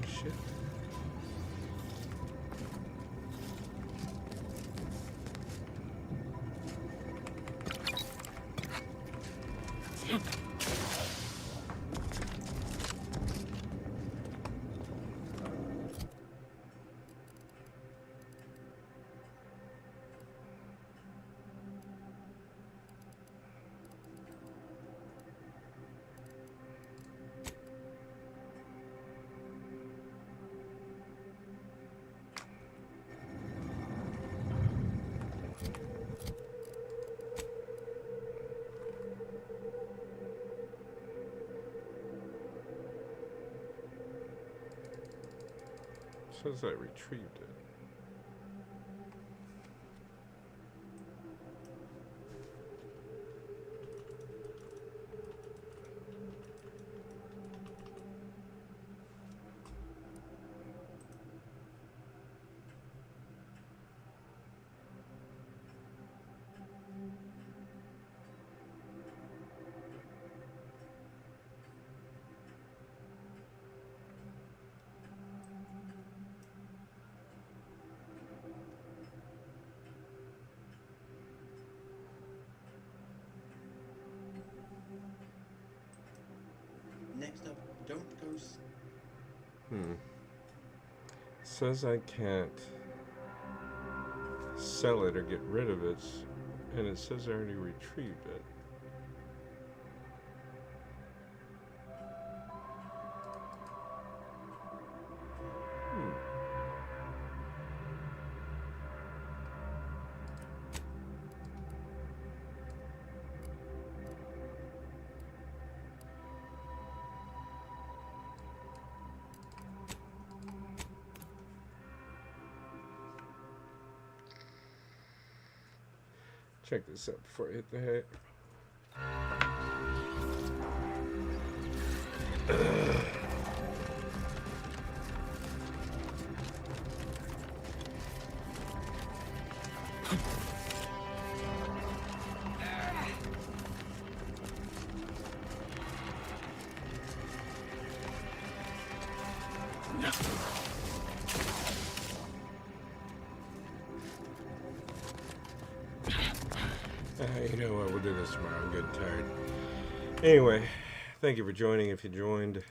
Shit. Says I retrieved it. Next up, don't go. Says I can't sell it or get rid of it, and it says I already retrieved it. Check this out before I hit the hay. You know what, we'll do this tomorrow. I'm getting tired. Anyway, thank you for joining if you joined.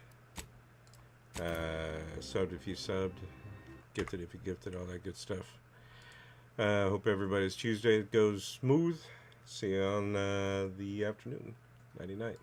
Subbed if you subbed. Gifted if you gifted, all that good stuff. Hope everybody's Tuesday goes smooth. See you on the afternoon. Nighty night.